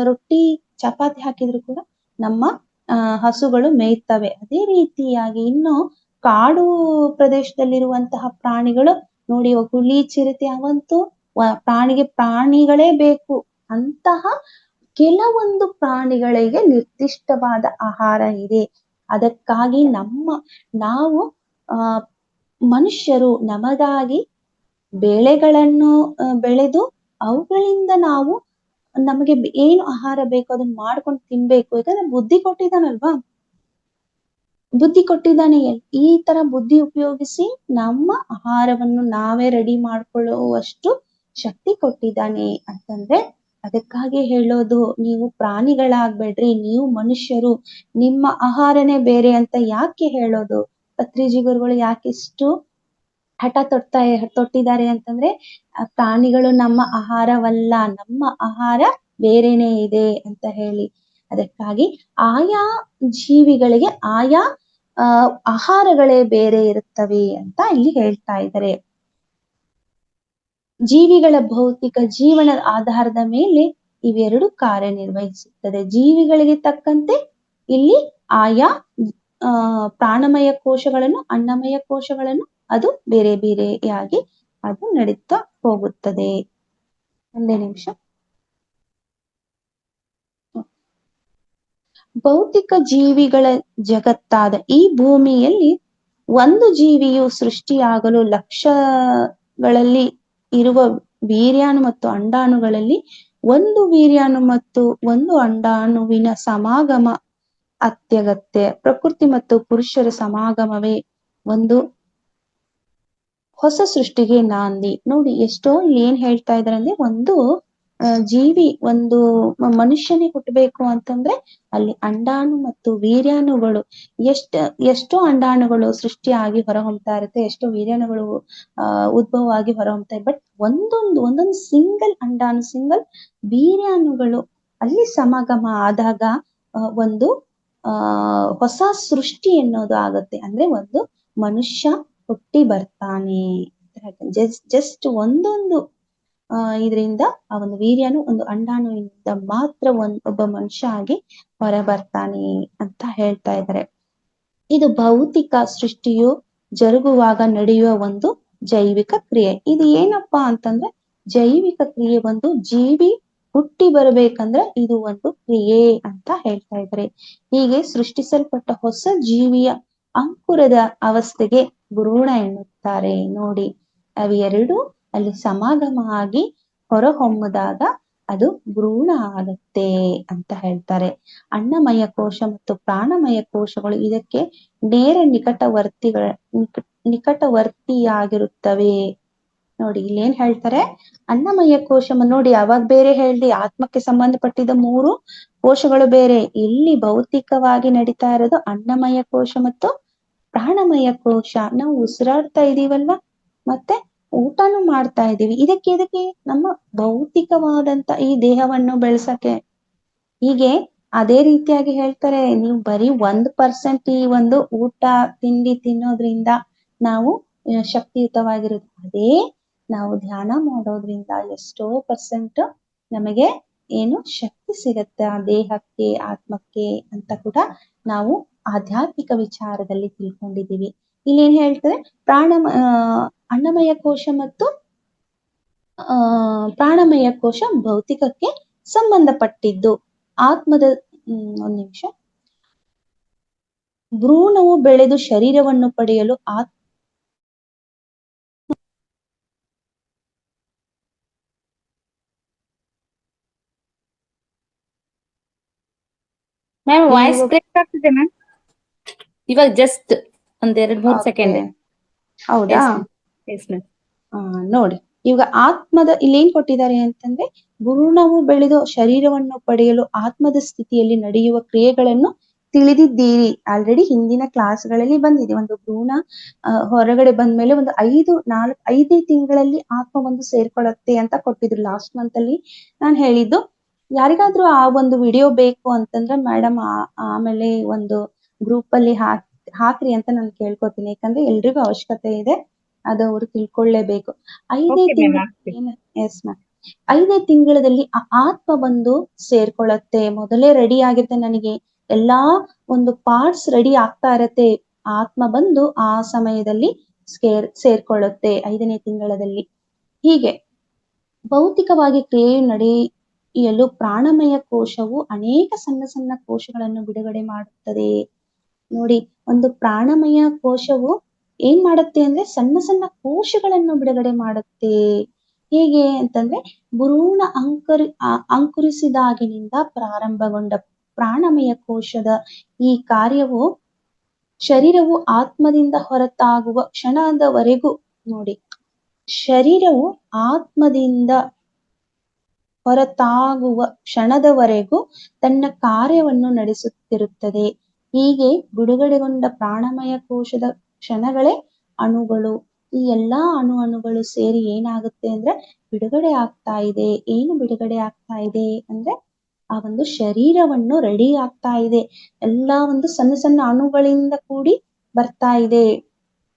S2: ರೊಟ್ಟಿ ಚಪಾತಿ ಹಾಕಿದ್ರು ಕೂಡ ನಮ್ಮ ಹಸುಗಳು ಮೇಯ್ತವೆ. ಅದೇ ರೀತಿಯಾಗಿ ಇನ್ನು ಕಾಡು ಪ್ರದೇಶದಲ್ಲಿರುವಂತಹ ಪ್ರಾಣಿಗಳು ನೋಡಿ, ಹುಲಿ, ಚಿರತೆ ಅವಂತೂ ಪ್ರಾಣಿಗಳೇ ಬೇಕು. ಅಂತಹ ಕೆಲವೊಂದು ಪ್ರಾಣಿಗಳಿಗೆ ನಿರ್ದಿಷ್ಟವಾದ ಆಹಾರ ಇದೆ. ಅದಕ್ಕಾಗಿ ನಾವು ಮನುಷ್ಯರು ನಮಗಾಗಿ ಬೆಳೆಗಳನ್ನು ಬೆಳೆದು ಅವುಗಳಿಂದ ನಾವು ನಮಗೆ ಏನು ಆಹಾರ ಬೇಕು ಅದನ್ನ ಮಾಡ್ಕೊಂಡು ತಿನ್ಬೇಕು. ಯಾಕಂದ್ರೆ ಬುದ್ಧಿ ಕೊಟ್ಟಿದ್ದಾನೆ. ಈ ತರ ಬುದ್ಧಿ ಉಪಯೋಗಿಸಿ ನಮ್ಮ ಆಹಾರವನ್ನು ನಾವೇ ರೆಡಿ ಮಾಡ್ಕೊಳ್ಳುವಷ್ಟು ಶಕ್ತಿ ಕೊಟ್ಟಿದ್ದಾನೆ ಅಂತಂದ್ರೆ, ಅದಕ್ಕಾಗಿ ಹೇಳೋದು, ನೀವು ಪ್ರಾಣಿಗಳಾಗ್ಬೇಡ್ರಿ, ನೀವು ಮನುಷ್ಯರು, ನಿಮ್ಮ ಆಹಾರನೇ ಬೇರೆ ಅಂತ ಯಾಕೆ ಹೇಳೋದು? ಪತ್ರಿಜಿ ಗುರುಗಳು ಯಾಕಿಷ್ಟು ಹಠ ತೊಟ್ಟಿದ್ದಾರೆ ಅಂತಂದ್ರೆ, ಪ್ರಾಣಿಗಳು ನಮ್ಮ ಆಹಾರವಲ್ಲ, ನಮ್ಮ ಆಹಾರ ಬೇರೆನೇ ಇದೆ ಅಂತ ಹೇಳಿ. ಅದಕ್ಕಾಗಿ ಆಯಾ ಜೀವಿಗಳಿಗೆ ಆಯಾ ಆಹಾರಗಳೇ ಬೇರೆ ಇರುತ್ತವೆ ಅಂತ ಇಲ್ಲಿ ಹೇಳ್ತಾ ಇದ್ದಾರೆ. ಜೀವಿಗಳ ಭೌತಿಕ ಜೀವನದ ಆಧಾರದ ಮೇಲೆ ಇವೆರಡು ಕಾರ್ಯನಿರ್ವಹಿಸುತ್ತದೆ. ಜೀವಿಗಳಿಗೆ ತಕ್ಕಂತೆ ಇಲ್ಲಿ ಆಯಾ ಪ್ರಾಣಮಯ ಕೋಶಗಳನ್ನು, ಅನ್ನಮಯ ಕೋಶಗಳನ್ನು ಅದು ಬೇರೆ ಬೇರೆಯಾಗಿ ಅದು ನಡೀತಾ ಹೋಗುತ್ತದೆ. ಒಂದೇ ನಿಮಿಷ. ಭೌತಿಕ ಜೀವಿಗಳ ಜಗತ್ತಾದ ಈ ಭೂಮಿಯಲ್ಲಿ ಒಂದು ಜೀವಿಯು ಸೃಷ್ಟಿಯಾಗಲು ಲಕ್ಷಗಳಲ್ಲಿ ಇರುವ ವೀರ್ಯಾಣು ಮತ್ತು ಅಂಡಾಣುಗಳಲ್ಲಿ ಒಂದು ವೀರ್ಯಾಣು ಮತ್ತು ಒಂದು ಅಂಡಾಣುವಿನ ಸಮಾಗಮ ಅತ್ಯಗತ್ಯ. ಪ್ರಕೃತಿ ಮತ್ತು ಪುರುಷರ ಸಮಾಗಮವೇ ಒಂದು ಹೊಸ ಸೃಷ್ಟಿಗೆ ನಾಂದಿ. ನೋಡಿ ಎಷ್ಟೋ ಏನ್ ಹೇಳ್ತಾ ಇದಾರೆ ಅಂದ್ರೆ, ಒಂದು ಜೀವಿ, ಒಂದು ಮನುಷ್ಯನೇ ಹುಟ್ಟಬೇಕು ಅಂತಂದ್ರೆ ಅಲ್ಲಿ ಅಂಡಾಣು ಮತ್ತು ವೀರ್ಯಾಣುಗಳು ಎಷ್ಟೋ ಅಂಡಾಣುಗಳು ಸೃಷ್ಟಿಯಾಗಿ ಹೊರಹೊಮ್ತಾ ಇರುತ್ತೆ, ಎಷ್ಟೋ ವೀರ್ಯಾಣುಗಳು ಉದ್ಭವ ಆಗಿ ಹೊರಹೊಮ್ತಾ ಇದೆ. ಬಟ್ ಒಂದೊಂದು ಸಿಂಗಲ್ ಅಂಡಾಣು, ಸಿಂಗಲ್ ವೀರ್ಯಾಣುಗಳು ಅಲ್ಲಿ ಸಮಾಗಮ ಆದಾಗ ಒಂದು ಹೊಸ ಸೃಷ್ಟಿ ಅನ್ನೋದು ಆಗತ್ತೆ. ಅಂದ್ರೆ ಒಂದು ಮನುಷ್ಯ ಹುಟ್ಟಿ ಬರ್ತಾನೆ. ಜಸ್ಟ್ ಒಂದೊಂದು ಇದರಿಂದ ಆ ಒಂದು ವೀರ್ಯನು ಒಂದು ಅಂಡಾಣುವಿನಿಂದ ಮಾತ್ರ ಒಬ್ಬ ಮನುಷ್ಯ ಆಗಿ ಹೊರ ಬರ್ತಾನೆ ಅಂತ ಹೇಳ್ತಾ ಇದ್ದಾರೆ. ಇದು ಭೌತಿಕ ಸೃಷ್ಟಿಯು ಜರುಗುವಾಗ ನಡೆಯುವ ಒಂದು ಜೈವಿಕ ಕ್ರಿಯೆ. ಇದು ಏನಪ್ಪಾ ಅಂತಂದ್ರೆ ಜೈವಿಕ ಕ್ರಿಯೆ, ಒಂದು ಜೀವಿ ಹುಟ್ಟಿ ಬರಬೇಕಂದ್ರೆ ಇದು ಒಂದು ಕ್ರಿಯೆ ಅಂತ ಹೇಳ್ತಾ ಇದ್ದಾರೆ. ಹೀಗೆ ಸೃಷ್ಟಿಸಲ್ಪಟ್ಟ ಹೊಸ ಜೀವಿಯ ಅಂಕುರದ ಅವಸ್ಥೆಗೆ ಭ್ರೂಣ ಎನ್ನುತ್ತಾರೆ. ನೋಡಿ, ಅವೆರಡು ಅಲ್ಲಿ ಸಮಾಗಮ ಆಗಿ ಹೊರಹೊಮ್ಮದಾಗ ಅದು ಭ್ರೂಣ ಆಗತ್ತೆ ಅಂತ ಹೇಳ್ತಾರೆ. ಅನ್ನಮಯ ಕೋಶ ಮತ್ತು ಪ್ರಾಣಮಯ ಕೋಶಗಳು ಇದಕ್ಕೆ ನೇರ ನಿಕಟವರ್ತಿಯಾಗಿರುತ್ತವೆ. ನೋಡಿ, ಇಲ್ಲೇನ್ ಹೇಳ್ತಾರೆ, ಅನ್ನಮಯ ಕೋಶ ನೋಡಿ, ಅವಾಗ ಬೇರೆ ಹೇಳ್ದಿ ಆತ್ಮಕ್ಕೆ ಸಂಬಂಧಪಟ್ಟಿದ್ದ 3 ಕೋಶಗಳು ಬೇರೆ. ಇಲ್ಲಿ ಭೌತಿಕವಾಗಿ ನಡೀತಾ ಇರೋದು ಅನ್ನಮಯ ಕೋಶ ಮತ್ತು ಪ್ರಾಣಮಯ ಕೋಶ. ನಾವು ಉಸಿರಾಡ್ತಾ ಇದೀವಲ್ವಾ, ಮತ್ತೆ ಊಟನೂ ಮಾಡ್ತಾ ಇದೀವಿ. ಇದಕ್ಕೆ ನಮ್ಮ ಭೌತಿಕವಾದಂತ ಈ ದೇಹವನ್ನು ಬೆಳೆಸಕ್ಕೆ. ಹೀಗೆ ಅದೇ ರೀತಿಯಾಗಿ ಹೇಳ್ತಾರೆ, ನೀವು ಬರೀ 1% ಈ ಒಂದು ಊಟ ತಿಂಡಿ ತಿನ್ನೋದ್ರಿಂದ ನಾವು ಶಕ್ತಿಯುತವಾಗಿರೋದು. ಅದೇ ನಾವು ಧ್ಯಾನ ಮಾಡೋದ್ರಿಂದ ಎಷ್ಟೋ % ನಮಗೆ ಏನು ಶಕ್ತಿ ಸಿಗತ್ತೆ ಆ ದೇಹಕ್ಕೆ, ಆತ್ಮಕ್ಕೆ ಅಂತ ಕೂಡ ನಾವು ಆಧ್ಯಾತ್ಮಿಕ ವಿಚಾರದಲ್ಲಿ ತಿಳ್ಕೊಂಡಿದೀವಿ. ಇಲ್ಲೇನ್ ಹೇಳ್ತಾರೆ, ಅನ್ನಮಯ ಕೋಶ ಮತ್ತು ಪ್ರಾಣಮಯ ಕೋಶ ಭೌತಿಕಕ್ಕೆ ಸಂಬಂಧಪಟ್ಟಿದ್ದು. ಆತ್ಮದ ಒಂದ್ ನಿಮಿಷ. ಭ್ರೂಣವು ಬೆಳೆದು ಶರೀರವನ್ನು ಪಡೆಯಲು
S3: ಮ್ಯಾಮ್ ವಾಯ್ಸ್ ಬ್ರೇಕ್ ಆಗ್ತಿದೆ ಮ್ಯಾಮ್. ಇವಾಗ ಜಸ್ಟ್ ಒಂದ್ 2-3 ಸೆಕೆಂಡ್.
S2: ಹೌದಾ?
S3: Yes ma'am.
S2: ನೋಡಿ, ಇವಾಗ ಆತ್ಮದ ಇಲ್ಲಿ ಏನ್ ಕೊಟ್ಟಿದ್ದಾರೆ ಅಂತಂದ್ರೆ, ಭ್ರೂಣವು ಬೆಳೆದು ಶರೀರವನ್ನು ಪಡೆಯಲು ಆತ್ಮದ ಸ್ಥಿತಿಯಲ್ಲಿ ನಡೆಯುವ ಕ್ರಿಯೆಗಳನ್ನು ತಿಳಿದಿದ್ದೀರಿ. ಆಲ್ರೆಡಿ ಹಿಂದಿನ ಕ್ಲಾಸ್ಗಳಲ್ಲಿ ಬಂದಿದೆ. ಒಂದು ಭ್ರೂಣ ಹೊರಗಡೆ ಬಂದ್ಮೇಲೆ ಒಂದು 5 ತಿಂಗಳಲ್ಲಿ ಆತ್ಮ ಒಂದು ಸೇರ್ಕೊಳ್ಳುತ್ತೆ ಅಂತ ಕೊಟ್ಟಿದ್ರು ಲಾಸ್ಟ್ ಮಂತ್ ಅಲ್ಲಿ ನಾನು ಹೇಳಿದ್ದು. ಯಾರಿಗಾದ್ರೂ ಆ ಒಂದು ವಿಡಿಯೋ ಬೇಕು ಅಂತಂದ್ರೆ ಮೇಡಮ್ ಆಮೇಲೆ ಒಂದು ಗ್ರೂಪ್ ಅಲ್ಲಿ ಹಾಕ್ರಿ ಅಂತ ನಾನು ಕೇಳ್ಕೊತೀನಿ. ಯಾಕಂದ್ರೆ ಎಲ್ರಿಗೂ ಅವಶ್ಯಕತೆ ಇದೆ, ಅದು ಅವ್ರು ತಿಳ್ಕೊಳ್ಳೇಬೇಕು. 5 ತಿಂಗಳಲ್ಲಿ ಆ ಆತ್ಮ ಬಂದು ಸೇರ್ಕೊಳ್ಳುತ್ತೆ. ಮೊದಲೇ ರೆಡಿ ಆಗಿರುತ್ತೆ, ನನಗೆ ಎಲ್ಲಾ ಒಂದು ಪಾರ್ಟ್ಸ್ ರೆಡಿ ಆಗ್ತಾ ಇರತ್ತೆ. ಆತ್ಮ ಬಂದು ಆ ಸಮಯದಲ್ಲಿ ಸೇರ್ಕೊಳ್ಳುತ್ತೆ 5ನೇ ತಿಂಗಳಲ್ಲಿ. ಹೀಗೆ ಭೌತಿಕವಾಗಿ ಕ್ರಿಯೆ ನಡೆಯಲು ಪ್ರಾಣಮಯ ಕೋಶವು ಅನೇಕ ಸಣ್ಣ ಸಣ್ಣ ಕೋಶಗಳನ್ನು ಬಿಡುಗಡೆ ಮಾಡುತ್ತದೆ. ನೋಡಿ, ಒಂದು ಪ್ರಾಣಮಯ ಕೋಶವು ಏನ್ ಮಾಡುತ್ತೆ ಅಂದ್ರೆ ಸಣ್ಣ ಸಣ್ಣ ಕೋಶಗಳನ್ನು ಬಿಡುಗಡೆ ಮಾಡುತ್ತೆ. ಹೇಗೆ ಅಂತಂದ್ರೆ, ಭ್ರೂಣ ಅಂಕುರಿಸಿದಾಗಿನಿಂದ ಪ್ರಾರಂಭಗೊಂಡ ಪ್ರಾಣಮಯ ಕೋಶದ ಈ ಕಾರ್ಯವು ಶರೀರವು ಆತ್ಮದಿಂದ ಹೊರತಾಗುವ ಕ್ಷಣದವರೆಗೂ, ನೋಡಿ, ಶರೀರವು ಆತ್ಮದಿಂದ ಹೊರತಾಗುವ ಕ್ಷಣದವರೆಗೂ ತನ್ನ ಕಾರ್ಯವನ್ನು ನಡೆಸುತ್ತಿರುತ್ತದೆ. ಹೀಗೆ ಬಿಡುಗಡೆಗೊಂಡ ಪ್ರಾಣಮಯ ಕೋಶದ ಕ್ಷಣಗಳೇ ಅಣುಗಳು. ಈ ಎಲ್ಲಾ ಅಣುಗಳು ಸೇರಿ ಏನಾಗುತ್ತೆ ಅಂದ್ರೆ ಬಿಡುಗಡೆ ಆಗ್ತಾ ಇದೆ. ಏನು ಬಿಡುಗಡೆ ಆಗ್ತಾ ಇದೆ ಅಂದ್ರೆ ಆ ಒಂದು ಶರೀರವನ್ನು ರೆಡಿ ಆಗ್ತಾ ಇದೆ. ಎಲ್ಲಾ ಒಂದು ಸಣ್ಣ ಸಣ್ಣ ಅಣುಗಳಿಂದ ಕೂಡಿ ಬರ್ತಾ ಇದೆ.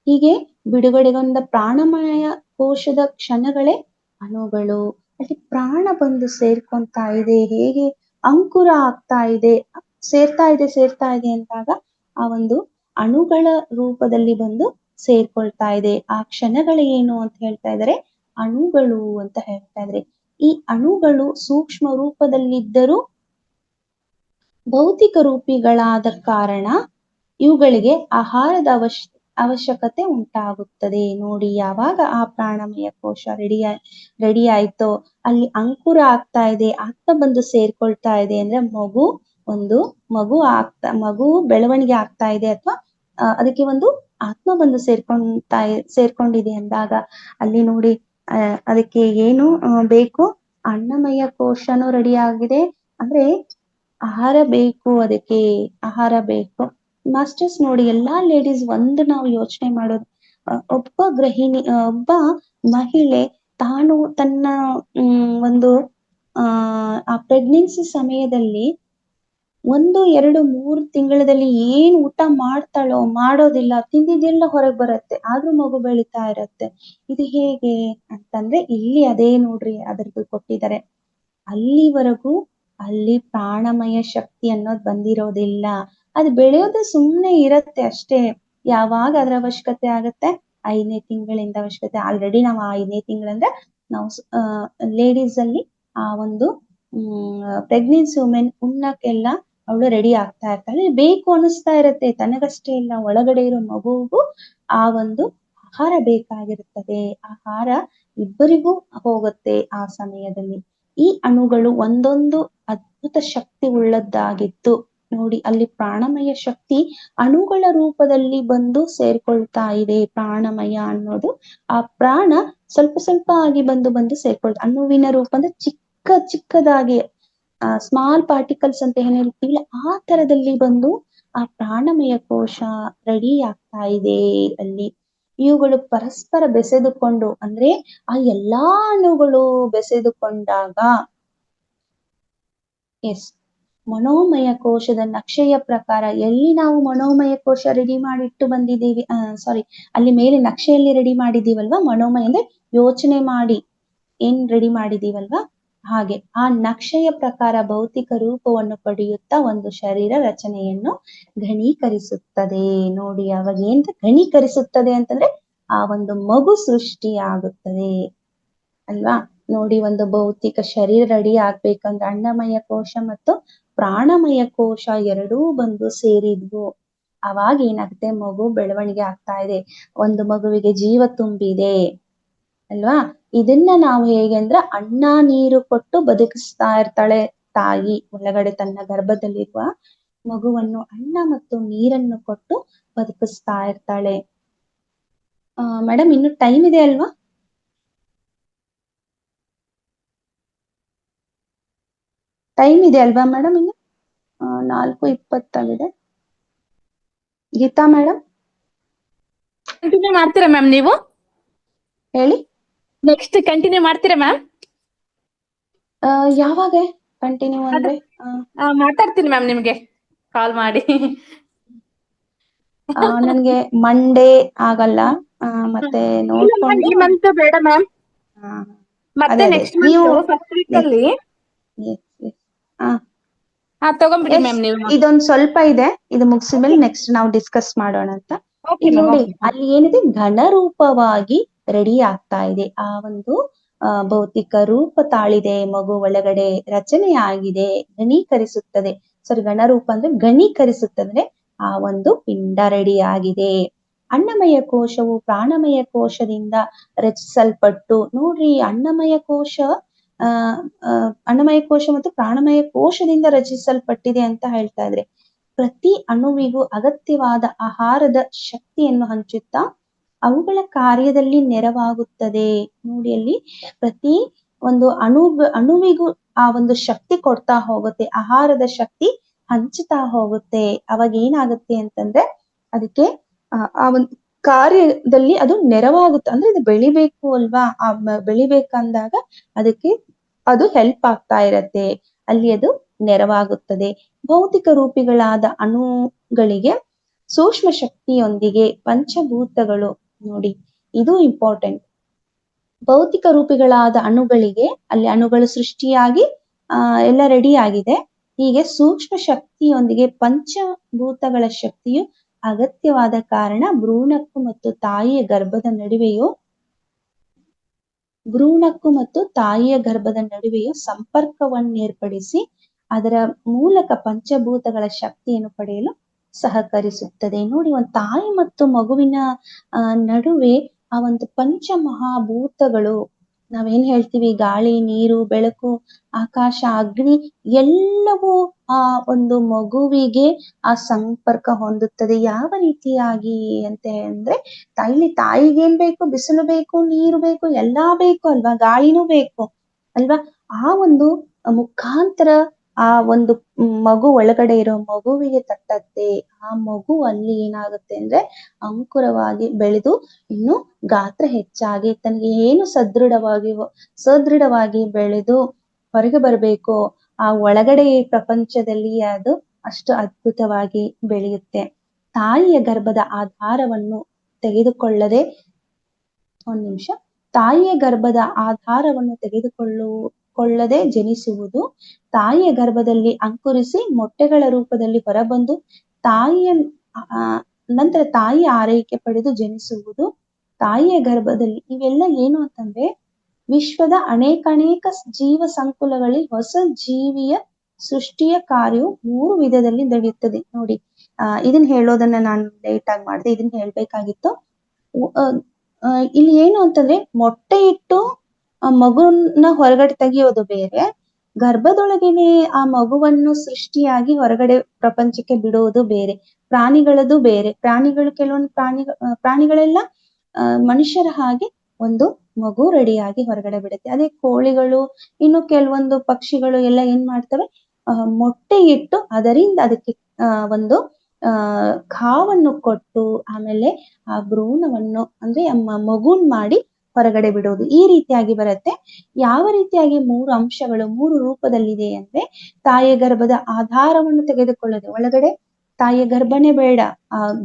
S2: ಹೀಗೆ ಬಿಡುಗಡೆಗೊಂಡ ಪ್ರಾಣಮಯ ಕೋಶದ ಕ್ಷಣಗಳೇ ಅಣುಗಳು. ಅಲ್ಲಿ ಪ್ರಾಣ ಬಂದು ಸೇರ್ಕೊಂತಾ ಇದೆ. ಹೇಗೆ ಅಂಕುರ ಆಗ್ತಾ ಇದೆ, ಸೇರ್ತಾ ಇದೆ ಅಂದಾಗ ಆ ಒಂದು ಅಣುಗಳ ರೂಪದಲ್ಲಿ ಬಂದು ಸೇರ್ಕೊಳ್ತಾ ಇದೆ. ಆ ಕ್ಷಣಗಳೇನು ಅಂತ ಹೇಳ್ತಾ ಇದ್ದಾರೆ, ಅಣುಗಳು ಅಂತ ಹೇಳ್ತಾ ಇದ್ದಾರೆ. ಈ ಅಣುಗಳು ಸೂಕ್ಷ್ಮ ರೂಪದಲ್ಲಿದ್ದರೂ ಭೌತಿಕ ರೂಪಿಗಳಾದ ಕಾರಣ ಇವುಗಳಿಗೆ ಆಹಾರದ ಅವಶ್ಯಕತೆ ಉಂಟಾಗುತ್ತದೆ. ನೋಡಿ, ಯಾವಾಗ ಆ ಪ್ರಾಣಮಯ ಕೋಶ ರೆಡಿ ಆಯ್ತೋ, ಅಲ್ಲಿ ಅಂಕುರ ಆಗ್ತಾ ಇದೆ, ಆತ್ಮ ಬಂದು ಸೇರ್ಕೊಳ್ತಾ ಇದೆ ಅಂದ್ರೆ ಮಗು ಬೆಳವಣಿಗೆ ಆಗ್ತಾ ಇದೆ, ಅಥವಾ ಅದಕ್ಕೆ ಒಂದು ಆತ್ಮ ಬಂದು ಸೇರ್ಕೊಂಡಿದೆ ಅಂದಾಗ ಅಲ್ಲಿ ನೋಡಿ, ಅದಕ್ಕೆ ಏನು ಬೇಕು, ಅನ್ನಮಯ ಕೋಶನೂ ರೆಡಿ ಆಗಿದೆ. ಅಂದ್ರೆ ಆಹಾರ ಬೇಕು, ಅದಕ್ಕೆ ಆಹಾರ ಬೇಕು. ಮಾಸ್ಟರ್ಸ್ ನೋಡಿ, ಎಲ್ಲಾ ಲೇಡೀಸ್ ಒಂದು ನಾವು ಯೋಚನೆ ಮಾಡೋದು, ಒಬ್ಬ ಮಹಿಳೆ ತಾನು ತನ್ನ ಒಂದು ಆ ಪ್ರೆಗ್ನೆನ್ಸಿ ಸಮಯದಲ್ಲಿ 1, 2, 3 ತಿಂಗಳಲ್ಲಿ ಏನ್ ಊಟ ಮಾಡ್ತಾಳೋ ಮಾಡೋದಿಲ್ಲ, ತಿಂದಿದ್ದೆಲ್ಲ ಹೊರಗೆ ಬರುತ್ತೆ, ಆದ್ರೂ ಮಗು ಬೆಳಿತಾ ಇರತ್ತೆ. ಇದು ಹೇಗೆ ಅಂತಂದ್ರೆ ಇಲ್ಲಿ ಅದೇ ನೋಡ್ರಿ ಅದ್ರದ್ದು ಕೊಟ್ಟಿದ್ದಾರೆ. ಅಲ್ಲಿವರೆಗೂ ಅಲ್ಲಿ ಪ್ರಾಣಮಯ ಶಕ್ತಿ ಅನ್ನೋದು ಬಂದಿರೋದಿಲ್ಲ. ಅದು ಬೆಳೆಯೋದು ಸುಮ್ನೆ ಇರತ್ತೆ ಅಷ್ಟೇ. ಯಾವಾಗ ಅದ್ರ ಅವಶ್ಯಕತೆ ಆಗತ್ತೆ? 5ನೇ ತಿಂಗಳಿಂದ ಅವಶ್ಯಕತೆ. ಆಲ್ರೆಡಿ ನಾವು 5ನೇ ತಿಂಗಳಂದ್ರೆ ನಾವು ಲೇಡೀಸ್ ಅಲ್ಲಿ ಆ ಒಂದು ಪ್ರೆಗ್ನೆನ್ಸಿ ವುಮೆನ್ ಉಣ್ಣಕ್ಕೆಲ್ಲ ಅವಳು ರೆಡಿ ಆಗ್ತಾ ಇರ್ತಾಳೆ. ಬೇಕು ಅನಿಸ್ತಾ ಇರತ್ತೆ, ತನಗಷ್ಟೇ ಇಲ್ಲ ಒಳಗಡೆ ಇರೋ ಮಗುವಿಗೂ ಆ ಒಂದು ಆಹಾರ ಬೇಕಾಗಿರುತ್ತದೆ. ಆಹಾರ ಇಬ್ಬರಿಗೂ ಹೋಗುತ್ತೆ ಆ ಸಮಯದಲ್ಲಿ. ಈ ಅಣುಗಳು ಒಂದೊಂದು ಅದ್ಭುತ ಶಕ್ತಿ ಉಳ್ಳದ್ದಾಗಿತ್ತು. ನೋಡಿ ಅಲ್ಲಿ ಪ್ರಾಣಮಯ ಶಕ್ತಿ ಅಣುಗಳ ರೂಪದಲ್ಲಿ ಬಂದು ಸೇರ್ಕೊಳ್ತಾ ಇದೆ. ಪ್ರಾಣಮಯ ಅನ್ನೋದು ಆ ಪ್ರಾಣ ಸ್ವಲ್ಪ ಸ್ವಲ್ಪ ಆಗಿ ಬಂದು ಸೇರ್ಕೊಳ್ತಾ, ಅಣುವಿನ ರೂಪ ಅಂದ್ರೆ ಚಿಕ್ಕದಾಗಿ ಸ್ಮಾಲ್ ಪಾರ್ಟಿಕಲ್ಸ್ ಅಂತ ಏನ್ ಹೇಳ್ತೀವಿ ಆ ತರದಲ್ಲಿ ಬಂದು ಆ ಪ್ರಾಣಮಯ ಕೋಶ ರೆಡಿ ಆಗ್ತಾ ಇದೆ ಅಲ್ಲಿ. ಇವುಗಳು ಪರಸ್ಪರ ಬೆಸೆದುಕೊಂಡು ಅಂದ್ರೆ ಆ ಎಲ್ಲಾ ಅಣುಗಳು ಬೆಸೆದುಕೊಂಡಾಗ ಮನೋಮಯ ಕೋಶದ ನಕ್ಷೆಯ ಪ್ರಕಾರ ಎಲ್ಲಿ ನಾವು ಮನೋಮಯ ಕೋಶ ರೆಡಿ ಮಾಡಿಟ್ಟು ಬಂದಿದ್ದೀವಿ, ಅಲ್ಲಿ ಮೇಲೆ ನಕ್ಷೆಯಲ್ಲಿ ರೆಡಿ ಮಾಡಿದೀವಲ್ವಾ, ಮನೋಮಯ ಅಂದ್ರೆ ಯೋಚನೆ ಮಾಡಿ ಏನ್ ರೆಡಿ ಮಾಡಿದೀವಲ್ವಾ, ಹಾಗೆ ಆ ನಕ್ಷೆಯ ಪ್ರಕಾರ ಭೌತಿಕ ರೂಪವನ್ನು ಪಡೆಯುತ್ತಾ ಒಂದು ಶರೀರ ರಚನೆಯನ್ನು ಘನೀಕರಿಸುತ್ತದೆ. ನೋಡಿ ಅವಾಗ ಏನ್ ಘನೀಕರಿಸುತ್ತದೆ ಅಂತಂದ್ರೆ ಆ ಒಂದು ಮಗು ಸೃಷ್ಟಿಯಾಗುತ್ತದೆ ಅಲ್ವಾ. ನೋಡಿ ಒಂದು ಭೌತಿಕ ಶರೀರ ರೆಡಿ ಆಗ್ಬೇಕಂದ್ರೆ ಅನ್ನಮಯ ಕೋಶ ಮತ್ತು ಪ್ರಾಣಮಯ ಕೋಶ ಎರಡೂ ಬಂದು ಸೇರಿದ್ವು. ಅವಾಗ ಏನಾಗುತ್ತೆ? ಮಗು ಬೆಳವಣಿಗೆ ಆಗ್ತಾ ಇದೆ, ಒಂದು ಮಗುವಿಗೆ ಜೀವ ತುಂಬಿದೆ ಅಲ್ವಾ. ಇದನ್ನ ನಾವು ಹೇಗೆ ಅಂದ್ರೆ ಅನ್ನ ನೀರು ಕೊಟ್ಟು ಬದುಕಿಸ್ತಾ ಇರ್ತಾಳೆ ತಾಯಿ. ಒಳಗಡೆ ತನ್ನ ಗರ್ಭದಲ್ಲಿರುವ ಮಗುವನ್ನು ಅನ್ನ ಮತ್ತು ನೀರನ್ನು ಕೊಟ್ಟು ಬದುಕಿಸ್ತಾ ಇರ್ತಾಳೆ. ಮೇಡಮ್ ಇನ್ನು ಟೈಮ್ ಇದೆ ಅಲ್ವಾ? ಟೈಮ್ ಇದೆ ಅಲ್ವಾ ಮೇಡಮ್? ಇನ್ನು 4:20 ಗೀತಾ ಮೇಡಮ್
S3: ಕಂಟಿನ್ಯೂ ಮಾಡ್ತೀರಾ ಮ್ಯಾಮ್ ನೀವು?
S2: ಹೇಳಿ.
S3: ನೆಕ್ಸ್ಟ್ ಕಂಟಿನ್ಯೂ ಮಾಡ್ತೀರಾ ಮ್ಯಾಮ್?
S2: ಯಾವಾಗ ಕಂಟಿನ್ಯೂ ಅಂದ್ರೆ?
S3: ಮಾತಾಡ್ತೀನಿ ಮ್ಯಾಮ್ ನಿಮ್ಗೆ ಕಾಲ್ ಮಾಡಿ.
S2: ನನ್ಗೆ ಮಂಡೇ ಆಗಲ್ಲ, ಮತ್ತೆ ನೋಡ್ಕೊಂಡು
S3: ಈ ಮಂತ್ ಬೇಡ ಮ್ಯಾಮ್, ಮತ್ತೆ ನೆಕ್ಸ್ಟ್ ಮಂತ್ ಫಸ್ಟ್ ವೀಕ್ ಅಲ್ಲಿ ತಗೊಂಡ್ಬಿಡಿ ಮ್ಯಾಮ್ ನೀವು.
S2: ಇದೊಂದ್ ಸ್ವಲ್ಪ ಇದೆ, ಇದು ಮುಗಿಸಿದ್ಮೇಲೆ ನೆಕ್ಸ್ಟ್ ನಾವು ಡಿಸ್ಕಸ್ ಮಾಡೋಣ ಅಂತ. ನೋಡಿ ಅಲ್ಲಿ ಏನಿದೆ, ಘನರೂಪವಾಗಿ ರೆಡಿ ಆಗ್ತಾ ಇದೆ. ಆ ಒಂದು ಭೌತಿಕ ರೂಪ ತಾಳಿದೆ, ಮಗು ಒಳಗಡೆ ರಚನೆ ಆಗಿದೆ, ಘನೀಕರಿಸುತ್ತದೆ. ಘನರೂಪ ಅಂದ್ರೆ ಘನೀಕರಿಸುತ್ತದೆ, ಆ ಒಂದು ಪಿಂಡ ರೆಡಿ ಆಗಿದೆ. ಅನ್ನಮಯ ಕೋಶವು ಪ್ರಾಣಮಯ ಕೋಶದಿಂದ ರಚಿಸಲ್ಪಟ್ಟು, ನೋಡ್ರಿ ಅನ್ನಮಯ ಕೋಶ ಅನ್ನಮಯ ಕೋಶ ಮತ್ತು ಪ್ರಾಣಮಯ ಕೋಶದಿಂದ ರಚಿಸಲ್ಪಟ್ಟಿದೆ ಅಂತ ಹೇಳ್ತಾ ಇದ್ರೆ, ಪ್ರತಿ ಅಣುವಿಗೂ ಅಗತ್ಯವಾದ ಆಹಾರದ ಶಕ್ತಿಯನ್ನು ಹಂಚುತ್ತಾ ಅವುಗಳ ಕಾರ್ಯದಲ್ಲಿ ನೆರವಾಗುತ್ತದೆ. ನೋಡಿ ಅಲ್ಲಿ ಪ್ರತಿ ಒಂದು ಅಣುವಿಗೂ ಆ ಒಂದು ಶಕ್ತಿ ಕೊಡ್ತಾ ಹೋಗುತ್ತೆ, ಆಹಾರದ ಶಕ್ತಿ ಹಂಚುತ್ತಾ ಹೋಗುತ್ತೆ. ಅವಾಗ ಏನಾಗುತ್ತೆ ಅಂತಂದ್ರೆ ಅದಕ್ಕೆ ಆ ಒಂದು ಕಾರ್ಯದಲ್ಲಿ ಅದು ನೆರವಾಗುತ್ತೆ. ಅಂದ್ರೆ ಇದು ಬೆಳಿಬೇಕು ಅಲ್ವಾ, ಬೆಳಿಬೇಕಂದಾಗ ಅದಕ್ಕೆ ಅದು ಹೆಲ್ಪ್ ಆಗ್ತಾ ಇರತ್ತೆ, ಅಲ್ಲಿ ಅದು ನೆರವಾಗುತ್ತದೆ. ಭೌತಿಕ ರೂಪಿಗಳಾದ ಅಣುಗಳಿಗೆ ಸೂಕ್ಷ್ಮ ಶಕ್ತಿಯೊಂದಿಗೆ ಪಂಚಭೂತಗಳು, ನೋಡಿ ಇದು ಇಂಪಾರ್ಟೆಂಟ್. ಭೌತಿಕ ರೂಪಿಗಳಾದ ಅಣುಗಳಿಗೆ ಅಲ್ಲಿ ಅಣುಗಳು ಸೃಷ್ಟಿಯಾಗಿ ಎಲ್ಲ ರೆಡಿ ಆಗಿದೆ. ಹೀಗೆ ಸೂಕ್ಷ್ಮ ಶಕ್ತಿಯೊಂದಿಗೆ ಪಂಚಭೂತಗಳ ಶಕ್ತಿಯು ಅಗತ್ಯವಾದ ಕಾರಣ ಭ್ರೂಣಕ್ಕೂ ಮತ್ತು ತಾಯಿಯ ಗರ್ಭದ ನಡುವೆಯೂ ಸಂಪರ್ಕವನ್ನೇರ್ಪಡಿಸಿ ಅದರ ಮೂಲಕ ಪಂಚಭೂತಗಳ ಶಕ್ತಿಯನ್ನು ಪಡೆಯಲು ಸಹಕರಿಸುತ್ತದೆ. ನೋಡಿ, ಒಂದು ತಾಯಿ ಮತ್ತು ಮಗುವಿನ ನಡುವೆ ಆ ಒಂದು ಪಂಚಮಹಾಭೂತಗಳು, ನಾವೇನ್ ಹೇಳ್ತೀವಿ, ಗಾಳಿ, ನೀರು, ಬೆಳಕು, ಆಕಾಶ, ಅಗ್ನಿ ಎಲ್ಲವೂ ಆ ಒಂದು ಮಗುವಿಗೆ ಆ ಸಂಪರ್ಕ ಹೊಂದುತ್ತದೆ. ಯಾವ ರೀತಿಯಾಗಿ ಅಂತ ಅಂದ್ರೆ, ತಾಯಿಗೇನ್ ಬೇಕು? ಬಿಸಿಲು ಬೇಕು, ನೀರು ಬೇಕು, ಎಲ್ಲಾ ಬೇಕು ಅಲ್ವಾ, ಗಾಳಿನೂ ಬೇಕು ಅಲ್ವಾ. ಆ ಒಂದು ಮುಖಾಂತರ ಆ ಒಂದು ಮಗು ಒಳಗಡೆ ಇರೋ ಮಗುವಿಗೆ ತಟ್ಟತ್ತೆ. ಆ ಮಗು ಅಲ್ಲಿ ಏನಾಗುತ್ತೆ ಅಂದ್ರೆ ಅಂಕುರವಾಗಿ ಬೆಳೆದು ಇನ್ನು ಗಾತ್ರ ಹೆಚ್ಚಾಗಿ ತನಗೆ ಏನು ಸದೃಢವಾಗಿ ಬೆಳೆದು ಹೊರಗೆ ಬರಬೇಕು, ಆ ಒಳಗಡೆ ಪ್ರಪಂಚದಲ್ಲಿ ಅದು ಅಷ್ಟು ಅದ್ಭುತವಾಗಿ ಬೆಳೆಯುತ್ತೆ. ತಾಯಿಯ ಗರ್ಭದ ಆಧಾರವನ್ನು ತೆಗೆದುಕೊಳ್ಳದೆ ತಾಯಿಯ ಗರ್ಭದ ಆಧಾರವನ್ನು ತೆಗೆದುಕೊಳ್ಳದೆ ಜನಿಸುವುದು, ತಾಯಿಯ ಗರ್ಭದಲ್ಲಿ ಅಂಕುರಿಸಿ ಮೊಟ್ಟೆಗಳ ರೂಪದಲ್ಲಿ ಹೊರಬಂದು ತಾಯಿಯ ನಂತರ ತಾಯಿಯ ಆರೈಕೆ ಪಡೆದು ಜನಿಸುವುದು, ತಾಯಿಯ ಗರ್ಭದಲ್ಲಿ ಇವೆಲ್ಲ ಏನು ಅಂತಂದ್ರೆ ವಿಶ್ವದ ಅನೇಕ ಜೀವ ಸಂಕುಲಗಳಲ್ಲಿ ಹೊಸ ಜೀವಿಯ ಸೃಷ್ಟಿಯ ಕಾರ್ಯವು 3 ವಿಧದಲ್ಲಿ ನಡೆಯುತ್ತದೆ. ನೋಡಿ, ಇದನ್ನ ಹೇಳೋದನ್ನ ನಾನು ಲೇಟ್ ಆಗಿ ಮಾಡಿದೆ, ಇದನ್ನ ಹೇಳ್ಬೇಕಾಗಿತ್ತು. ಇಲ್ಲಿ ಏನು ಅಂತಂದ್ರೆ ಮೊಟ್ಟೆ ಇಟ್ಟು ಆ ಮಗುವನ್ನ ಹೊರಗಡೆ ತೆಗೆಯೋದು ಬೇರೆ, ಗರ್ಭದೊಳಗೇನೆ ಆ ಮಗುವನ್ನು ಸೃಷ್ಟಿಯಾಗಿ ಹೊರಗಡೆ ಪ್ರಪಂಚಕ್ಕೆ ಬಿಡೋದು ಬೇರೆ. ಪ್ರಾಣಿಗಳದ್ದು ಬೇರೆ. ಕೆಲವೊಂದು ಪ್ರಾಣಿಗಳೆಲ್ಲ ಮನುಷ್ಯರ ಹಾಗೆ ಒಂದು ಮಗು ರೆಡಿಯಾಗಿ ಹೊರಗಡೆ ಬಿಡುತ್ತೆ. ಅದೇ ಕೋಳಿಗಳು, ಇನ್ನು ಕೆಲವೊಂದು ಪಕ್ಷಿಗಳು ಎಲ್ಲ ಏನ್ ಮಾಡ್ತವೆ, ಮೊಟ್ಟೆ ಇಟ್ಟು ಅದರಿಂದ ಅದಕ್ಕೆ ಒಂದು ಕಾವನ್ನು ಕೊಟ್ಟು ಆಮೇಲೆ ಆ ಭ್ರೂಣವನ್ನು ಅಂದ್ರೆ ಮಗುನ್ ಮಾಡಿ ಹೊರಗಡೆ ಬಿಡೋದು, ಈ ರೀತಿಯಾಗಿ ಬರುತ್ತೆ. ಯಾವ ರೀತಿಯಾಗಿ 3 ಅಂಶಗಳು 3 ರೂಪದಲ್ಲಿದೆ ಅಂದ್ರೆ, ತಾಯಿಯ ಗರ್ಭದ ಆಧಾರವನ್ನು ತೆಗೆದುಕೊಳ್ಳದೆ, ಒಳಗಡೆ ತಾಯಿಯ ಗರ್ಭನೇ ಬೇಡ,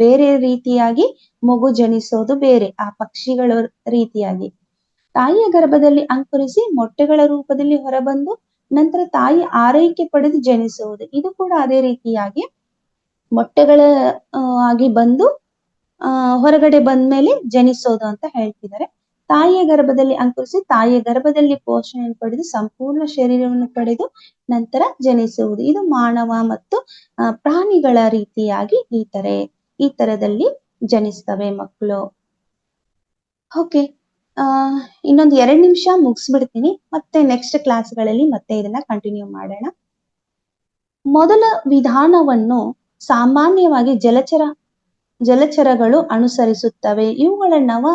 S2: ಬೇರೆ ರೀತಿಯಾಗಿ ಮಗು ಜನಿಸೋದು ಬೇರೆ, ಆ ಪಕ್ಷಿಗಳ ರೀತಿಯಾಗಿ ತಾಯಿಯ ಗರ್ಭದಲ್ಲಿ ಅಂಕುರಿಸಿ ಮೊಟ್ಟೆಗಳ ರೂಪದಲ್ಲಿ ಹೊರಬಂದು ನಂತರ ತಾಯಿ ಆರೈಕೆ ಪಡೆದು ಜನಿಸುವುದು, ಇದು ಕೂಡ ಅದೇ ರೀತಿಯಾಗಿ ಮೊಟ್ಟೆಗಳ ಆಗಿ ಬಂದು ಹೊರಗಡೆ ಬಂದ್ಮೇಲೆ ಜನಿಸೋದು ಅಂತ ಹೇಳ್ತಿದ್ದಾರೆ. ತಾಯಿಯ ಗರ್ಭದಲ್ಲಿ ಅಂಕುರಿಸಿ ತಾಯಿಯ ಗರ್ಭದಲ್ಲಿ ಪೋಷಣೆಯನ್ನು ಪಡೆದು ಸಂಪೂರ್ಣ ಶರೀರವನ್ನು ಪಡೆದು ನಂತರ ಜನಿಸುವುದು, ಇದು ಮಾನವ ಮತ್ತು ಪ್ರಾಣಿಗಳ ರೀತಿಯಾಗಿ ಈ ತರದಲ್ಲಿ ಜನಿಸ್ತವೆ ಮಕ್ಕಳು. ಓಕೆ, ಇನ್ನೊಂದು 2 ನಿಮಿಷ ಮುಗಿಸ್ಬಿಡ್ತೀನಿ, ಮತ್ತೆ ನೆಕ್ಸ್ಟ್ ಕ್ಲಾಸ್ಗಳಲ್ಲಿ ಮತ್ತೆ ಇದನ್ನ ಕಂಟಿನ್ಯೂ ಮಾಡೋಣ. ಮೊದಲ ವಿಧಾನವನ್ನು ಸಾಮಾನ್ಯವಾಗಿ ಜಲಚರಗಳು ಅನುಸರಿಸುತ್ತವೆ. ಇವುಗಳ ನವ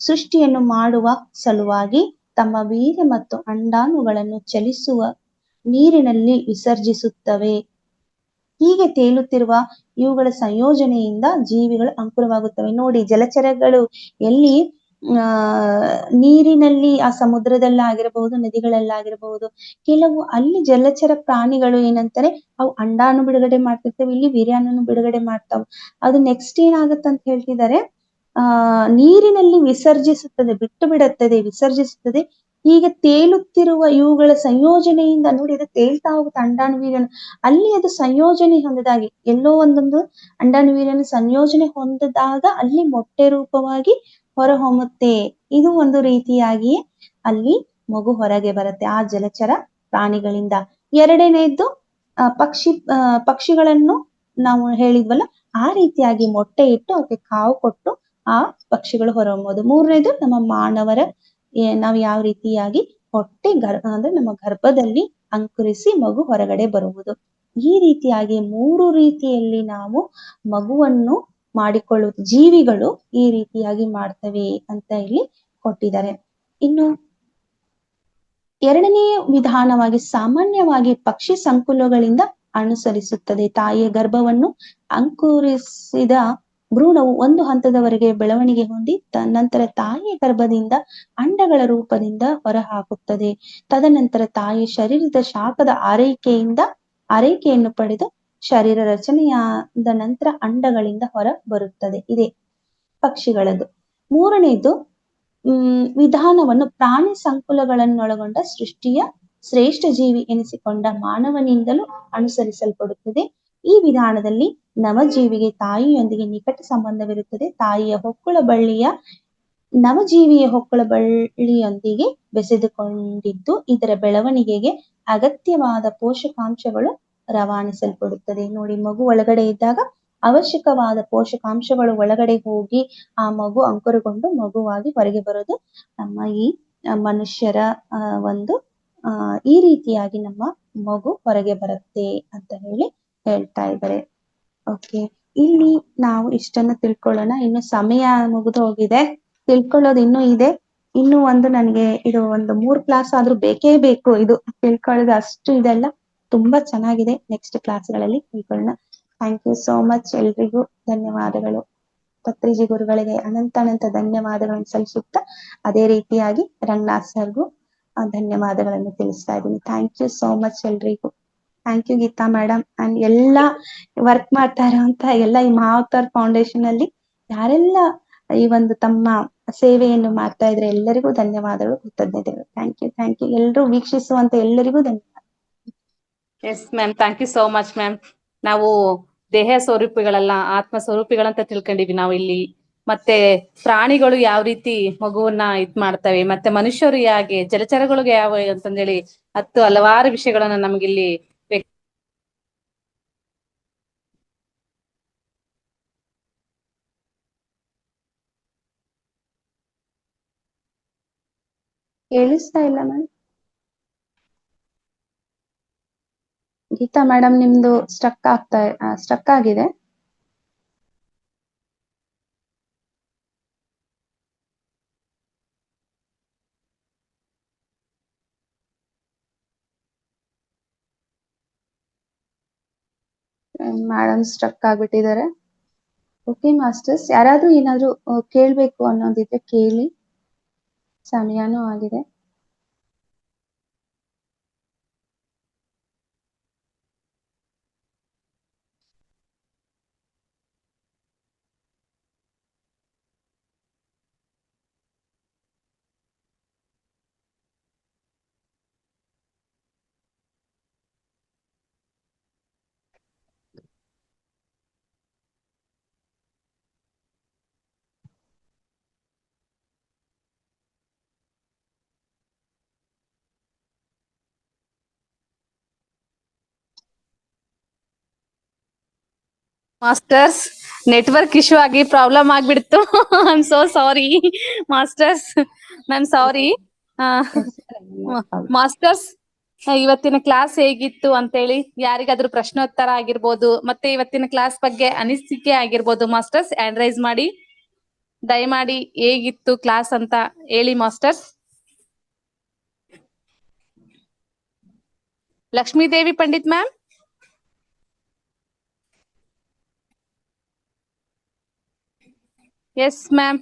S2: ಸೃಷ್ಟಿಯನ್ನು ಮಾಡುವ ಸಲುವಾಗಿ ತಮ್ಮ ವೀರ್ಯ ಮತ್ತು ಅಂಡಾಣುಗಳನ್ನು ಚಲಿಸುವ ನೀರಿನಲ್ಲಿ ವಿಸರ್ಜಿಸುತ್ತವೆ. ಹೀಗೆ ತೇಲುತ್ತಿರುವ ಇವುಗಳ ಸಂಯೋಜನೆಯಿಂದ ಜೀವಿಗಳು ಅಂಕುರವಾಗುತ್ತವೆ. ನೋಡಿ, ಜಲಚರಗಳು ಎಲ್ಲಿ ನೀರಿನಲ್ಲಿ, ಆ ಸಮುದ್ರದಲ್ಲಾಗಿರಬಹುದು, ನದಿಗಳಲ್ಲಾಗಿರಬಹುದು, ಕೆಲವು ಅಲ್ಲಿ ಜಲಚರ ಪ್ರಾಣಿಗಳು ಏನಂತಾರೆ, ಅವು ಅಂಡಾನು ಬಿಡುಗಡೆ ಮಾಡ್ತಿರ್ತವೆ, ಇಲ್ಲಿ ವೀರ್ಯಾಣು ಬಿಡುಗಡೆ ಮಾಡ್ತಾವ. ಅದು ನೆಕ್ಸ್ಟ್ ಏನಾಗತ್ತಂತ ಹೇಳ್ತಿದ್ದಾರೆ, ನೀರಿನಲ್ಲಿ ವಿಸರ್ಜಿಸುತ್ತದೆ. ಈಗ ತೇಲುತ್ತಿರುವ ಇವುಗಳ ಸಂಯೋಜನೆಯಿಂದ, ನೋಡಿ ಇದು ತೇಲ್ತಾ ಹೋಗುತ್ತೆ ಅಂಡಾಣು ವೀರ್ಯಾಣು, ಅಲ್ಲಿ ಅದು ಸಂಯೋಜನೆ ಹೊಂದಿದಾಗಿ ಎಲ್ಲೋ ಒಂದೊಂದು ಅಂಡಾಣು ವೀರ್ಯಾಣು ಸಂಯೋಜನೆ ಹೊಂದಿದಾಗ ಅಲ್ಲಿ ಮೊಟ್ಟೆ ರೂಪವಾಗಿ ಹೊರಹೊಮ್ಮುತ್ತೆ. ಇದು ಒಂದು ರೀತಿಯಾಗಿ ಅಲ್ಲಿ ಮಗು ಹೊರಗೆ ಬರುತ್ತೆ ಆ ಜಲಚರ ಪ್ರಾಣಿಗಳಿಂದ. ಎರಡನೇದ್ದು ಪಕ್ಷಿಗಳನ್ನು ನಾವು ಹೇಳಿದ್ವಲ್ಲ, ಆ ರೀತಿಯಾಗಿ ಮೊಟ್ಟೆ ಇಟ್ಟು ಅವಕ್ಕೆ ಕಾವು ಕೊಟ್ಟು ಆ ಪಕ್ಷಿಗಳು ಹೊರಹೊಮ್ಮೋದು. ಮೂರನೇದು ನಮ್ಮ ಮಾನವರ ನಾವು ಯಾವ ರೀತಿಯಾಗಿ ಅಂದ್ರೆ ನಮ್ಮ ಗರ್ಭದಲ್ಲಿ ಅಂಕುರಿಸಿ ಮಗು ಹೊರಗಡೆ ಬರುವುದು. ಈ ರೀತಿಯಾಗಿ 3 ರೀತಿಯಲ್ಲಿ ನಾವು ಮಗುವನ್ನು ಮಾಡಿಕೊಳ್ಳುವುದು, ಜೀವಿಗಳು ಈ ರೀತಿಯಾಗಿ ಮಾಡ್ತವೆ ಅಂತ ಇಲ್ಲಿ ಕೊಟ್ಟಿದ್ದಾರೆ. ಇನ್ನು 2ನೇ ವಿಧಾನವಾಗಿ ಸಾಮಾನ್ಯವಾಗಿ ಪಕ್ಷಿ ಸಂಕುಲಗಳಿಂದ ಅನುಸರಿಸುತ್ತದೆ. ತಾಯಿಯ ಗರ್ಭವನ್ನು ಅಂಕುರಿಸಿದ ಭ್ರೂಣವು ಒಂದು ಹಂತದವರೆಗೆ ಬೆಳವಣಿಗೆ ಹೊಂದಿ ನಂತರ ತಾಯಿಯ ಗರ್ಭದಿಂದ ಅಂಡಗಳ ರೂಪದಿಂದ ಹೊರಹಾಕುತ್ತದೆ. ತದನಂತರ ತಾಯಿಯ ಶರೀರದ ಶಾಖದ ಆರೈಕೆಯನ್ನು ಪಡೆದು ಶರೀರ ರಚನೆಯಾದ ನಂತರ ಅಂಡಗಳಿಂದ ಹೊರ ಬರುತ್ತದೆ. ಇದೇ ಪಕ್ಷಿಗಳದ್ದು. 3ನೇದು ವಿಧಾನವನ್ನು ಪ್ರಾಣಿ ಸಂಕುಲಗಳನ್ನೊಳಗೊಂಡ ಸೃಷ್ಟಿಯ ಶ್ರೇಷ್ಠ ಜೀವಿ ಎನಿಸಿಕೊಂಡ ಮಾನವನಿಂದಲೂ ಅನುಸರಿಸಲ್ಪಡುತ್ತದೆ. ಈ ವಿಧಾನದಲ್ಲಿ ನವಜೀವಿಗೆ ತಾಯಿಯೊಂದಿಗೆ ನಿಕಟ ಸಂಬಂಧವಿರುತ್ತದೆ. ನವಜೀವಿಯ ಹೊಕ್ಕಳ ಬಳ್ಳಿಯೊಂದಿಗೆ ಬೆಸೆದುಕೊಂಡಿದ್ದು ಇದರ ಬೆಳವಣಿಗೆಗೆ ಅಗತ್ಯವಾದ ಪೋಷಕಾಂಶಗಳು ರವಾನಿಸಲ್ಪಡುತ್ತದೆ. ನೋಡಿ, ಮಗು ಒಳಗಡೆ ಇದ್ದಾಗ ಅವಶ್ಯಕವಾದ ಪೋಷಕಾಂಶಗಳು ಒಳಗಡೆ ಹೋಗಿ ಆ ಮಗು ಅಂಕುರಗೊಂಡು ಮಗುವಾಗಿ ಹೊರಗೆ ಬರೋದು ನಮ್ಮ ಈ ಮನುಷ್ಯರ ಈ ರೀತಿಯಾಗಿ ನಮ್ಮ ಮಗು ಹೊರಗೆ ಬರುತ್ತೆ ಅಂತ ಹೇಳ್ತಾ ಇದ್ದಾರೆ. ಓಕೆ, ಇಲ್ಲಿ ನಾವು ಇಷ್ಟನ್ನು ತಿಳ್ಕೊಳ್ಳೋಣ. ಇನ್ನು ಸಮಯ ಮುಗಿದು ಹೋಗಿದೆ, ತಿಳ್ಕೊಳ್ಳೋದು ಇನ್ನೂ ಇದೆ. ಇನ್ನು ನನಗೆ ಇದು 3 ಕ್ಲಾಸ್ ಆದ್ರೂ ಬೇಕೇ ಬೇಕು ಇದು ತಿಳ್ಕೊಳ್ಳೋದು, ಅಷ್ಟು ಇದೆಲ್ಲ ತುಂಬಾ ಚೆನ್ನಾಗಿದೆ. ನೆಕ್ಸ್ಟ್ ಕ್ಲಾಸ್ಗಳಲ್ಲಿ ತಿಳ್ಕೊಳ್ಳೋಣ. Thank you so much. ಎಲ್ರಿಗೂ ಧನ್ಯವಾದಗಳು. ಪತ್ರಿಜಿ ಗುರುಗಳಿಗೆ ಅನಂತ ಧನ್ಯವಾದಗಳನ್ನು ಸಲ್ಲಿಸುತ್ತಾ ಅದೇ ರೀತಿಯಾಗಿ ರಂಗನಾಥ್ ಸರ್ಗೂ ಧನ್ಯವಾದಗಳನ್ನು ತಿಳಿಸ್ತಾ ಇದ್ದೀನಿ. ಥ್ಯಾಂಕ್ ಯು ಸೋ ಮಚ್ ಎಲ್ರಿಗೂ. Thank you Geetha madam and ಎಲ್ಲ ವರ್ಕ್ ಮಾಡ್ತಾ ಇರೋಂತ ಎಲ್ಲ ಈ ಮಹಾವತಾರ್ ಫೌಂಡೇಶನ್ ಅಲ್ಲಿ ಯಾರೆಲ್ಲ ಈ ಒಂದು ತಮ್ಮ ಸೇವೆಯನ್ನು ಮಾಡ್ತಾ ಇದ್ರೆ ಎಲ್ಲರಿಗೂ ಧನ್ಯವಾದಗಳು, ಕೃತಜ್ಞತೆಗಳು. ಥ್ಯಾಂಕ್ ಯು ಎಲ್ಲರೂ ವೀಕ್ಷಿಸುವಂತ ಎಲ್ಲರಿಗೂ ಧನ್ಯವಾದ.
S3: Yes ma'am, thank you so much ma'am. ನಾವು ದೇಹ ಸ್ವರೂಪಿಗಳಲ್ಲ, ಆತ್ಮ ಸ್ವರೂಪಿಗಳಂತ ತಿಳ್ಕೊಂಡಿವಿ ನಾವು ಇಲ್ಲಿ. ಮತ್ತೆ ಪ್ರಾಣಿಗಳು ಯಾವ ರೀತಿ ಮಗುವನ್ನ ಇದ್ ಮಾಡ್ತವೆ, ಮತ್ತೆ ಮನುಷ್ಯರು ಹೇಗೆ, ಜಲಚರಗಳಿಗೆ ಯಾವ ಅಂತಂದೇಳಿ ಹಲವಾರು ವಿಷಯಗಳನ್ನ ನಮ್ಗಿಲ್ಲಿ
S2: ಕೇಳಿಸ್ತಾ ಇಲ್ಲ ಮ್ಯಾಮ್. ಗೀತಾ ಮೇಡಮ್ ನಿಮ್ದು ಸ್ಟಕ್ ಆಗಿದೆ. ಮೇಡಮ್ ಸ್ಟ್ರಕ್ ಆಗ್ಬಿಟ್ಟಿದ್ದಾರೆ. ಓಕೆ ಮಾಸ್ಟರ್ಸ್, ಯಾರಾದ್ರೂ ಏನಾದ್ರು ಕೇಳ್ಬೇಕು ಅನ್ನೋದಿದ್ರೆ ಕೇಳಿ, ಸಮಯನೂ ಆಗಿದೆ.
S3: ಮಾಸ್ಟರ್ಸ್ ನೆಟ್ವರ್ಕ್ ಇಶ್ಯೂ ಆಗಿ ಪ್ರಾಬ್ಲಮ್ ಆಗ್ಬಿಡ್ತು. I am so sorry masters, ನಾನು ಸಾರಿ. ಮಾಸ್ಟರ್ಸ್, ಇವತ್ತಿನ ಕ್ಲಾಸ್ ಹೇಗಿತ್ತು ಅಂತೇಳಿ ಯಾರಿಗಾದ್ರೂ ಪ್ರಶ್ನೋತ್ತರ ಆಗಿರ್ಬೋದು, ಮತ್ತೆ ಇವತ್ತಿನ ಕ್ಲಾಸ್ ಬಗ್ಗೆ ಅನಿಸಿಕೆ ಆಗಿರ್ಬೋದು ಮಾಸ್ಟರ್ಸ್ ಹ್ಯಾಂಡ್ ರೈಸ್ ಮಾಡಿ ದಯಮಾಡಿ ಹೇಗಿತ್ತು ಕ್ಲಾಸ್ ಅಂತ ಹೇಳಿ masters. Lakshmidevi Pandit ma'am. Yes ma'am.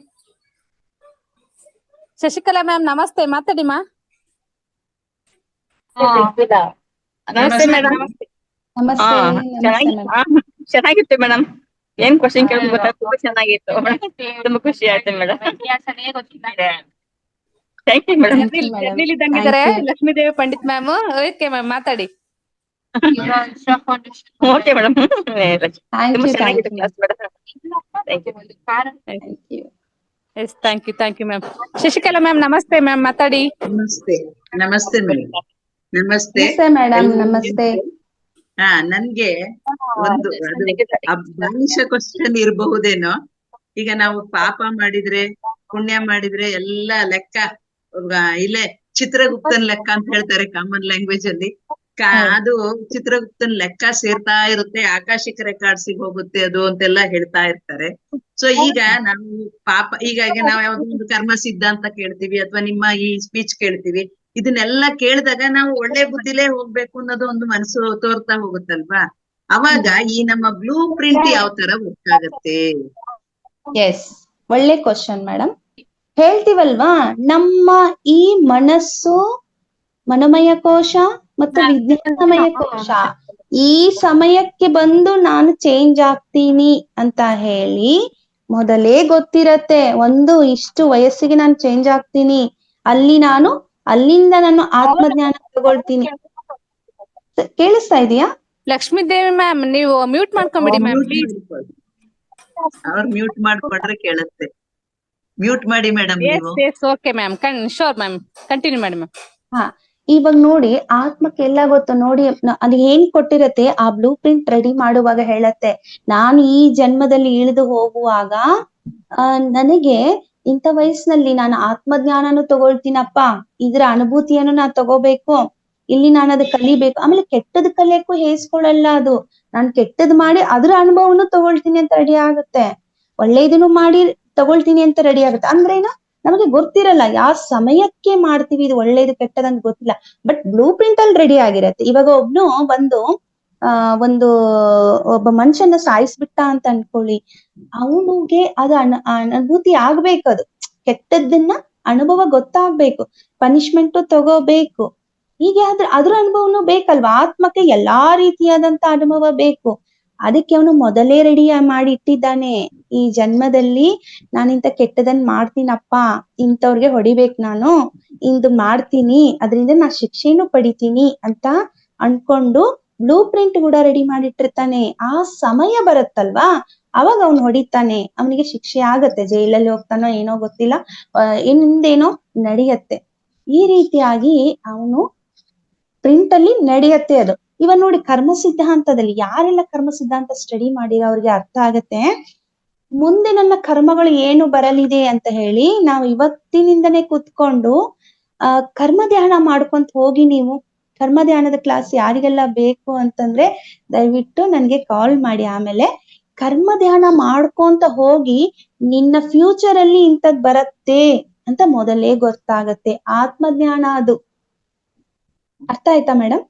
S3: Shashikala ma'am ನಮಸ್ತೆ, ಮಾತಾಡಿ ಮಾ.
S4: ನಮಸ್ತೆ ಮೇಡಮ್.
S2: ನಮಸ್ತೆ.
S4: ಚೆನ್ನಾಗಿತ್ತು ಮೇಡಮ್. ಏನ್ ಕ್ವಶನ್ ಕೇಳೋದು ಗೊತ್ತಾ, ತುಂಬಾ ಚೆನ್ನಾಗಿತ್ತು. ತುಂಬಾ ಖುಷಿ ಆಯ್ತು ಮೇಡಮ್. Thank you madam.
S3: ಇದ್ದಂಗಿದ್ದಾರೆ Lakshmidevi Pandit ma'am. Okay ma'am, ಮಾತಾಡಿ.
S4: Okay madam. ತುಂಬಾ ಚೆನ್ನಾಗಿತ್ತು
S2: thank
S4: class madam.
S2: You.
S3: Yes, thank you ma'am. Shashikala ma'am ನಮಸ್ತೆ ಮ್ಯಾಮ್, ಮಾತಾಡಿ.
S5: ನಮಸ್ತೆ ಮೇಡಮ್. ನಮಸ್ತೆ
S2: ಮೇಡಮ್. ನಮಸ್ತೆ.
S5: ನನ್ಗೆ ಒಂದು ಅಭ್ಯಾಂಶ ಕ್ವಶನ್ ಇರಬಹುದೇನೋ. ಈಗ ನಾವು ಪಾಪ ಮಾಡಿದ್ರೆ ಪುಣ್ಯ ಮಾಡಿದ್ರೆ ಎಲ್ಲ ಲೆಕ್ಕ ಇಲ್ಲೇ ಚಿತ್ರಗುಪ್ತನ್ ಲೆಕ್ಕ ಅಂತ ಹೇಳ್ತಾರೆ ಕಾಮನ್ ಲ್ಯಾಂಗ್ವೇಜ್ ಅಲ್ಲಿ. ಅದು ಚಿತ್ರಗುಪ್ತನ್ ಲೆಕ್ಕ ಸೇರ್ತಾ ಇರುತ್ತೆ, ಆಕಾಶಿಕ ರೆಕಾರ್ಡ್ಸಿಗೆ ಹೋಗುತ್ತೆ ಅದು ಅಂತೆಲ್ಲ ಹೇಳ್ತಾ ಇರ್ತಾರೆ. ಸೊ ಈಗ ನಾವು ಪಾಪ ಈಗ ನಾವು ಯಾವ್ದೋ ಒಂದು ಕರ್ಮ ಸಿದ್ಧಾಂತ ಕೇಳ್ತೀವಿ ಅಥವಾ ನಿಮ್ಮ ಈ ಸ್ಪೀಚ್ ಕೇಳ್ತೀವಿ, ಇದನ್ನೆಲ್ಲ ಕೇಳಿದಾಗ ನಾವು ಒಳ್ಳೆ ಬುದ್ಧಿಲೇ ಹೋಗ್ಬೇಕು ಅನ್ನೋದು ಒಂದು ಮನಸ್ಸು ತೋರ್ತಾ ಹೋಗುತ್ತಲ್ವಾ. ಅವಾಗ ಈ ನಮ್ಮ ಬ್ಲೂ ಪ್ರಿಂಟ್ ಯಾವ ತರ ಗೊತ್ತಾಗತ್ತೆ?
S2: ಎಸ್, ಒಳ್ಳೆ ಕ್ವಶನ್ ಮೇಡಮ್. ಹೇಳ್ತೀವಲ್ವಾ, ನಮ್ಮ ಈ ಮನಸ್ಸು ಮನೋಮಯ ಕೋಶ ಮತ್ತು ವಿಜ್ಞಾನಮಯ ಕೋಶ ಈ ಸಮಯಕ್ಕೆ ಬಂದು ನಾನು ಚೇಂಜ್ ಆಗ್ತೀನಿ ಅಂತ ಹೇಳಿ ಮೊದಲೇ ಗೊತ್ತಿರತ್ತೆ. ಒಂದು ಇಷ್ಟು ವಯಸ್ಸಿಗೆ ನಾನು ಚೇಂಜ್ ಆಗ್ತೀನಿ, ಅಲ್ಲಿಂದ ನಾನು ಆತ್ಮಜ್ಞಾನ ತಗೊಳ್ತೀನಿ. ಕೇಳಿಸ್ತಾ ಇದೆಯಾ?
S3: ಲಕ್ಷ್ಮೀದೇವಿ ಮ್ಯಾಮ್ ನೀವು ಮ್ಯೂಟ್ ಮಾಡ್ಕೊಂಬಿಡಿ ಮ್ಯಾಮ್ ಪ್ಲೀಸ್.
S5: ಅವ್ರು ಮ್ಯೂಟ್ ಮಾಡ್ಕೊಂಡ್ರೆ ಕೇಳುತ್ತೆ. ಮ್ಯೂಟ್ ಮಾಡಿ ಮೇಡಮ್ ನೀವು.
S3: Okay ma'am, sure ma'am, continue ಮಾಡಿ ಮ್ಯಾಮ್.
S2: ಇವಾಗ ನೋಡಿ, ಆತ್ಮಕ್ಕೆ ಎಲ್ಲ ಗೊತ್ತು ನೋಡಿ. ಅದು ಏನ್ ಕೊಟ್ಟಿರತ್ತೆ, ಆ ಬ್ಲೂ ಪ್ರಿಂಟ್ ರೆಡಿ ಮಾಡುವಾಗ ಹೇಳತ್ತೆ, ನಾನು ಈ ಜನ್ಮದಲ್ಲಿ ಇಳಿದು ಹೋಗುವಾಗ ನನಗೆ ಇಂಥ ವಯಸ್ಸಿನಲ್ಲಿ ನಾನು ಆತ್ಮಜ್ಞಾನನು ತಗೊಳ್ತೀನಪ್ಪ, ಇದ್ರ ಅನುಭೂತಿಯನ್ನು ನಾನು ತಗೋಬೇಕು, ಇಲ್ಲಿ ನಾನು ಅದು ಕಲಿಬೇಕು. ಆಮೇಲೆ ಕೆಟ್ಟದ್ ಕಲಿಯಕ್ಕೂ ಹೇಸ್ಕೊಳ್ಳಲ್ಲ ಅದು. ನಾನು ಕೆಟ್ಟದ್ ಮಾಡಿ ಅದ್ರ ಅನುಭವನು ತಗೊಳ್ತೀನಿ ಅಂತ ರೆಡಿ ಆಗುತ್ತೆ, ಒಳ್ಳೇದನ್ನು ಮಾಡಿ ತಗೊಳ್ತೀನಿ ಅಂತ ರೆಡಿ ಆಗುತ್ತೆ. ಅಂದ್ರೇನು, ನಮಗೆ ಗೊತ್ತಿರಲ್ಲ ಯಾವ ಸಮಯಕ್ಕೆ ಮಾಡ್ತೀವಿ, ಇದು ಒಳ್ಳೇದು ಕೆಟ್ಟದಂತ ಗೊತ್ತಿಲ್ಲ, ಬಟ್ ಬ್ಲೂ ಪ್ರಿಂಟ್ ಅಲ್ಲಿ ರೆಡಿ ಆಗಿರತ್ತೆ. ಇವಾಗ ಒಬ್ಬ ಮನುಷ್ಯನ ಸಾಯಿಸ್ಬಿಟ್ಟ ಅಂತ ಅನ್ಕೊಳ್ಳಿ, ಅವನಿಗೆ ಅದು ಅನುಭೂತಿ ಆಗ್ಬೇಕದು, ಕೆಟ್ಟದ್ದನ್ನ ಅನುಭವ ಗೊತ್ತಾಗ್ಬೇಕು, ಪನಿಷ್ಮೆಂಟ್ ತಗೋಬೇಕು. ಹೀಗೆ ಅದ್ರ ಅನುಭವನೂ ಬೇಕಲ್ವಾ? ಆತ್ಮಕ್ಕೆ ಎಲ್ಲಾ ರೀತಿಯಾದಂತ ಅನುಭವ ಬೇಕು. ಅದಕ್ಕೆ ಅವನು ಮೊದಲೇ ರೆಡಿ ಮಾಡಿ ಇಟ್ಟಿದ್ದಾನೆ. ಈ ಜನ್ಮದಲ್ಲಿ ನಾನಿಂತ ಕೆಟ್ಟದನ್ ಮಾಡ್ತೀನಪ್ಪ, ಇಂಥವ್ರಿಗೆ ಹೊಡಿಬೇಕು ನಾನು, ಇಂದು ಮಾಡ್ತೀನಿ, ಅದರಿಂದ ನಾ ಶಿಕ್ಷೆನೂ ಪಡಿತೀನಿ ಅಂತ ಅನ್ಕೊಂಡು ಬ್ಲೂ ಪ್ರಿಂಟ್ ಕೂಡ ರೆಡಿ ಮಾಡಿಟ್ಟಿರ್ತಾನೆ. ಆ ಸಮಯ ಬರುತ್ತಲ್ವಾ, ಅವಾಗ ಅವನು ಹೊಡಿತಾನೆ, ಅವನಿಗೆ ಶಿಕ್ಷೆ ಆಗತ್ತೆ, ಜೈಲಲ್ಲಿ ಹೋಗ್ತಾನೋ ಏನೋ ಗೊತ್ತಿಲ್ಲ, ಇನ್ನೇನೋ ನಡೆಯತ್ತೆ. ಈ ರೀತಿಯಾಗಿ ಅವನು ಪ್ರಿಂಟ್ ಅಲ್ಲಿ ನಡೆಯತ್ತೆ ಅದು. ಇವಾಗ ನೋಡಿ, ಕರ್ಮ ಸಿದ್ಧಾಂತದಲ್ಲಿ ಯಾರೆಲ್ಲ ಕರ್ಮ ಸಿದ್ಧಾಂತ ಸ್ಟಡಿ ಮಾಡಿರೋ ಅವ್ರಿಗೆ ಅರ್ಥ ಆಗತ್ತೆ, ಮುಂದೆ ನನ್ನ ಕರ್ಮಗಳು ಏನು ಬರಲಿದೆ ಅಂತ ಹೇಳಿ ನಾವು ಇವತ್ತಿನಿಂದನೇ ಕೂತ್ಕೊಂಡು ಕರ್ಮ ಧ್ಯಾನ ಮಾಡ್ಕೊಂತ ಹೋಗಿ. ನೀವು ಕರ್ಮ ಧ್ಯಾನದ ಕ್ಲಾಸ್ ಯಾರಿಗೆಲ್ಲ ಬೇಕು ಅಂತಂದ್ರೆ ದಯವಿಟ್ಟು ನನ್ಗೆ ಕಾಲ್ ಮಾಡಿ. ಆಮೇಲೆ ಕರ್ಮ ಧ್ಯಾನ ಮಾಡ್ಕೊಂತ ಹೋಗಿ ನಿನ್ನ ಫ್ಯೂಚರ್ ಅಲ್ಲಿ ಇಂಥದ್ ಬರತ್ತೆ ಅಂತ ಮೊದಲೇ ಗೊತ್ತಾಗತ್ತೆ. ಆತ್ಮಜ್ಞಾನ ಅದು. ಅರ್ಥ ಆಯ್ತಾ ಮೇಡಮ್?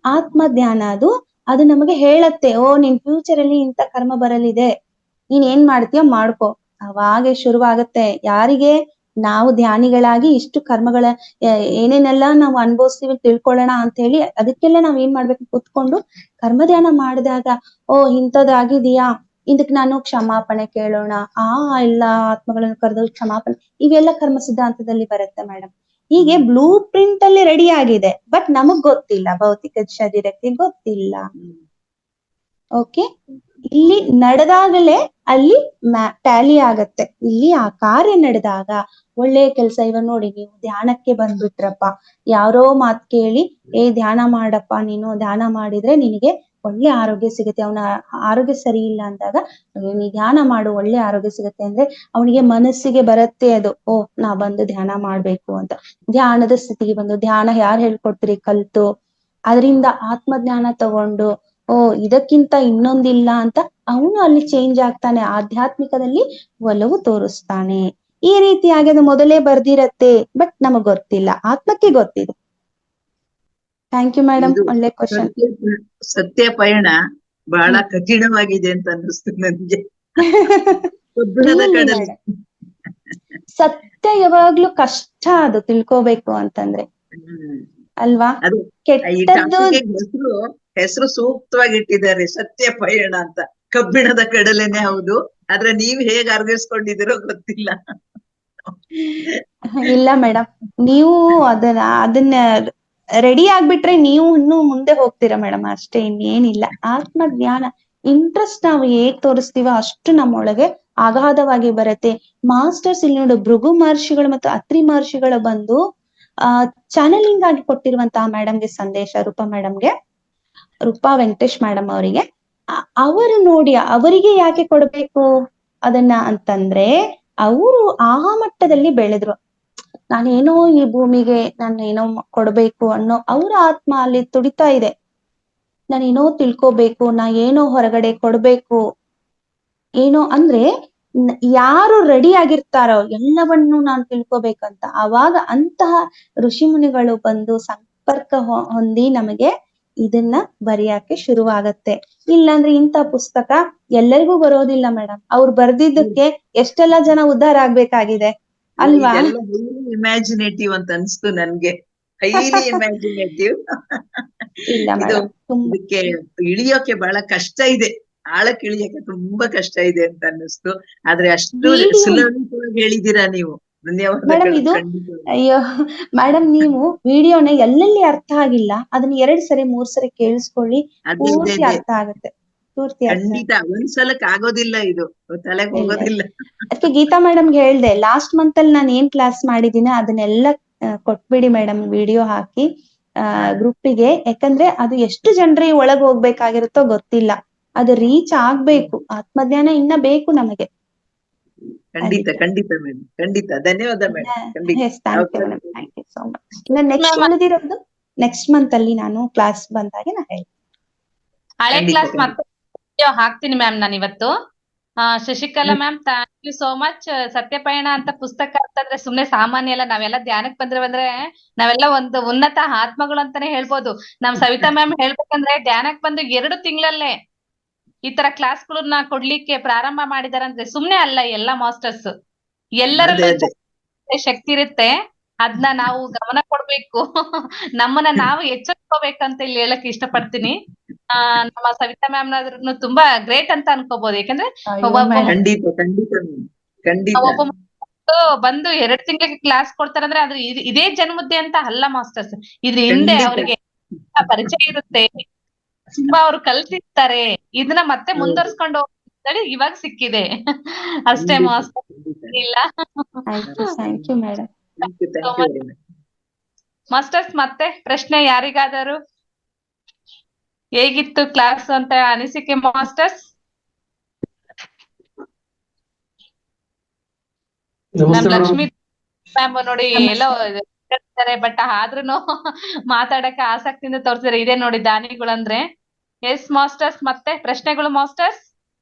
S2: ಆತ್ಮಜ್ಞಾನ ಅದು ನಮಗೆ ಹೇಳತ್ತೆ, ಓ ನಿನ್ ಫ್ಯೂಚರ್ ಅಲ್ಲಿ ಇಂಥ ಕರ್ಮ ಬರಲಿದೆ, ನೀನ್ ಏನ್ ಮಾಡ್ತೀಯೋ ಮಾಡ್ಕೊ. ಅವಾಗೆ ಶುರುವಾಗತ್ತೆ. ಯಾರಿಗೆ? ನಾವು ಧ್ಯಾನಿಗಳಾಗಿ ಇಷ್ಟು ಕರ್ಮಗಳ ಏನೇನೆಲ್ಲ ನಾವು ಅನುಭವಿಸ್ತೀವಿ ತಿಳ್ಕೊಳ್ಳೋಣ ಅಂತ ಹೇಳಿ ಅದಕ್ಕೆಲ್ಲ ನಾವ್ ಏನ್ ಮಾಡ್ಬೇಕು, ಕುತ್ಕೊಂಡು ಕರ್ಮ ಧ್ಯಾನ ಮಾಡಿದಾಗ, ಓ ಇಂಥದ್ದಾಗಿದೆಯಾ, ಇದಕ್ ನಾನು ಕ್ಷಮಾಪಣೆ ಕೇಳೋಣ, ಎಲ್ಲಾ ಆತ್ಮಗಳನ್ನು ಕರೆದು ಕ್ಷಮಾಪಣೆ, ಇವೆಲ್ಲ ಕರ್ಮ ಸಿದ್ಧಾಂತದಲ್ಲಿ ಬರುತ್ತೆ ಮೇಡಮ್. ಹೀಗೆ ಬ್ಲೂ ಪ್ರಿಂಟ್ ಅಲ್ಲಿ ರೆಡಿ ಆಗಿದೆ, ಬಟ್ ನಮಗ್ ಗೊತ್ತಿಲ್ಲ, ಭೌತಿಕ ಶರೀರಕ್ಕೆ ಗೊತ್ತಿಲ್ಲ. ಓಕೆ, ಇಲ್ಲಿ ನಡೆದಾಗಲೇ ಅಲ್ಲಿ ಟ್ಯಾಲಿ ಆಗತ್ತೆ. ಇಲ್ಲಿ ಆ ಕಾರ್ಯ ನಡೆದಾಗ ಒಳ್ಳೆ ಕೆಲಸ. ಇವಾಗ ನೋಡಿ, ನೀವು ಧ್ಯಾನಕ್ಕೆ ಬಂದ್ಬಿಟ್ರಪ್ಪ, ಯಾರೋ ಮಾತ್ ಕೇಳಿ ಧ್ಯಾನ ಮಾಡಪ್ಪ, ನೀನು ಧ್ಯಾನ ಮಾಡಿದ್ರೆ ನಿನಗೆ ಒಳ್ಳೆ ಆರೋಗ್ಯ ಸಿಗುತ್ತೆ. ಅವನ ಆರೋಗ್ಯ ಸರಿ ಇಲ್ಲ ಅಂದಾಗ ನೀ ಧ್ಯಾನ ಮಾಡು, ಒಳ್ಳೆ ಆರೋಗ್ಯ ಸಿಗುತ್ತೆ ಅಂದ್ರೆ ಅವನಿಗೆ ಮನಸ್ಸಿಗೆ ಬರುತ್ತೆ ಅದು, ಓ ನಾ ಬಂದು ಧ್ಯಾನ ಮಾಡ್ಬೇಕು ಅಂತ. ಧ್ಯಾನದ ಸ್ಥಿತಿಗೆ ಬಂದು, ಧ್ಯಾನ ಯಾರು ಹೇಳ್ಕೊಡ್ತೀರಿ ಕಲ್ತು, ಅದರಿಂದ ಆತ್ಮಜ್ಞಾನ ತಗೊಂಡು, ಓ ಇದಕ್ಕಿಂತ ಇನ್ನೊಂದಿಲ್ಲ ಅಂತ ಅವನು ಅಲ್ಲಿ ಚೇಂಜ್ ಆಗ್ತಾನೆ, ಆಧ್ಯಾತ್ಮಿಕದಲ್ಲಿ ಒಲವು ತೋರಿಸ್ತಾನೆ. ಈ ರೀತಿಯಾಗಿ ಅದು ಮೊದಲೇ ಬರ್ದಿರತ್ತೆ, ಬಟ್ ನಮಗ್ ಗೊತ್ತಿಲ್ಲ, ಆತ್ಮಕ್ಕೆ ಗೊತ್ತಿದೆ. ಥ್ಯಾಂಕ್ ಯು ಮೇಡಮ್, ಒಳ್ಳೆ ಕ್ವಶನ್.
S5: ಸತ್ಯ ಪಯಣ ಬಹಳ ಕಠಿಣವಾಗಿದೆ ಅಂತ ಅನ್ನಿಸ್ತು ನನ್ಗೆ.
S2: ಸತ್ಯ ಯಾವಾಗ್ಲೂ ಕಷ್ಟ, ಅದು ತಿಳ್ಕೋಬೇಕು ಅಂತಂದ್ರೆ ಅಲ್ವಾ? ಕೆಟ್ಟದ್ದು
S5: ಹೆಸರು ಸೂಕ್ತವಾಗಿ ಇಟ್ಟಿದ್ದಾರೆ, ಸತ್ಯ ಪಯಣ ಅಂತ. ಕಬ್ಬಿಣದ ಕಡಲೆನೆ ಹೌದು, ಆದ್ರೆ ನೀವ್ ಹೇಗ್ ಅರ್ಗಿಸ್ಕೊಂಡಿದಿರೋ ಗೊತ್ತಿಲ್ಲ.
S2: ಇಲ್ಲ ಮೇಡಮ್, ನೀವು ಅದನ್ನ ರೆಡಿ ಆಗ್ಬಿಟ್ರೆ ನೀವು ಇನ್ನು ಮುಂದೆ ಹೋಗ್ತೀರಾ ಮೇಡಮ್, ಅಷ್ಟೇ, ಇನ್ನೇನಿಲ್ಲ. ಆತ್ಮಜ್ಞಾನ ಇಂಟ್ರೆಸ್ಟ್ ನಾವು ಹೇಗ್ ತೋರಿಸ್ತೀವೋ ಅಷ್ಟು ನಮ್ಮೊಳಗೆ ಅಗಾಧವಾಗಿ ಬರುತ್ತೆ. ಮಾಸ್ಟರ್ಸ್ ಇಲ್ಲಿ ನೋಡು, ಭೃಗು ಮಹರ್ಷಿಗಳು ಮತ್ತು ಅತ್ರಿ ಮಹರ್ಷಿಗಳು ಬಂದು ಚಾನಲಿಂಗ್ ಆಗಿ ಕೊಟ್ಟಿರುವಂತಹ ಮೇಡಮ್ಗೆ ಸಂದೇಶ, ರೂಪಾ ವೆಂಕಟೇಶ್ ಮೇಡಮ್ ಅವರಿಗೆ, ಅವರು ನೋಡಿ ಅವರಿಗೆ ಯಾಕೆ ಕೊಡ್ಬೇಕು ಅದನ್ನ ಅಂತಂದ್ರೆ, ಅವರು ಆ ಮಟ್ಟದಲ್ಲಿ ಬೆಳೆದ್ರು. ನಾನೇನೋ ಈ ಭೂಮಿಗೆ ನಾನೇನೋ ಕೊಡ್ಬೇಕು ಅನ್ನೋ ಅವ್ರ ಆತ್ಮ ಅಲ್ಲಿ ತುಡಿತಾ ಇದೆ. ನಾನೇನೋ ತಿಳ್ಕೋಬೇಕು, ನಾ ಏನೋ ಹೊರಗಡೆ ಕೊಡ್ಬೇಕು, ಏನೋ ಅಂದ್ರೆ ಯಾರು ರೆಡಿ ಆಗಿರ್ತಾರೋ ಎಲ್ಲವನ್ನು ನಾನು ತಿಳ್ಕೋಬೇಕಂತ, ಅವಾಗ ಅಂತಹ ಋಷಿ ಮುನಿಗಳು ಬಂದು ಸಂಪರ್ಕ ಹೊಂದಿ ನಮಗೆ ಇದನ್ನ ಬರೆಯಕ್ಕೆ ಶುರುವಾಗತ್ತೆ. ಇಲ್ಲಾಂದ್ರೆ ಇಂಥ ಪುಸ್ತಕ ಎಲ್ಲರಿಗೂ ಬರೋದಿಲ್ಲ ಮೇಡಮ್. ಅವ್ರು ಬರ್ದಿದ್ದಕ್ಕೆ ಎಷ್ಟೆಲ್ಲಾ ಜನ ಉದ್ಧಾರ ಆಗ್ಬೇಕಾಗಿದೆ ಅಲ್ವಾ?
S5: ಇಮ್ಯಾಜಿನೇಟಿವ್ ಅಂತ ಅನ್ಸ್ತು ನನ್ಗೆ, ಹೈಲಿ ಇಮ್ಯಾಜಿನೇಟಿವ್.
S2: ಇಲ್ಲ
S5: ಇದು
S2: ಮೇಡಮ್,
S5: ಇದಕ್ಕೆ ಇಳಿಯೋಕೆ ಬಹಳ ಕಷ್ಟ ಇದೆ, ಆಳಕ್ಕೆ ಇಳಿಯಕ್ಕೆ ತುಂಬಾ ಕಷ್ಟ ಇದೆ ಅಂತ ಅನ್ನಿಸ್ತು. ಆದ್ರೆ ಅಷ್ಟು ಸುಲಭವಾಗಿ ಹೇಳಿದೀರಾ ನೀವು, ಧನ್ಯವಾದಗಳು.
S2: ಅಯ್ಯೋ ಮೇಡಮ್, ನೀವು ವಿಡಿಯೋನ ಎಲ್ಲೆಲ್ಲಿ ಅರ್ಥ ಆಗಿಲ್ಲ ಅದನ್ನ 2 ಸರಿ 3 ಸರಿ ಕೇಳಿಸ್ಕೊಳ್ಳಿ, ಪೂರ್ತಿ ಅರ್ಥ ಆಗುತ್ತೆ.
S5: ಖಂಡಿತ ಒಂದ್ಸಲಕ್ ಆಗೋದಿಲ್ಲ, ಇದು ತಲೆಗೆ ಹೋಗೋದಿಲ್ಲ.
S2: ಅದಕ್ಕೆ ಗೀತಾ ಮೇಡಮ್ಗೆ ಹೇಳ್ದೆ, ಲಾಸ್ಟ್ ಮಂತ್ ಅಲ್ಲಿ ನಾನು ಏನ್ ಕ್ಲಾಸ್ ಮಾಡಿದೀನಿ ಅದನ್ನೆಲ್ಲ ಕೊಟ್ಬಿಡಿ ಮೇಡಮ್, ವಿಡಿಯೋ ಹಾಕಿ ಗ್ರೂಪಿಗೆ. ಯಾಕಂದ್ರೆ ಅದು ಎಷ್ಟು ಜನರಿಗೆ ಒಳಗ್ ಹೋಗ್ಬೇಕಾಗಿರುತ್ತೋ ಗೊತ್ತಿಲ್ಲ, ಅದು ರೀಚ್ ಆಗ್ಬೇಕು. ಆತ್ಮಜ್ಞಾನ ಇನ್ನ ಬೇಕು ನಮಗೆ.
S5: ಖಂಡಿತ ಖಂಡಿತ ಮೇಡಮ್, ಖಂಡಿತ. ಧನ್ಯವಾದ madam.
S2: Thank you so much. Next ಉಳಿದಿರೋದು ನೆಕ್ಸ್ಟ್ ಮಂತ್ ಅಲ್ಲಿ ನಾನು ಕ್ಲಾಸ್ ಬಂದಾಗೆ ನಾ ಹೇಳ್ತೀನಿ.
S3: ಹಳೆ ಕ್ಲಾಸ್ ಮತ್ತೆ ಹಾಕ್ತೀನಿ ಮ್ಯಾಮ್ ನಾನು ಇವತ್ತು. Shashikala ma'am, thank you so much. Satyapayana ಅಂತ ಪುಸ್ತಕ ಅಂತಂದ್ರೆ ಸುಮ್ನೆ ಸಾಮಾನ್ಯ ಅಲ್ಲ. ನಾವೆಲ್ಲ ಧ್ಯಾನಕ್ಕೆ ಬಂದ್ರೆ ನಾವೆಲ್ಲ ಒಂದು ಉನ್ನತ ಆತ್ಮಗಳು ಅಂತಾನೆ ಹೇಳ್ಬೋದು. ನಮ್ ಸವಿತಾ ಮ್ಯಾಮ್ ಹೇಳ್ಬೇಕಂದ್ರೆ ಧ್ಯಾನಕ್ಕೆ ಬಂದು 2 ತಿಂಗಳಲ್ಲೇ ಈ ತರ ಕ್ಲಾಸ್ಗಳನ್ನ ಕೊಡ್ಲಿಕ್ಕೆ ಪ್ರಾರಂಭ ಮಾಡಿದಾರಂದ್ರೆ ಸುಮ್ನೆ ಅಲ್ಲ. ಎಲ್ಲಾ ಮಾಸ್ಟರ್ಸ್ ಎಲ್ಲರಲ್ಲೂ ಶಕ್ತಿ ಇರುತ್ತೆ. ಅದನ್ನ ನಾವು ಗಮನ ಕೊಡ್ಬೇಕು. ನಮ್ಮನ್ನ ನಾವು ಎಚ್ಚರಿಸ್ಕೋಬೇಕಂತ ಇಲ್ಲಿ ಹೇಳಕ್ ಇಷ್ಟಪಡ್ತೀನಿ. ನಮ್ಮ ಸವಿತಾ ಮ್ಯಾಮ್ ನಾದ್ರೂ ತುಂಬಾ ಗ್ರೇಟ್ ಅಂತ ಅನ್ಕೋಬಹುದು. ಯಾಕಂದ್ರೆ
S2: ಅಯ್ಯೋ
S3: ಒಬ್ಬ
S2: ಮೇಡಮ್,
S5: ಖಂಡಿತ ಖಂಡಿತ ma'am. ಖಂಡಿತ
S3: ಒಬ್ಬ ಬಂದು 2 ತಿಂಗಳಿಗೆ ಕ್ಲಾಸ್ ಕೊಡ್ತಾರಂದ್ರೆ ಅದು ಇದೇ ಜನ್ಮದ್ದೆ ಅಂತ ಅಲ್ಲ ಮಾಸ್ಟರ್ಸ್. ಇದ್ರ ಹಿಂದೆ
S5: ಖಂಡಿತ.
S3: ಅವರಿಗೆ ಪರಿಚಯ ಇರುತ್ತೆ, ತುಂಬಾ ಅವ್ರು ಕಲ್ತಿರ್ತಾರೆ. ಇದನ್ನ ಮತ್ತೆ ಮುಂದುವರ್ಸ್ಕೊಂಡು ಹೋಗಿ ಇವಾಗ ಸಿಕ್ಕಿದೆ ಅಷ್ಟೇ
S5: ಖಂಡಿತ,
S3: ಮಾಸ್ಟರ್.
S5: ಖಂಡಿತ.
S3: ಇಲ್ಲ
S2: thank you madam.
S5: Thank you very much.
S3: Masters, ಮತ್ತೆ ಪ್ರಶ್ನೆ ಯಾರಿಗಾದರೂ? ಹೇಗಿತ್ತು ಕ್ಲಾಸ್ ಅಂತ ಅನಿಸಿಕೆ ಮಾಸ್ಟರ್ಸ್? ನಮ್ ಲಕ್ಷ್ಮಿ ಮ್ಯಾಮ್ ನೋಡಿ ಎಲ್ಲೋ ಇರ್ತಾರೆ, ಬಟ್ ಆದ್ರೂನು ಮಾತಾಡಕ್ಕೆ ಆಸಕ್ತಿಯಿಂದ ತೋರ್ಸಿದ್ರೆ ಇದೇ ನೋಡಿ ದಾನಿಗಳಂದ್ರೆ. ಎಸ್ ಮಾಸ್ಟರ್ಸ್, ಮತ್ತೆ ಪ್ರಶ್ನೆಗಳು ಮಾಸ್ಟರ್ಸ್?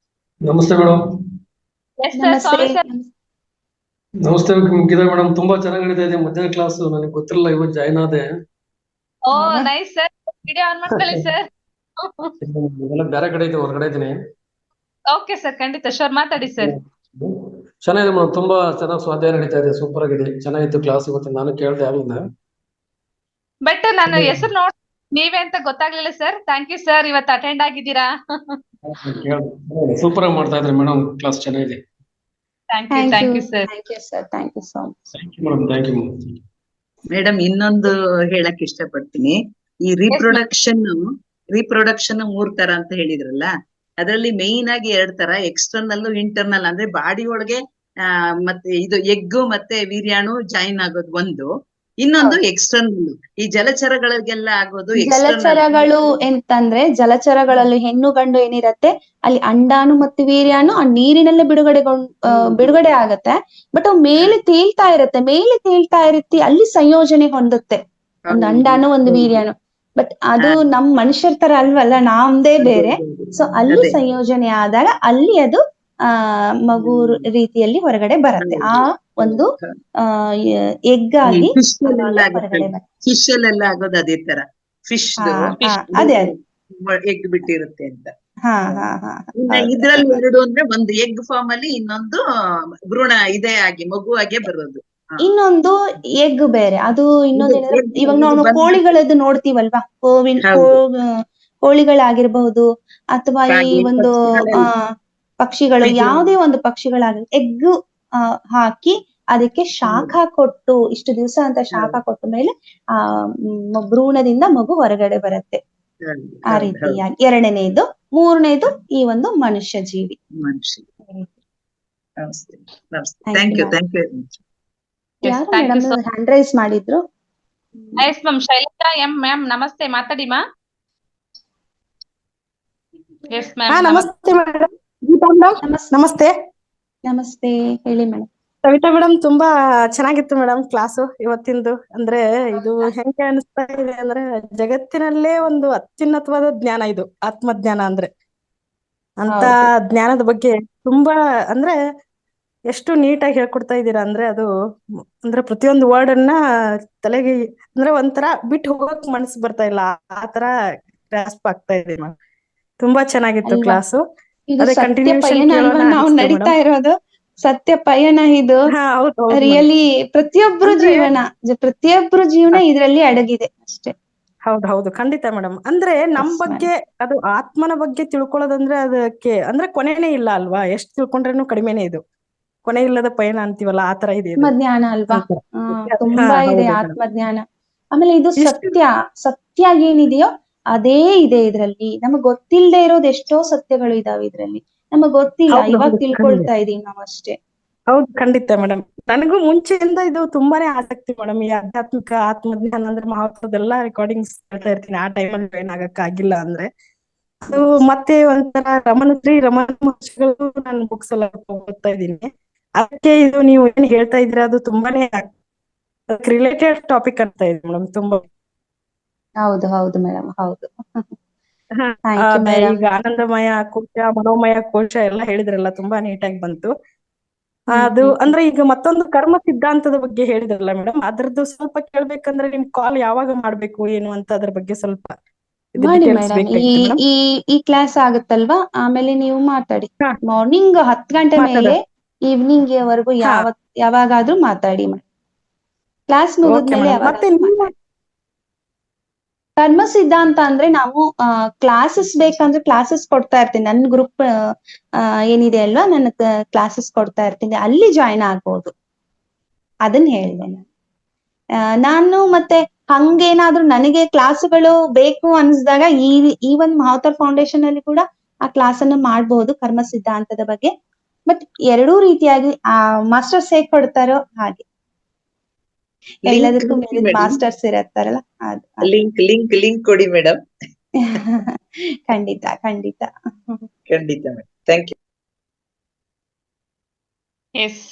S6: ನಮಸ್ತೆ ಮೇಡಮ್.
S3: ಎಸ್ ಸರ್, ಸ್ವಾಮಿ ಸರ್.
S6: ನಮಸ್ತೆ ಗೀತಾ ಮೇಡಮ್, ತುಂಬಾ ಚೆನ್ನಾಗಿ ನಡೀತಾ ಇದೆ ಮಧ್ಯಾಹ್ನ ಕ್ಲಾಸ್. ನನಗೆ ಗೊತ್ತಿರಲಿಲ್ಲ, ಇವತ್ತು ಜಾಯ್ನ್ ಆದೆ.
S3: ಓ ನೈಸ್ ಸರ್, ವಿಡಿಯೋ ಆನ್ ಮಾಡ್ಕೊಳ್ಳಿ ಸರ್.
S6: ಎಲ್ಲ ಬೇರೆ ಕಡೆ ಇದೆ, ಹೊರಗಡೆ ಇದ್ದೀನಿ.
S3: ಓಕೆ ಸರ್, ಖಂಡಿತ ಶೋರ್, ಮಾತಾಡಿ ಸರ್.
S6: ಚೆನ್ನಾಗಿದೆ ಮೇಡಮ್, ತುಂಬಾ ಚೆನ್ನಾಗಿ ಸ್ವಾಧ್ಯಾಯ ನಡೀತಾ ಇದೆ, ಸೂಪರ್ ಆಗಿದೆ, ಚೆನ್ನಾಗಿತ್ತು ಕ್ಲಾಸ್ ಇವತ್ತು. ನಾನು ಕೇಳ್ದೆ ಆಗ್ಲಿಂದ,
S3: ಬಟ್ ನಾನು ಹೆಸರು ನೋಡ್ ನೀವೇ ಅಂತ ಗೊತ್ತಾಗ್ಲಿಲ್ಲ ಸರ್. ಥ್ಯಾಂಕ್ ಯು ಸರ್, ಇವತ್ತು ಅಟೆಂಡ್ ಆಗಿದ್ದೀರಾ.
S6: ಸೂಪರ್ ಆಗಿ ಮಾಡ್ತಾ ಇದ್ರಿ ಮೇಡಮ್, ಕ್ಲಾಸ್ ಚೆನ್ನಾಗಿದೆ.
S3: Thank you sir.
S2: Thank you sir, thank you so much.
S6: Thank you madam, thank you
S5: madam, ಇನ್ನೊಂದು ಹೇಳಕ್ ಇಷ್ಟಪಡ್ತೀನಿ. ಈ ರಿಪ್ರೊಡಕ್ಷನ್ 3 ತರ ಅಂತ ಹೇಳಿದ್ರಲ್ಲ, ಅದರಲ್ಲಿ ಮೇನ್ ಆಗಿ 2 ತರ, ಎಕ್ಸ್ಟರ್ನಲ್, ಇಂಟರ್ನಲ್. ಅಂದ್ರೆ ಬಾಡಿ ಒಳಗೆ ಮತ್ತೆ ಇದು ಎಗ್ ಮತ್ತೆ ವೀರ್ಯಾಣು ಜಾಯಿನ್ ಆಗೋದು ಒಂದು, ಇನ್ನೊಂದು ಎಕ್ಸ್ಟರ್ನಲ್. ಈ ಜಲಚರಗಳಿಗೆಲ್ಲ ಆಗೋದು
S2: ಜಲಚರಗಳು ಎಂತಂದ್ರೆ, ಜಲಚರಗಳಲ್ಲಿ ಹೆಣ್ಣು ಗಂಡು ಏನಿರತ್ತೆ, ಅಲ್ಲಿ ಅಂಡಾಣು ಮತ್ತು ವೀರ್ಯಾಣು ಆ ನೀರಿನಲ್ಲೇ ಬಿಡುಗಡೆ ಆಗತ್ತೆ. ಬಟ್ ಅವು ಮೇಲೆ ತೇಲ್ತಾ ಇರುತ್ತೆ, ಅಲ್ಲಿ ಸಂಯೋಜನೆ ಹೊಂದುತ್ತೆ, ಒಂದು ಅಂಡಾಣು ಒಂದು ವೀರ್ಯಾಣು. ಬಟ್ ಅದು ನಮ್ ಮನುಷ್ಯರ ತರ ಅಲ್ವಲ್ಲ, ನಮ್ದೇ ಬೇರೆ. ಸೊ ಅಲ್ಲಿ ಸಂಯೋಜನೆ ಆದಾಗ ಅಲ್ಲಿ ಅದು ಮಗು ರೀತಿಯಲ್ಲಿ ಹೊರಗಡೆ ಬರುತ್ತೆ. ಆ ಒಂದು ಎಗ್ ಆಗಿ ಹೊರಗಡೆ ಬರುತ್ತೆ.
S5: ಫಿಶ್ ಅಲ್ಲೆಲ್ಲ ಆಗೋದು ಅದೇ ತರ. ಫಿಶ್
S2: ಅದೇ
S5: ಎಗ್ ಬಿಟ್ಟಿರುತ್ತೆ ಅಂತ.
S2: ಇದ್ರಲ್ಲಿ
S5: 2 ಅಂದ್ರೆ ಒಂದು ಎಗ್ ಫಾರ್ಮ್ ಅಲ್ಲಿ, ಇನ್ನೊಂದು ಭ್ರೂಣ ಇದೇ ಆಗಿ ಮಗುವಾಗೆ ಬರೋದು.
S2: ಇನ್ನೊಂದು ಎಗ್ ಬೇರೆ. ಅದು ಇನ್ನೊಂದು ಇವಾಗ ನಾವು ಕೋಳಿಗಳದ್ದು ನೋಡ್ತೀವಲ್ವಾ, ಕೋಳಿಗಳಾಗಿರ್ಬಹುದು ಅಥವಾ ಈ ಒಂದು ಪಕ್ಷಿಗಳು, ಯಾವುದೇ ಒಂದು ಪಕ್ಷಿಗಳಾಗಿರ್ಬಹುದು, ಎಗ್ ಹಾಕಿ ಅದಕ್ಕೆ ಶಾಖ ಕೊಟ್ಟು, ಇಷ್ಟು ದಿವಸ ಅಂತ ಶಾಖ ಕೊಟ್ಟ ಮೇಲೆ ಆ ಭ್ರೂಣದಿಂದ ಮಗು ಹೊರಗಡೆ ಬರುತ್ತೆ. ಆ ರೀತಿಯಾಗಿ 2ನೇದು. 3ನೇದು ಈ ಒಂದು ಮನುಷ್ಯ ಜೀವಿ. ಯಾರು ಮೇಡಮ್ ಹ್ಯಾಂಡ್ ರೈಸ್ ಮಾಡಿದ್ರು?
S3: Yes ma'am, Shailaja M ma'am, ನಮಸ್ತೆ, ಮಾತಾಡಿ ಮಾ. Yes ma'am.
S7: ನಮಸ್ತೆ ಮೇಡಮ್. ಗೀತಾ ಮೇಡಮ್ ನಮಸ್ತೆ.
S2: ನಮಸ್ತೆ, ಹೇಳಿ ಮೇಡಮ್.
S7: ಸವಿತಾ ಮೇಡಮ್, ತುಂಬಾ ಚೆನ್ನಾಗಿತ್ತು ಮೇಡಮ್ ಕ್ಲಾಸು ಇವತ್ತಿಂದು. ಅಂದ್ರೆ ಇದು ಹೆಂಗೆ ಅನಿಸ್ತಾ ಇದೆ ಅಂದ್ರೆ, ಜಗತ್ತಿನಲ್ಲೇ ಒಂದು ಅತ್ಯುನ್ನತವಾದ ಜ್ಞಾನ ಇದು ಆತ್ಮಜ್ಞಾನ ಅಂದ್ರೆ. ಅಂತ ಜ್ಞಾನದ ಬಗ್ಗೆ ತುಂಬಾ ಅಂದ್ರೆ ಎಷ್ಟು ನೀಟಾಗಿ ಹೇಳ್ಕೊಡ್ತಾ ಇದ್ದೀರಾ ಅಂದ್ರೆ, ಅದು ಅಂದ್ರೆ ಪ್ರತಿಯೊಂದು ವರ್ಡ್ ಅನ್ನ ತಲೆಗೆ ಅಂದ್ರೆ ಒಂಥರ ಬಿಟ್ಟು ಹೋಗಕ್ ಮನಸ್ಸು ಬರ್ತಾ ಇಲ್ಲ, ಆ ತರ ಗ್ರಾಸ್ಪ್ ಆಗ್ತಾ ಇದೆ ಮ್ಯಾಮ್. ತುಂಬಾ ಚೆನ್ನಾಗಿತ್ತು ಕ್ಲಾಸು.
S2: ಅದೇ ಕಂಟಿನ್ಯೂಷನ್ ನಾವು ನಡೀತಾ ಇರೋದು ಸತ್ಯ ಪಯಣ. ಇದು ರಿಯಲಿ ಪ್ರತಿಯೊಬ್ಬರು ಜೀವನ ಇದರಲ್ಲಿ ಅಡಗಿದೆ ಅಷ್ಟೇ.
S7: ಹೌದು, ಖಂಡಿತ ಮೇಡಮ್. ಅಂದ್ರೆ ನಮ್ ಬಗ್ಗೆ, ಅದು ಆತ್ಮನ ಬಗ್ಗೆ ತಿಳ್ಕೊಳ್ಳೋದಂದ್ರೆ ಅದಕ್ಕೆ ಅಂದ್ರೆ ಕೊನೆನೇ ಇಲ್ಲ ಅಲ್ವಾ? ಎಷ್ಟು ತಿಳ್ಕೊಂಡ್ರೇನು ಕಡಿಮೆನೆ. ಇದು ಕೊನೆ ಇಲ್ಲದ ಪಯಣ ಅಂತೀವಲ್ಲ, ಆತರ ಇದೆ
S2: ಆತ್ಮಜ್ಞಾನ ಅಲ್ವಾ? ತುಂಬಾ ಇದೆ ಆತ್ಮಜ್ಞಾನ. ಆಮೇಲೆ ಇದು ಸತ್ಯ ಏನಿದೆಯೋ ಅದೇ ಇದೆ ಇದ್ರಲ್ಲಿ. ನಮಗ್ ಗೊತ್ತಿಲ್ಲದೆ ಇರೋದು ಎಷ್ಟೋ ಸತ್ಯಗಳು ಇದಾವೆ ಇದ್ರಲ್ಲಿ, ನಮಗ್ ಗೊತ್ತಿಲ್ಲ, ಇವಾಗ ತಿಳ್ಕೊಳ್ತಾ ಇದೀವಿ ನಾವು ಅಷ್ಟೇ.
S7: ಹೌದು, ಖಂಡಿತ ಮೇಡಮ್. ನನಗೂ ಮುಂಚೆಯಿಂದ ಇದು ತುಂಬಾನೇ ಆಸಕ್ತಿ ಮೇಡಮ್, ಈ ಆಧ್ಯಾತ್ಮಿಕ ಆತ್ಮಜ್ಞಾನ ಅಂದ್ರೆ ಮಹತ್ವದೆಲ್ಲ ರೆಕಾರ್ಡಿಂಗ್ಸ್ ಹೇಳ್ತಾ ಇರ್ತೀನಿ. ಆ ಟೈಮಲ್ಲಿ ಜಾಯಿನ್ ಆಗಕ್ ಆಗಿಲ್ಲ ಅಂದ್ರೆ ಅದು ಮತ್ತೆ ಒಂಥರ ರಮಣ ಮಹರ್ಷಿಗಳು ನಾನು ಬುಕ್ಸ್ ಎಲ್ಲ ಓದ್ತಾ ಇದ್ದೀನಿ. ಅದಕ್ಕೆ ಇದು ನೀವು ಏನ್ ಹೇಳ್ತಾ ಇದ್ದೀರಾ ಅದು ತುಂಬಾನೇ ರಿಲೇಟೆಡ್ ಟಾಪಿಕ್ ಅಂತ ಇದೆ ಮೇಡಮ್. ತುಂಬಾ
S2: ಹೌದು ಮೇಡಮ್, ಹೌದು.
S7: ಈಗ ಆನಂದಮಯ ಕೋಶ, ಮನೋಮಯ ಕೋಶ ಎಲ್ಲ ಹೇಳಿದ್ರಲ್ಲ, ತುಂಬಾ ನೀಟಾಗಿ ಬಂತು ಅದು. ಅಂದ್ರೆ ಈಗ ಮತ್ತೊಂದು ಕರ್ಮ ಸಿದ್ಧಾಂತದ ಬಗ್ಗೆ ಹೇಳಿದ್ರಲ್ಲ ಮೇಡಮ್, ಅದ್ರದ್ದು ಸ್ವಲ್ಪ ಕೇಳ್ಬೇಕಂದ್ರೆ ನಿಮ್ ಕಾಲ್ ಯಾವಾಗ ಮಾಡ್ಬೇಕು ಏನು ಅಂತ ಅದ್ರ ಬಗ್ಗೆ ಸ್ವಲ್ಪ
S2: ಮಾಡಿ ಮೇಡಮ್. ಈ ಕ್ಲಾಸ್ ಆಗುತ್ತಲ್ವಾ, ಆಮೇಲೆ ನೀವು ಮಾತಾಡಿ. ಮಾರ್ನಿಂಗ್ 10 ಗಂಟೆ ಮೇಲೆ ಈವ್ನಿಂಗ್ ವರೆಗೂ ಯಾವಾಗಾದ್ರೂ ಮಾತಾಡಿ. ಕ್ಲಾಸ್
S7: ಓಕೆ
S2: ಮುಗಿದ್ಮೇಲೆ
S7: ಮೇಡಮ್.
S2: ಯಾವಾಗ
S7: ಮತ್ತೆ ನಿಮ್ಮ
S2: ಕರ್ಮ ಸಿದ್ಧಾಂತ ಅಂದ್ರೆ ನಾವು ಕ್ಲಾಸಸ್ ಬೇಕಂದ್ರೆ ಕ್ಲಾಸಸ್ ಕೊಡ್ತಾ ಇರ್ತೀನಿ. ನನ್ನ ಗ್ರೂಪ್ ಏನಿದೆ ಅಲ್ವಾ, ನನ್ನ ಕ್ಲಾಸಸ್ ಕೊಡ್ತಾ ಇರ್ತೀನಿ, ಅಲ್ಲಿ ಜಾಯಿನ್ ಆಗ್ಬೋದು. ಅದನ್ನ ಹೇಳಿದೆ ನಾನು. ನಾನು ಮತ್ತೆ ಹಂಗೇನಾದ್ರೂ ನನಗೆ ಕ್ಲಾಸ್ಗಳು ಬೇಕು ಅನ್ಸ್ದಾಗ ಈ ಒಂದು ಮಹಾವತಾರ್ ಫೌಂಡೇಶನ್ ಅಲ್ಲಿ ಕೂಡ ಆ ಕ್ಲಾಸ್ ಅನ್ನ ಮಾಡಬಹುದು ಕರ್ಮ ಸಿದ್ಧಾಂತದ ಬಗ್ಗೆ. ಬಟ್ ಎರಡೂ ರೀತಿಯಾಗಿ ಮಾಸ್ಟರ್ಸ್ ಹೇಗ್ ಕೊಡ್ತಾರೋ ಹಾಗೆ ಎಲ್ಲದಕ್ಕೂ ಮೇಲಿದ್ ಮಾಸ್ಟರ್ಸ್ ಇರತ್ತಾರಲ್ಲ ಅದು.
S5: ಲಿಂಕ್ ಕೊಡಿ ಮೇಡಮ್.
S2: ಖಂಡಿತ ಖಂಡಿತ.
S5: ಖಂಡಿತ madam. Thank you.
S3: Yes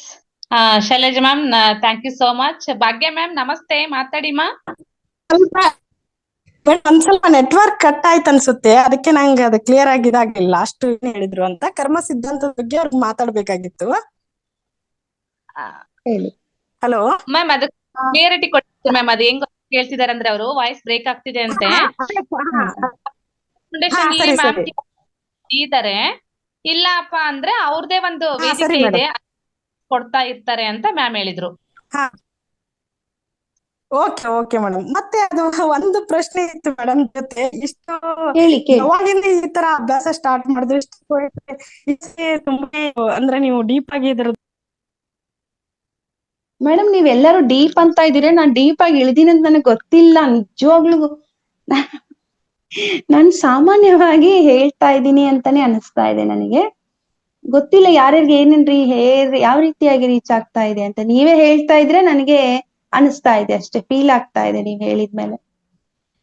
S3: Shailaja ma'am, thank you so much. Bhagya ma'am ನಮಸ್ತೆ, ಮಾತಾಡಿ ಮಾ.
S7: ಒಂದ್ ಸ್ವಲ್ಪ ನೆಟ್ವರ್ಕ್ ಕಟ್ ಆಯ್ತು ಅನ್ಸುತ್ತೆ, ಅದಕ್ಕೆ ನಂಗೆ ಅದು ಕ್ಲಿಯರ್ ಆಗಿ ಇದಾಗ್ಲಿಲ್ಲ. ಲಾಸ್ಟ್ ಏನ್ ಹೇಳಿದ್ರು ಅಂತ ಕರ್ಮ ಸಿದ್ಧಾಂತದ ಬಗ್ಗೆ ಅವ್ರಿಗೆ ಮಾತಾಡ್ಬೇಕಾಗಿತ್ತು.
S2: ಹೇಳಿ.
S7: ಹಲೋ
S3: ಮ್ಯಾಮ್ ಅದು ಕ್ಲಿಯರಿಟಿ ಕೊಡ್ತೀವಿ ಮ್ಯಾಮ್. ಅದು ಹೆಂಗ್ ಕೇಳ್ತಿದಾರೆ ಅಂದ್ರೆ ಅವರು ವಾಯ್ಸ್ ಬ್ರೇಕ್ ಆಗ್ತಿದೆ ಅಂತೆ. ಫೌಂಡೇಶನ್ ಅಲ್ಲಿ
S7: ಸರಿ
S3: ಮ್ಯಾಮ್
S7: ಸರಿ
S3: ಇದ್ದಾರೆ, ಇಲ್ಲಪ್ಪ ಅಂದ್ರೆ ಅವ್ರದೇ ಒಂದು
S7: ಸರಿ
S3: ವೇದಿಕೆ
S7: ಮೇಡಮ್.
S3: ಇದೆ, ಕೊಡ್ತಾ ಇರ್ತಾರೆ ಅಂತ ಮ್ಯಾಮ್ ಹೇಳಿದ್ರು.
S7: ಹಾ ಓಕೆ ಓಕೆ ಮೇಡಮ್. ಮತ್ತೆ ಅದು ಒಂದು ಪ್ರಶ್ನೆ ಇತ್ತು ಮೇಡಮ್ ಜೊತೆ. ಇಷ್ಟು
S2: ಕೇಳಿ.
S7: ಯಾವಾಗಿಂದ ಈ ತರ ಅಭ್ಯಾಸ ಸ್ಟಾರ್ಟ್ ಮಾಡಿದ್ರು? ತುಂಬಾ ಅಂದ್ರೆ ನೀವು ಡೀಪ್ ಆಗಿ ಇದ್ರ
S2: ಮೇಡಮ್ ನೀವೆಲ್ಲರೂ ಡೀಪ್ ಅಂತ ಇದೀರ, ನಾನ್ ಡೀಪ್ ಆಗಿ ಇಳಿದೀನಿ ಅಂತ ನನಗೆ ಗೊತ್ತಿಲ್ಲ ನಿಜವಾಗ್ಲೂ. ನಾನ್ ಸಾಮಾನ್ಯವಾಗಿ ಹೇಳ್ತಾ ಇದ್ದೀನಿ ಅಂತಾನೆ ಅನಿಸ್ತಾ ಇದೆ ನನಗೆ. ಗೊತ್ತಿಲ್ಲ ಯಾರ್ಯಾರಿಗೆ ಏನೇನ್ರಿ ಯಾವ ರೀತಿಯಾಗಿ ರೀಚ್ ಆಗ್ತಾ ಇದೆ ಅಂತ. ನೀವೇ ಹೇಳ್ತಾ ಇದ್ರೆ ನನಗೆ ಅನಿಸ್ತಾ ಇದೆ ಅಷ್ಟೇ, ಫೀಲ್ ಆಗ್ತಾ ಇದೆ ನೀವ್ ಹೇಳಿದ್ಮೇಲೆ.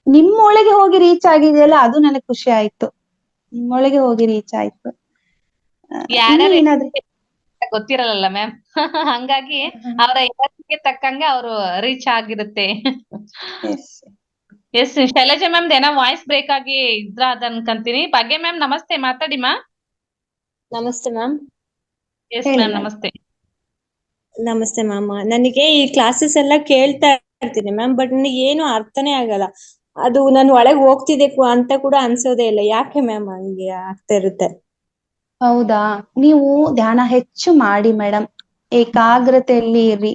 S2: ನಿಮ್ಮೊಳಗೆ ಹೋಗಿ ರೀಚ್ ಆಗಿದೆಯಲ್ಲ, ಅದು ನನಗೆ ಖುಷಿ ಆಯ್ತು. ನಿಮ್ಮೊಳಗೆ ಹೋಗಿ ರೀಚ್ ಆಯ್ತು. ಇನ್ನೂ
S3: ಯಾರ್ಯಾರು
S2: ಏನಾದ್ರು
S3: ಗೊತ್ತಿರಲ್ಲ ಮ್ಯಾಮ್. ಹಂಗಾಗಿ ಅವರ ಎನರ್ಜಿಗೆ ತಕ್ಕಂಗೆ ಅವರು ರೀಚ್ ಆಗಿರುತ್ತೆ. ಎಸ್ ಶೈಲಜಾ ಮ್ಯಾಮ್ ಏನೋ ವಾಯ್ಸ್ ಬ್ರೇಕ್ ಆಗಿ ಇದ್ರ ಅನ್ಕಂತೀನಿ. ಭಾಗ್ಯ ಮ್ಯಾಮ್ ನಮಸ್ತೆ, ಮಾತಾಡಿ ಮಾ.
S8: ನಮಸ್ತೆ ಮ್ಯಾಮ್.
S3: ಎಸ್
S2: ಹೇಳಿ
S3: ಮ್ಯಾಮ್
S2: ma'am.
S3: ನಮಸ್ತೆ.
S8: ನಮಸ್ತೆ ಮ್ಯಾಮ್. ನನಗೆ ಈ ಕ್ಲಾಸಸ್ ಎಲ್ಲ ಕೇಳ್ತಾ ಇರ್ತೀನಿ ಮ್ಯಾಮ್, ಬಟ್ ನನಗೆ ಏನು ಅರ್ಥನೇ ಆಗಲ್ಲ. ಅದು ನಾನು ಒಳಗೆ ಹೋಗ್ತಿದೆ ಅಂತ ಕೂಡ ಅನ್ಸೋದೇ ಇಲ್ಲ. ಯಾಕೆ ಮ್ಯಾಮ್ ಹಂಗೆ ಆಗ್ತಾ ಇರುತ್ತೆ?
S2: ಹೌದಾ, ನೀವು ಧ್ಯಾನ ಹೆಚ್ಚು ಮಾಡಿ ಮೇಡಮ್, ಏಕಾಗ್ರತೆಯಲ್ಲಿ ಇರ್ರಿ,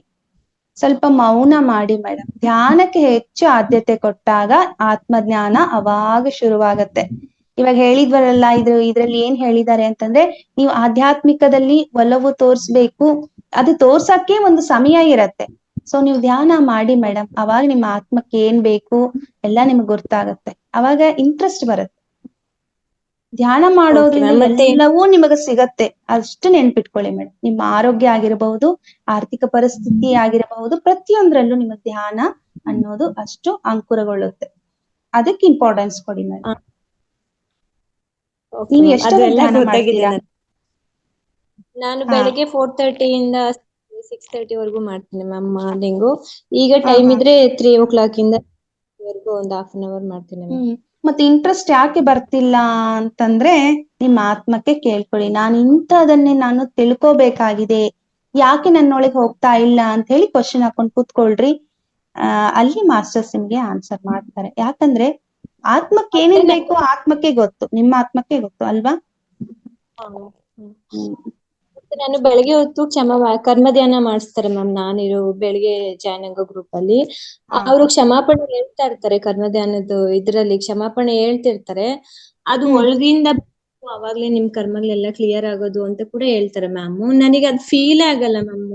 S2: ಸ್ವಲ್ಪ ಮೌನ ಮಾಡಿ ಮೇಡಮ್. ಧ್ಯಾನಕ್ಕೆ ಹೆಚ್ಚು ಆದ್ಯತೆ ಕೊಟ್ಟಾಗ ಆತ್ಮಜ್ಞಾನ ಅವಾಗ ಶುರುವಾಗತ್ತೆ. ಇವಾಗ ಹೇಳಿದ್ವರಲ್ಲ, ಇದ್ರಲ್ಲಿ ಏನ್ ಹೇಳಿದ್ದಾರೆ ಅಂತಂದ್ರೆ, ನೀವು ಆಧ್ಯಾತ್ಮಿಕದಲ್ಲಿ ಒಲವು ತೋರ್ಸ್ಬೇಕು, ಅದು ತೋರ್ಸಕ್ಕೆ ಒಂದು ಸಮಯ ಇರತ್ತೆ. ಸೊ ನೀವು ಧ್ಯಾನ ಮಾಡಿ ಮೇಡಮ್, ಅವಾಗ ನಿಮ್ಮ ಆತ್ಮಕ್ಕೆ ಏನ್ ಬೇಕು ಎಲ್ಲ ನಿಮ್ಗೆ ಗೊತ್ತಾಗತ್ತೆ, ಅವಾಗ ಇಂಟ್ರೆಸ್ಟ್ ಬರುತ್ತೆ. ಧ್ಯಾನ ಮಾಡೋದ್ರಿಂದ ಎಲ್ಲವೂ ನಿಮಗೆ ಸಿಗತ್ತೆ, ಅಷ್ಟು ನೆನ್ಪಿಟ್ಕೊಳ್ಳಿ ಮೇಡಮ್. ನಿಮ್ಮ ಆರೋಗ್ಯ ಆಗಿರಬಹುದು, ಆರ್ಥಿಕ ಪರಿಸ್ಥಿತಿ ಆಗಿರಬಹುದು, ಪ್ರತಿಯೊಂದ್ರಲ್ಲೂ ನಿಮ್ಮ ಧ್ಯಾನ ಅನ್ನೋದು ಅಷ್ಟು ಅಂಕುರಗೊಳ್ಳುತ್ತೆ. ಅದಕ್ಕೆ ಇಂಪಾರ್ಟೆನ್ಸ್ ಕೊಡಿ ಮೇಡಮ್. ನೀವು ಎಷ್ಟು ಧ್ಯಾನ ಮಾಡ್ತೀರಾ?
S8: ನಾನು ಬೆಳಗ್ಗೆ 4:30 ಇಂದ 6:30 ವರೆಗೂ ಮಾಡ್ತೀನಿ ಮ್ಯಾಮ್ ಮಾರ್ನಿಂಗು. ಈಗ ಟೈಮ್ ಇದ್ರೆ 3 o'clock ಇಂದ ವರೆಗೂ ಒಂದು 1/2 hour ಮಾಡ್ತೀನಿ ಮ್ಯಾಮ್.
S2: ಮತ್ತೆ ಇಂಟ್ರೆಸ್ಟ್ ಯಾಕೆ ಬರ್ತಿಲ್ಲ ಅಂತಂದ್ರೆ, ನಿಮ್ಮ ಆತ್ಮಕ್ಕೆ ಕೇಳ್ಕೊಳ್ಳಿ, ನಾನು ಇಂಥದನ್ನೇ ನಾನು ತಿಳ್ಕೋಬೇಕಾಗಿದೆ, ಯಾಕೆ ನನ್ನೊಳಗೆ ಹೋಗ್ತಾ ಇಲ್ಲ ಅಂತ ಹೇಳಿ ಕ್ವಶನ್ ಹಾಕೊಂಡು ಕೂತ್ಕೊಳ್ರಿ. ಅಲ್ಲಿ ಮಾಸ್ಟರ್ಸ್ ನಿಮ್ಗೆ ಆನ್ಸರ್ ಮಾಡ್ತಾರೆ. ಯಾಕಂದ್ರೆ ಆತ್ಮಕ್ಕೆ ಏನೇನ್ ಬೇಕು ಆತ್ಮಕ್ಕೆ ಗೊತ್ತು, ನಿಮ್ಮ ಆತ್ಮಕ್ಕೆ ಗೊತ್ತು ಅಲ್ವಾ?
S8: ನಾನು ಬೆಳಗ್ಗೆ ಹೊತ್ತು ಕರ್ಮ ಧ್ಯಾನ ಮಾಡಿಸ್ತಾರೆ ಮ್ಯಾಮ್. ನಾನಿರೋ ಬೆಳಿಗ್ಗೆ ಜಾಯ್ನ್ ಗ್ರೂಪ್ ಅಲ್ಲಿ ಅವರು ಕ್ಷಮಾಪಣೆ ಹೇಳ್ತಾ ಇರ್ತಾರೆ. ಕರ್ಮ ಧ್ಯಾನದ ಇದ್ರಲ್ಲಿ ಕ್ಷಮಾಪಣೆ ಹೇಳ್ತಿರ್ತಾರೆ. ಅದು ಒಳಗಿಂದ ಅವಾಗ್ಲೇ ನಿಮ್ ಕರ್ಮಗಳೆಲ್ಲ ಕ್ಲಿಯರ್ ಆಗೋದು ಅಂತ ಕೂಡ ಹೇಳ್ತಾರೆ ಮ್ಯಾಮ್. ನನಗೆ ಅದ್ ಫೀಲ್ ಆಗಲ್ಲ ಮ್ಯಾಮ್.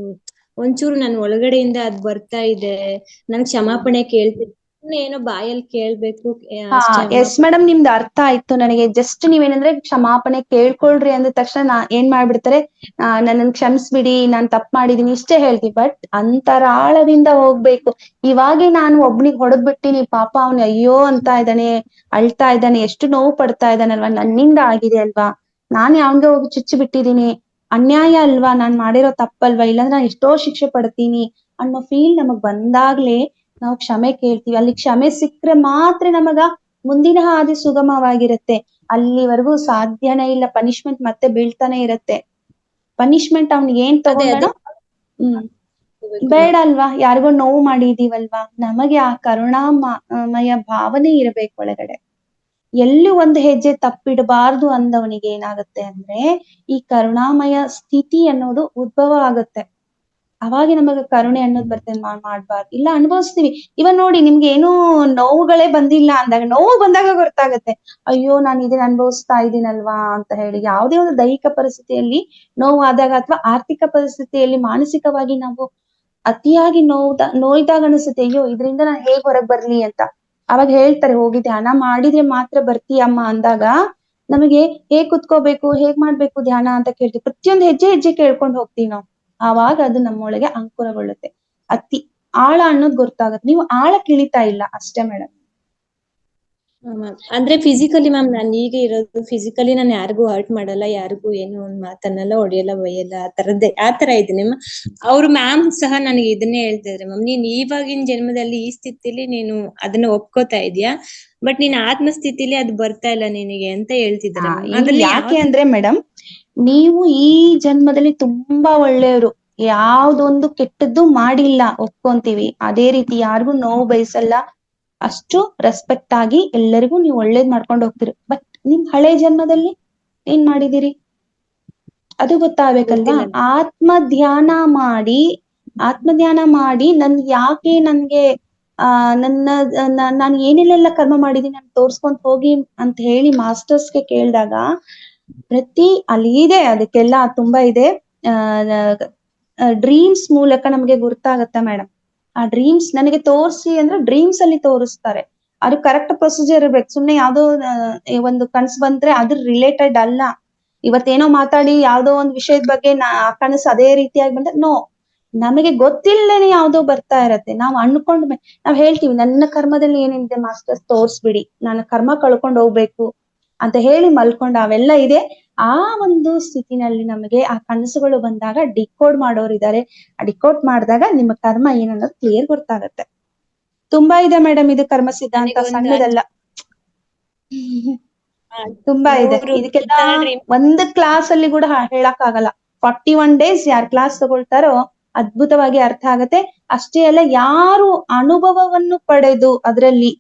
S8: ಒಂಚೂರು ನನ್ ಒಳಗಡೆಯಿಂದ ಅದ್ ಬರ್ತಾ ಇದೆ, ನನ್ ಕ್ಷಮಾಪಣೆ ಕೇಳ್ತಿದ್ದೆ, ಏನೋ ಬಾಯಲ್ಲಿ ಕೇಳ್ಬೇಕು.
S2: ಎಸ್ ಮೇಡಮ್, ನಿಮ್ದು ಅರ್ಥ ಆಯ್ತು ನನಗೆ. ಜಸ್ಟ್ ನೀವೇನಂದ್ರೆ ಕ್ಷಮಾಪಣೆ ಕೇಳ್ಕೊಳ್ರಿ ಅಂದ ತಕ್ಷಣ ಏನ್ ಮಾಡ್ಬಿಡ್ತಾರೆ, ನನ್ನನ್ನು ಕ್ಷಮಿಸ್ಬಿಡಿ, ನಾನ್ ತಪ್ಪು ಮಾಡಿದೀನಿ ಇಷ್ಟೇ ಹೇಳ್ತೀವಿ. ಬಟ್ ಅಂತರಾಳದಿಂದ ಹೋಗ್ಬೇಕು. ಇವಾಗೆ ನಾನು ಒಬ್ನಿಗೆ ಹೊಡೆದ್ಬಿಟ್ಟಿನಿ, ಪಾಪ ಅವ್ನು ಅಯ್ಯೋ ಅಂತ ಇದ್ದಾನೆ, ಅಳ್ತಾ ಇದ್ದಾನೆ, ಎಷ್ಟು ನೋವು ಪಡ್ತಾ ಇದ್ದಾನಲ್ವಾ, ನನ್ನಿಂದ ಆಗಿದೆ ಅಲ್ವಾ, ನಾನ್ ಯಾವನ್ಗೆ ಹೋಗಿ ಚುಚ್ಚಿ ಬಿಟ್ಟಿದೀನಿ, ಅನ್ಯಾಯ ಅಲ್ವಾ, ನಾನ್ ಮಾಡಿರೋ ತಪ್ಪಲ್ವಾ, ಇಲ್ಲಾಂದ್ರೆ ನಾನು ಎಷ್ಟೋ ಶಿಕ್ಷೆ ಪಡ್ತೀನಿ ಅನ್ನೋ ಫೀಲ್ ನಮಗ್ ಬಂದಾಗ್ಲೇ ನಾವು ಕ್ಷಮೆ ಕೇಳ್ತೀವಿ. ಅಲ್ಲಿ ಕ್ಷಮೆ ಸಿಕ್ಕ್ರೆ ಮಾತ್ರ ನಮಗ ಮುಂದಿನ ಹಾದಿ ಸುಗಮವಾಗಿರುತ್ತೆ. ಅಲ್ಲಿವರೆಗೂ ಸಾಧ್ಯನೇ ಇಲ್ಲ. ಪನಿಷ್ಮೆಂಟ್ ಮತ್ತೆ ಬೀಳ್ತಾನೆ ಇರತ್ತೆ. ಪನಿಷ್ಮೆಂಟ್ ಅವ್ನಿಗೆ ಏನ್ ತಗೊಂಡಾನೋ ಬೇಡ ಅಲ್ವಾ, ಯಾರಿಗೋ ನೋವು ಮಾಡಿದೀವಲ್ವಾ, ನಮಗೆ ಆ ಕರುಣಾಮಯ ಭಾವನೆ ಇರಬೇಕು ಒಳಗಡೆ. ಎಲ್ಲೂ ಒಂದು ಹೆಜ್ಜೆ ತಪ್ಪಿಡಬಾರ್ದು ಅಂದವನಿಗೆ ಏನಾಗುತ್ತೆ ಅಂದ್ರೆ, ಈ ಕರುಣಾಮಯ ಸ್ಥಿತಿ ಅನ್ನೋದು ಉದ್ಭವ ಆಗುತ್ತೆ. ಅವಾಗ ನಮಗೆ ಕರುಣೆ ಅನ್ನೋದು ಬರ್ತದೆ. ಮಾಡ್ಬಾರ್ದು, ಇಲ್ಲ ಅನುಭವಿಸ್ತೀವಿ. ಇವಾಗ ನೋಡಿ, ನಿಮ್ಗೆ ಏನೂ ನೋವುಗಳೇ ಬಂದಿಲ್ಲ ಅಂದಾಗ, ನೋವು ಬಂದಾಗ ಗೊತ್ತಾಗತ್ತೆ, ಅಯ್ಯೋ ನಾನು ಇದನ್ನ ಅನುಭವಿಸ್ತಾ ಇದ್ದೀನಲ್ವಾ ಅಂತ ಹೇಳಿ. ಯಾವುದೇ ಒಂದು ದೈಹಿಕ ಪರಿಸ್ಥಿತಿಯಲ್ಲಿ ನೋವಾದಾಗ ಅಥವಾ ಆರ್ಥಿಕ ಪರಿಸ್ಥಿತಿಯಲ್ಲಿ ಮಾನಸಿಕವಾಗಿ ನಾವು ಅತಿಯಾಗಿ ನೋಯ್ದಾಗ ಅನಿಸುತ್ತೆ, ಅಯ್ಯೋ ಇದರಿಂದ ನಾನು ಹೇಗ್ ಹೊರಗ್ ಬರ್ಲಿ ಅಂತ. ಅವಾಗ ಹೇಳ್ತಾರೆ, ಹೋಗಿ ಧ್ಯಾನ ಮಾಡಿದ್ರೆ ಮಾತ್ರ ಬರ್ತೀಯಮ್ಮ ಅಂದಾಗ ನಮಗೆ ಹೇಗ್ ಕುತ್ಕೋಬೇಕು, ಹೇಗ್ ಮಾಡ್ಬೇಕು ಧ್ಯಾನ ಅಂತ ಕೇಳ್ತೀವಿ. ಪ್ರತಿಯೊಂದು ಹೆಜ್ಜೆ ಹೆಜ್ಜೆ ಕೇಳ್ಕೊಂಡು ಹೋಗ್ತೀವಿ ನಾವು. ಆವಾಗ ಅದು ನಮ್ಮೊಳಗೆ ಅಂಕುರಗೊಳ್ಳುತ್ತೆ, ಅತಿ ಆಳ ಅನ್ನೋದು ಗೊತ್ತಾಗತ್ತೆ. ನೀವು ಆಳ ಇಳಿತಾ ಇಲ್ಲ ಅಷ್ಟೇ ಮೇಡಮ್.
S8: ಅಂದ್ರೆ ಫಿಸಿಕಲಿ ಮ್ಯಾಮ್ ನಾನು ಈಗ ಇರೋದು ಫಿಸಿಕಲಿ ನಾನು ಯಾರಿಗೂ ಹರ್ಟ್ ಮಾಡಲ್ಲ, ಯಾರಿಗೂ ಏನು ಒಂದ್ ಮಾತನ್ನಲ್ಲ, ಹೊಡಿಯಲ್ಲ, ಬೈಯಲ್ಲ, ಆ ತರ ಇದೀನಿ. ಅವ್ರು ಮ್ಯಾಮ್ ಸಹ ನನಗೆ ಇದನ್ನೇ ಹೇಳ್ತಿದ್ರೆ, ಮ್ಯಾಮ್ ನೀನ್ ಇವಾಗಿನ ಜನ್ಮದಲ್ಲಿ ಈ ಸ್ಥಿತಿಲಿ ನೀನು ಅದನ್ನ ಒಪ್ಕೋತಾ ಇದೀಯಾ, ಬಟ್ ನೀನ್ ಆತ್ಮಸ್ಥಿತಿಲಿ ಅದು ಬರ್ತಾ ಇಲ್ಲ ನಿನಗೆ ಅಂತ ಹೇಳ್ತಿದ್ದಾರೆ.
S2: ಯಾಕೆ ಅಂದ್ರೆ ಮೇಡಮ್, ನೀವು ಈ ಜನ್ಮದಲ್ಲಿ ತುಂಬಾ ಒಳ್ಳೆಯವರು, ಯಾವ್ದೊಂದು ಕೆಟ್ಟದ್ದು ಮಾಡಿಲ್ಲ ಒಪ್ಕೊಂತೀವಿ. ಅದೇ ರೀತಿ ಯಾರಿಗೂ ನೋವು ಬಯಸಲ್ಲ, ಅಷ್ಟು ರೆಸ್ಪೆಕ್ಟ್ ಆಗಿ ಎಲ್ಲರಿಗೂ ನೀವು ಒಳ್ಳೇದ್ ಮಾಡ್ಕೊಂಡು ಹೋಗ್ತೀರಿ. ಬಟ್ ನಿಮ್ ಹಳೆ ಜನ್ಮದಲ್ಲಿ ಏನ್ ಮಾಡಿದಿರಿ ಅದು ಗೊತ್ತಾಗ್ಬೇಕಲ್ವಾ. ಆತ್ಮಧ್ಯಾನ ಮಾಡಿ ಯಾಕೆ ನನ್ಗೆ ನಾನು ಏನೆಲ್ಲ ಕರ್ಮ ಮಾಡಿದೀನಿ ನಾನು ತೋರ್ಸ್ಕೊಂತ ಹೋಗಿ ಅಂತ ಹೇಳಿ ಮಾಸ್ಟರ್ಸ್ಗೆ ಕೇಳಿದಾಗ ಅಲ್ಲಿ ಇದೆ, ಅದಕ್ಕೆಲ್ಲ ತುಂಬಾ ಇದೆ. ಡ್ರೀಮ್ಸ್ ಮೂಲಕ ನಮ್ಗೆ ಗುರ್ತಾಗತ್ತೆ ಮೇಡಮ್. ಆ ಡ್ರೀಮ್ಸ್ ನನಗೆ ತೋರಿಸಿ ಅಂದ್ರೆ ಡ್ರೀಮ್ಸ್ ಅಲ್ಲಿ ತೋರಿಸ್ತಾರೆ. ಅದು ಕರೆಕ್ಟ್ ಪ್ರೊಸೀಜರ್ ಇರ್ಬೇಕು. ಸುಮ್ನೆ ಯಾವ್ದೋ ಒಂದು ಕನ್ಸು ಬಂದ್ರೆ ಅದ್ರ ರಿಲೇಟೆಡ್ ಅಲ್ಲ. ಇವತ್ತೇನೋ ಮಾತಾಡಿ ಯಾವ್ದೋ ಒಂದ್ ವಿಷಯದ ಬಗ್ಗೆ ಕನಸು ಅದೇ ರೀತಿಯಾಗಿ ಬಂದ್ರೆ ನೋ, ನಮಗೆ ಗೊತ್ತಿಲ್ಲದೇನೆ ಯಾವ್ದೋ ಬರ್ತಾ ಇರತ್ತೆ. ನಾವು ನಾವ್ ಹೇಳ್ತೀವಿ, ನನ್ನ ಕರ್ಮದಲ್ಲಿ ಏನಿದೆ ಮಾಸ್ಟರ್ಸ್ ತೋರ್ಸ್ಬಿಡಿ, ನಾನು ಕರ್ಮ ಕಳ್ಕೊಂಡು ಹೋಗ್ಬೇಕು ಅಂತ ಹೇಳಿ ಮಲ್ಕೊಂಡು ಅವೆಲ್ಲ ಇದೆ. ಆ ಒಂದು ಸ್ಥಿತಿನಲ್ಲಿ ನಮಗೆ ಆ ಕನಸುಗಳು ಬಂದಾಗ ಡಿಕೋಡ್ ಮಾಡೋರಿದ್ದಾರೆ. ಆ ಡಿಕೋಡ್ ಮಾಡಿದಾಗ ನಿಮ್ಮ ಕರ್ಮ ಏನನ್ನೋದು ಕ್ಲಿಯರ್ ಗೊತ್ತಾಗತ್ತೆ. ತುಂಬಾ ಇದೆ ಮೇಡಮ್ ಇದು ಕರ್ಮ ಸಿದ್ಧಾಂತ, ಸಣ್ಣದಲ್ಲ, ತುಂಬಾ ಇದೆ. ಇದಕ್ಕೆಲ್ಲ ಒಂದು ಕ್ಲಾಸ್ ಅಲ್ಲಿ ಕೂಡ ಹೇಳಕ್ ಆಗಲ್ಲ. 41 days ಯಾರು ಕ್ಲಾಸ್ ತಗೊಳ್ತಾರೋ ಅದ್ಭುತವಾಗಿ ಅರ್ಥ ಆಗತ್ತೆ. ಅಷ್ಟೇ ಅಲ್ಲ, ಯಾರು ಅನುಭವವನ್ನು ಪಡೆದು ಅದರಲ್ಲಿ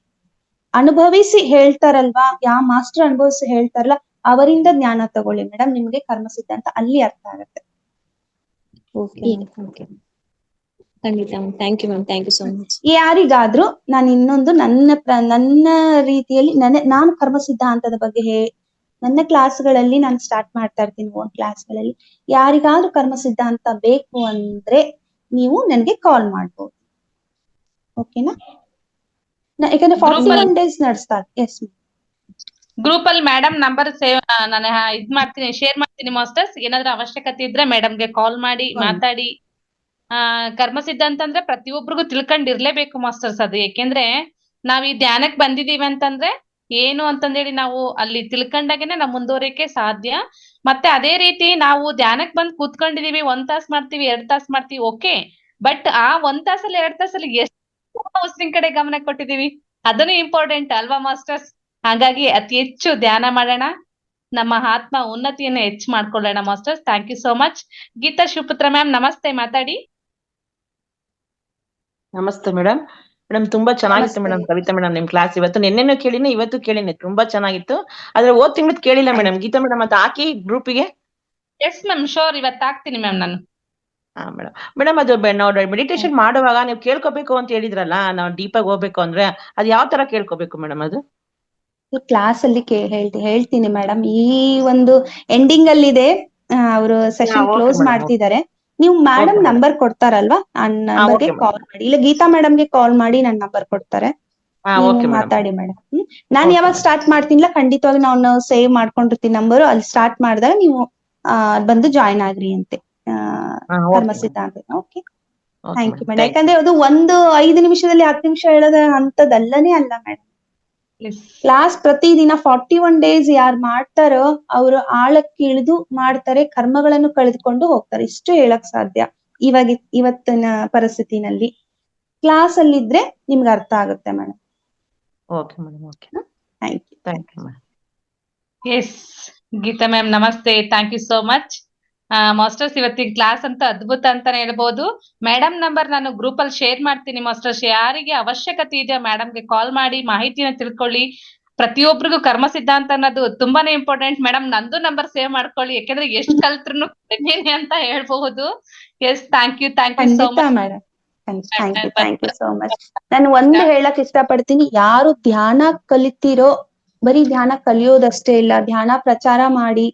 S2: ಅನುಭವಿಸಿ ಹೇಳ್ತಾರಲ್ವಾ, ಯಾವ ಮಾಸ್ಟರ್ ಅನುಭವಿಸಿ ಹೇಳ್ತಾರಲ್ಲ ಅವರಿಂದ ಜ್ಞಾನ ತಗೊಳ್ಳಿ ಮೇಡಮ್, ನಿಮ್ಗೆ ಕರ್ಮ ಸಿದ್ಧಾಂತ ಅಲ್ಲಿ ಅರ್ಥ ಆಗತ್ತೆ.
S8: ಖಂಡಿತ ma'am, thank you ma'am, thank you so much.
S2: ಯಾರಿಗಾದ್ರೂ ನಾನು ಇನ್ನೊಂದು ನನ್ನ ರೀತಿಯಲ್ಲಿ ನಾನು ಕರ್ಮ ಸಿದ್ಧಾಂತದ ಬಗ್ಗೆ ನನ್ನ ಕ್ಲಾಸ್ಗಳಲ್ಲಿ ನಾನು ಸ್ಟಾರ್ಟ್ ಮಾಡ್ತಾ ಇರ್ತೀನಿ, ಓನ್ ಕ್ಲಾಸ್ಗಳಲ್ಲಿ. ಯಾರಿಗಾದ್ರೂ ಕರ್ಮ ಸಿದ್ಧಾಂತ ಬೇಕು ಅಂದ್ರೆ ನೀವು ನನ್ಗೆ ಕಾಲ್ ಮಾಡ್ಬೋದು, ಓಕೆನಾ? ಯಾಕಂದ್ರೆ 41 days ನಡೆಸ್ತಾರೆ. ಎಸ್
S3: ಗ್ರೂಪ್ ಅಲ್ಲಿ ಮೇಡಮ್ ನಂಬರ್ ಸೇವ್ ನಾನು ಮಾಡ್ತೀನಿ, ಶೇರ್ ಮಾಡ್ತೀನಿ ಮಾಸ್ಟರ್ಸ್. ಏನಾದ್ರೂ ಅವಶ್ಯಕತೆ ಇದ್ರೆ ಮೇಡಮ್ಗೆ ಕಾಲ್ ಮಾಡಿ ಮಾತಾಡಿ. ಕರ್ಮ ಸಿದ್ಧಾಂತ ಅಂದ್ರೆ ಪ್ರತಿಯೊಬ್ಬರಿಗೂ ತಿಳ್ಕೊಂಡಿರ್ಲೇಬೇಕು ಮಾಸ್ಟರ್ಸ್ ಅದು. ಯಾಕೆಂದ್ರೆ ನಾವ್ ಈ ಧ್ಯಾನಕ್ ಬಂದಿದೀವಿ ಅಂತಂದ್ರೆ ಏನು ಅಂತಂದೇಳಿ ನಾವು ಅಲ್ಲಿ ತಿಳ್ಕೊಂಡಾಗೇನೆ ನಾವು ಮುಂದುವರಿಯಕ್ಕೆ ಸಾಧ್ಯ. ಮತ್ತೆ ಅದೇ ರೀತಿ ನಾವು ಧ್ಯಾನಕ್ ಬಂದ್ ಕೂತ್ಕೊಂಡಿದೀವಿ, 1 ತಾಸ್ ಮಾಡ್ತೀವಿ, 2 ತಾಸ್ ಮಾಡ್ತೀವಿ, ಓಕೆ. ಬಟ್ ಆ 1 ತಾಸಲ್ಲಿ 2 ತಾಸಲ್ಲಿ ಎಷ್ಟು ಉಸಿರಿನ ಕಡೆ ಗಮನ ಕೊಟ್ಟಿದೀವಿ ಅದನ್ನು ಇಂಪಾರ್ಟೆಂಟ್ ಅಲ್ವಾ ಮಾಸ್ಟರ್ಸ್? ಹಾಗಾಗಿ ಅತಿ ಹೆಚ್ಚು ಧ್ಯಾನ ಮಾಡೋಣ, ನಮ್ಮ ಆತ್ಮ ಉನ್ನತಿಯನ್ನು ಹೆಚ್ಚು ಮಾಡ್ಕೊಳ್ಳೋಣ masters. Thank you so much. Geetha Shivaputra ma'am ನಮಸ್ತೆ, ಮಾತಾಡಿ.
S9: ನಮಸ್ತೆ ಮೇಡಮ್. ತುಂಬಾ ಚೆನ್ನಾಗಿತ್ತು ಮೇಡಮ್ ಕವಿತಾ ಮೇಡಮ್ ನಿಮ್ ಕ್ಲಾಸ್. ಇವತ್ತು ನಿನ್ನೆನೂ ಕೇಳಿನಿ, ಇವತ್ತು ಕೇಳಿನಿ, ತುಂಬಾ ಚೆನ್ನಾಗಿತ್ತು. ಆದ್ರೆ ಹೋದ್ ತಿಂಗಳದ್ ಕೇಳಿಲ್ಲ ಮೇಡಮ್. ಗೀತಾ ಮೇಡಮ್ ಅಂತ ಹಾಕಿ ಗ್ರೂಪಿಗೆ.
S3: ಎಸ್ ಮ್ಯಾಮ್, ಶೋರ್, ಇವತ್ತು ಹಾಕ್ತೀನಿ ಮ್ಯಾಮ್ ನಾನು.
S9: ಮೇಡಮ್ ಅದು ನಾವು ಮೆಡಿಟೇಷನ್ ಮಾಡುವಾಗ ನೀವು ಕೇಳ್ಕೋಬೇಕು ಅಂತ ಹೇಳಿದ್ರಲ್ಲ, ನಾವು ಡೀಪ್ ಆಗಿ ಹೋಗ್ಬೇಕು ಅಂದ್ರೆ ಅದ್ ಯಾವ ತರ ಕೇಳ್ಕೋಬೇಕು ಮೇಡಮ್? ಅದು
S2: ಕ್ಲಾಸ್ ಅಲ್ಲಿ ಹೇಳ್ತೀನಿ ಮೇಡಮ್. ಈ ಒಂದು ಎಂಡಿಂಗ್ ಅಲ್ಲಿ ಇದೆ, ಅವರು ಸೆಷನ್ ಕ್ಲೋಸ್ ಮಾಡ್ತಿದ್ದಾರೆ. ನೀವು ಮೇಡಮ್ ನಂಬರ್ ಕೊಡ್ತಾರಲ್ವಾ, ಆ ನಂಬರ್ಗೆ ಕಾಲ್ ಮಾಡಿ, ಇಲ್ಲ ಗೀತಾ ಮೇಡಮ್ಗೆ ಕಾಲ್ ಮಾಡಿ ನನ್ನ ನಂಬರ್ ಕೊಡ್ತಾರೆ, ಮಾತಾಡಿ ಮೇಡಮ್. ನಾನ್ ಯಾವಾಗ ಸ್ಟಾರ್ಟ್ ಮಾಡ್ತೀನಿಲ್ಲ ಖಂಡಿತವಾಗಿ ನಾನು ಸೇವ್ ಮಾಡ್ಕೊಂಡಿರ್ತೀನಿ ನಂಬರು. ಅಲ್ಲಿ ಸ್ಟಾರ್ಟ್ ಮಾಡಿದಾಗ ನೀವು ಬಂದು ಜಾಯಿನ್ ಆಗ್ರಿ ಅಂತೆ ಕರ್ಮ ಸಿದ್ಧಾಂತ. Okay, thank you madam. ಯಾಕಂದ್ರೆ ಅದು 5 ನಿಮಿಷದಲ್ಲಿ 10 ನಿಮಿಷ ಹೇಳೋದ ಅಂತದಲ್ಲನೇ ಅಲ್ಲ ಮೇಡಮ್. ಕ್ಲಾಸ್ ಪ್ರತಿದಿನ 41 days ಯಾರು ಮಾಡ್ತಾರೋ ಅವರು ಆಳಕ್ಕೆ ಇಳಿದು ಮಾಡ್ತಾರೆ, ಕರ್ಮಗಳನ್ನು ಕಳೆದುಕೊಂಡು ಹೋಗ್ತಾರೆ. ಇಷ್ಟು ಹೇಳಕ್ ಸಾಧ್ಯ ಇವತ್ತಿನ ಪರಿಸ್ಥಿತಿನಲ್ಲಿ. ಕ್ಲಾಸ್ ಅಲ್ಲಿ ಇದ್ರೆ ನಿಮ್ಗೆ ಅರ್ಥ ಆಗುತ್ತೆ madam.
S9: Okay madam, okay,
S2: thank you
S9: madam.
S3: Yes Geeta ma'am ನಮಸ್ತೆ, thank you so much. Masters ಇವತ್ತಿನ ಕ್ಲಾಸ್ ಅಂತ ಅದ್ಭುತ ಅಂತಾನೆ ಹೇಳ್ಬೋದು. ಮೇಡಮ್ ನಂಬರ್ ನಾನು ಗ್ರೂಪ್ ಅಲ್ಲಿ ಶೇರ್ ಮಾಡ್ತೀನಿ ಮಾಸ್ಟರ್ಸ್. ಯಾರಿಗೆ ಅವಶ್ಯಕತೆ ಇದೆಯೋ ಮೇಡಮ್ಗೆ ಕಾಲ್ ಮಾಡಿ ಮಾಹಿತಿನ ತಿಳ್ಕೊಳ್ಳಿ. ಪ್ರತಿಯೊಬ್ಬರಿಗೂ ಕರ್ಮ ಸಿದ್ಧಾಂತ ಅನ್ನೋದು ತುಂಬಾನೇ ಇಂಪಾರ್ಟೆಂಟ್ ಮೇಡಮ್. ನಂದು ನಂಬರ್ ಸೇವ್ ಮಾಡ್ಕೊಳ್ಳಿ, ಯಾಕಂದ್ರೆ ಎಷ್ಟು ಕಲ್ತ್ರು ಕಡಿಮೆನೆ ಅಂತ ಹೇಳ್ಬಹುದು. ಎಸ್, ಥ್ಯಾಂಕ್ ಯು ಸೋ
S2: ಖಂಡಿತ
S3: much.
S2: Madam. Thank you so much. ನಾನು ಒಂದು ಹೇಳಕ್ ಇಷ್ಟಪಡ್ತೀನಿ, ಯಾರು ಧ್ಯಾನ ಕಲಿತಿರೋ, ಬರೀ ಧ್ಯಾನ ಕಲಿಯೋದಷ್ಟೇ ಇಲ್ಲ, ಧ್ಯಾನ ಪ್ರಚಾರ ಮಾಡಿ,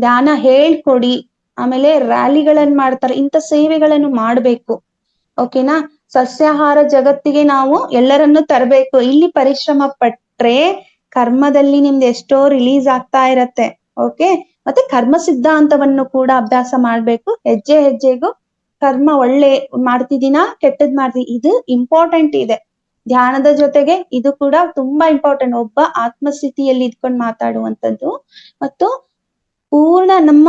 S2: ಧ್ಯಾನ ಹೇಳ್ಕೊಡಿ, ಆಮೇಲೆ ರ್ಯಾಲಿಗಳನ್ನ ಮಾಡ್ತಾರೆ, ಇಂಥ ಸೇವೆಗಳನ್ನು ಮಾಡ್ಬೇಕು. ಓಕೆನಾ? ಸಸ್ಯಾಹಾರ ಜಗತ್ತಿಗೆ ನಾವು ಎಲ್ಲರನ್ನು ತರಬೇಕು. ಇಲ್ಲಿ ಪರಿಶ್ರಮ ಪಟ್ರೆ ಕರ್ಮದಲ್ಲಿ ನಿಮ್ದು ಎಷ್ಟೋ ರಿಲೀಸ್ ಆಗ್ತಾ ಇರತ್ತೆ. ಓಕೆ, ಮತ್ತೆ ಕರ್ಮ ಸಿದ್ಧಾಂತವನ್ನು ಕೂಡ ಅಭ್ಯಾಸ ಮಾಡ್ಬೇಕು. ಹೆಜ್ಜೆ ಹೆಜ್ಜೆಗೂ ಕರ್ಮ ಒಳ್ಳೆ ಮಾಡ್ತಿದ್ದೀನಾ ಕೆಟ್ಟದ್ ಮಾಡ್ತೀನಿ, ಇದು ಇಂಪಾರ್ಟೆಂಟ್ ಇದೆ. ಧ್ಯಾನದ ಜೊತೆಗೆ ಇದು ಕೂಡ ತುಂಬಾ ಇಂಪಾರ್ಟೆಂಟ್. ಒಬ್ಬ ಆತ್ಮಸ್ಥಿತಿಯಲ್ಲಿ ಇದ್ಕೊಂಡು ಮಾತಾಡುವಂಥದ್ದು ಮತ್ತು ಪೂರ್ಣ ನಮ್ಮ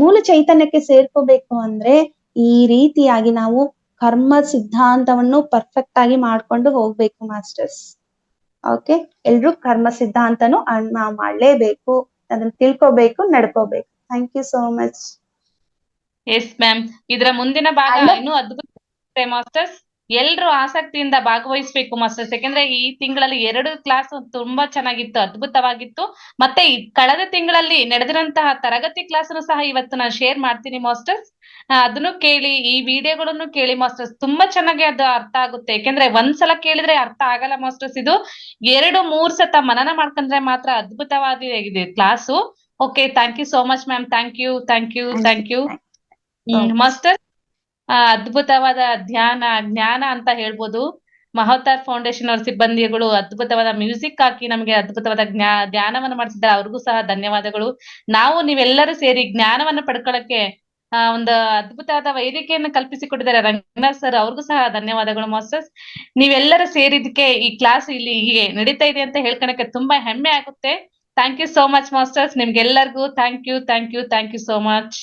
S2: ಮೂಲ ಚೈತನ್ಯಕ್ಕೆ ಸೇರ್ಕೋಬೇಕು ಅಂದ್ರೆ ಈ ರೀತಿಯಾಗಿ ನಾವು ಕರ್ಮ ಸಿದ್ಧಾಂತವನ್ನು ಪರ್ಫೆಕ್ಟ್ ಆಗಿ ಮಾಡ್ಕೊಂಡು ಹೋಗ್ಬೇಕು ಮಾಸ್ಟರ್ಸ್. ಓಕೆ, ಎಲ್ರು ಕರ್ಮ ಸಿದ್ಧಾಂತನು ನಾವು ಮಾಡ್ಲೇಬೇಕು, ಅದನ್ನ ತಿಳ್ಕೊಬೇಕು, ನಡ್ಕೋಬೇಕು. Thank you so much.
S3: Yes ma'am, ಇದರ ಮುಂದಿನ ಭಾಗ ಇನ್ನೂ ಅದ್ಭುತ ಮಾಸ್ಟರ್ಸ್. ಎಲ್ರು ಆಸಕ್ತಿಯಿಂದ ಭಾಗವಹಿಸ್ಬೇಕು ಮಾಸ್ಟರ್ಸ್, ಯಾಕಂದ್ರೆ ಈ ತಿಂಗಳಲ್ಲಿ 2 ಕ್ಲಾಸ್ ತುಂಬಾ ಚೆನ್ನಾಗಿತ್ತು, ಅದ್ಭುತವಾಗಿತ್ತು. ಮತ್ತೆ ಕಳೆದ ತಿಂಗಳಲ್ಲಿ ನಡೆದಿರಂತಹ ತರಗತಿ ಕ್ಲಾಸ್ ಸಹ ಇವತ್ತು ನಾನು ಶೇರ್ ಮಾಡ್ತೀನಿ ಮಾಸ್ಟರ್ಸ್. ಅದನ್ನು ಕೇಳಿ, ಈ ವಿಡಿಯೋಗಳನ್ನು ಕೇಳಿ ಮಾಸ್ಟರ್ಸ್. ತುಂಬಾ ಚೆನ್ನಾಗಿ ಅದು ಅರ್ಥ ಆಗುತ್ತೆ, ಯಾಕಂದ್ರೆ ಒಂದ್ಸಲ ಕೇಳಿದ್ರೆ ಅರ್ಥ ಆಗಲ್ಲ ಮಾಸ್ಟರ್ಸ್. ಇದು 2-3 ಸತ ಮನನ ಮಾಡ್ಕೊಂಡ್ರೆ ಮಾತ್ರ ಅದ್ಭುತವಾಗಿದೆ class. Okay, thank you so much ma'am. Thank you master. ಅದ್ಭುತವಾದ ಜ್ಞಾನ ಅಂತ ಹೇಳ್ಬೋದು. ಮಹತಾರ್ ಫೌಂಡೇಶನ್ ಅವ್ರ ಸಿಬ್ಬಂದಿಗಳು ಅದ್ಭುತವಾದ ಮ್ಯೂಸಿಕ್ ಹಾಕಿ ನಮಗೆ ಅದ್ಭುತವಾದ ಜ್ಞಾನವನ್ನು ಮಾಡಿಸಿದ್ದಾರೆ, ಅವ್ರಿಗೂ ಸಹ ಧನ್ಯವಾದಗಳು. ನೀವೆಲ್ಲರೂ ಸೇರಿ ಜ್ಞಾನವನ್ನು ಪಡ್ಕೊಳ್ಳಕ್ಕೆ ಒಂದು ಅದ್ಭುತವಾದ ವೇದಿಕೆಯನ್ನು ಕಲ್ಪಿಸಿಕೊಟ್ಟಿದ್ದಾರೆ ರಂಗನಾಥ್ ಸರ್, ಅವ್ರಿಗೂ ಸಹ ಧನ್ಯವಾದಗಳು ಮಾಸ್ಟರ್ಸ್. ನೀವೆಲ್ಲರೂ ಸೇರಿದಕ್ಕೆ ಈ ಕ್ಲಾಸ್ ಇಲ್ಲಿ ಹೀಗೆ ನಡೀತಾ ಇದೆ ಅಂತ ಹೇಳ್ಕೊಳಕ್ಕೆ ತುಂಬಾ ಹೆಮ್ಮೆ ಆಗುತ್ತೆ. Thank you so much masters. ನಿಮ್ಗೆಲ್ಲರಿಗೂ ಥ್ಯಾಂಕ್ ಯು ಸೋ ಮಚ್.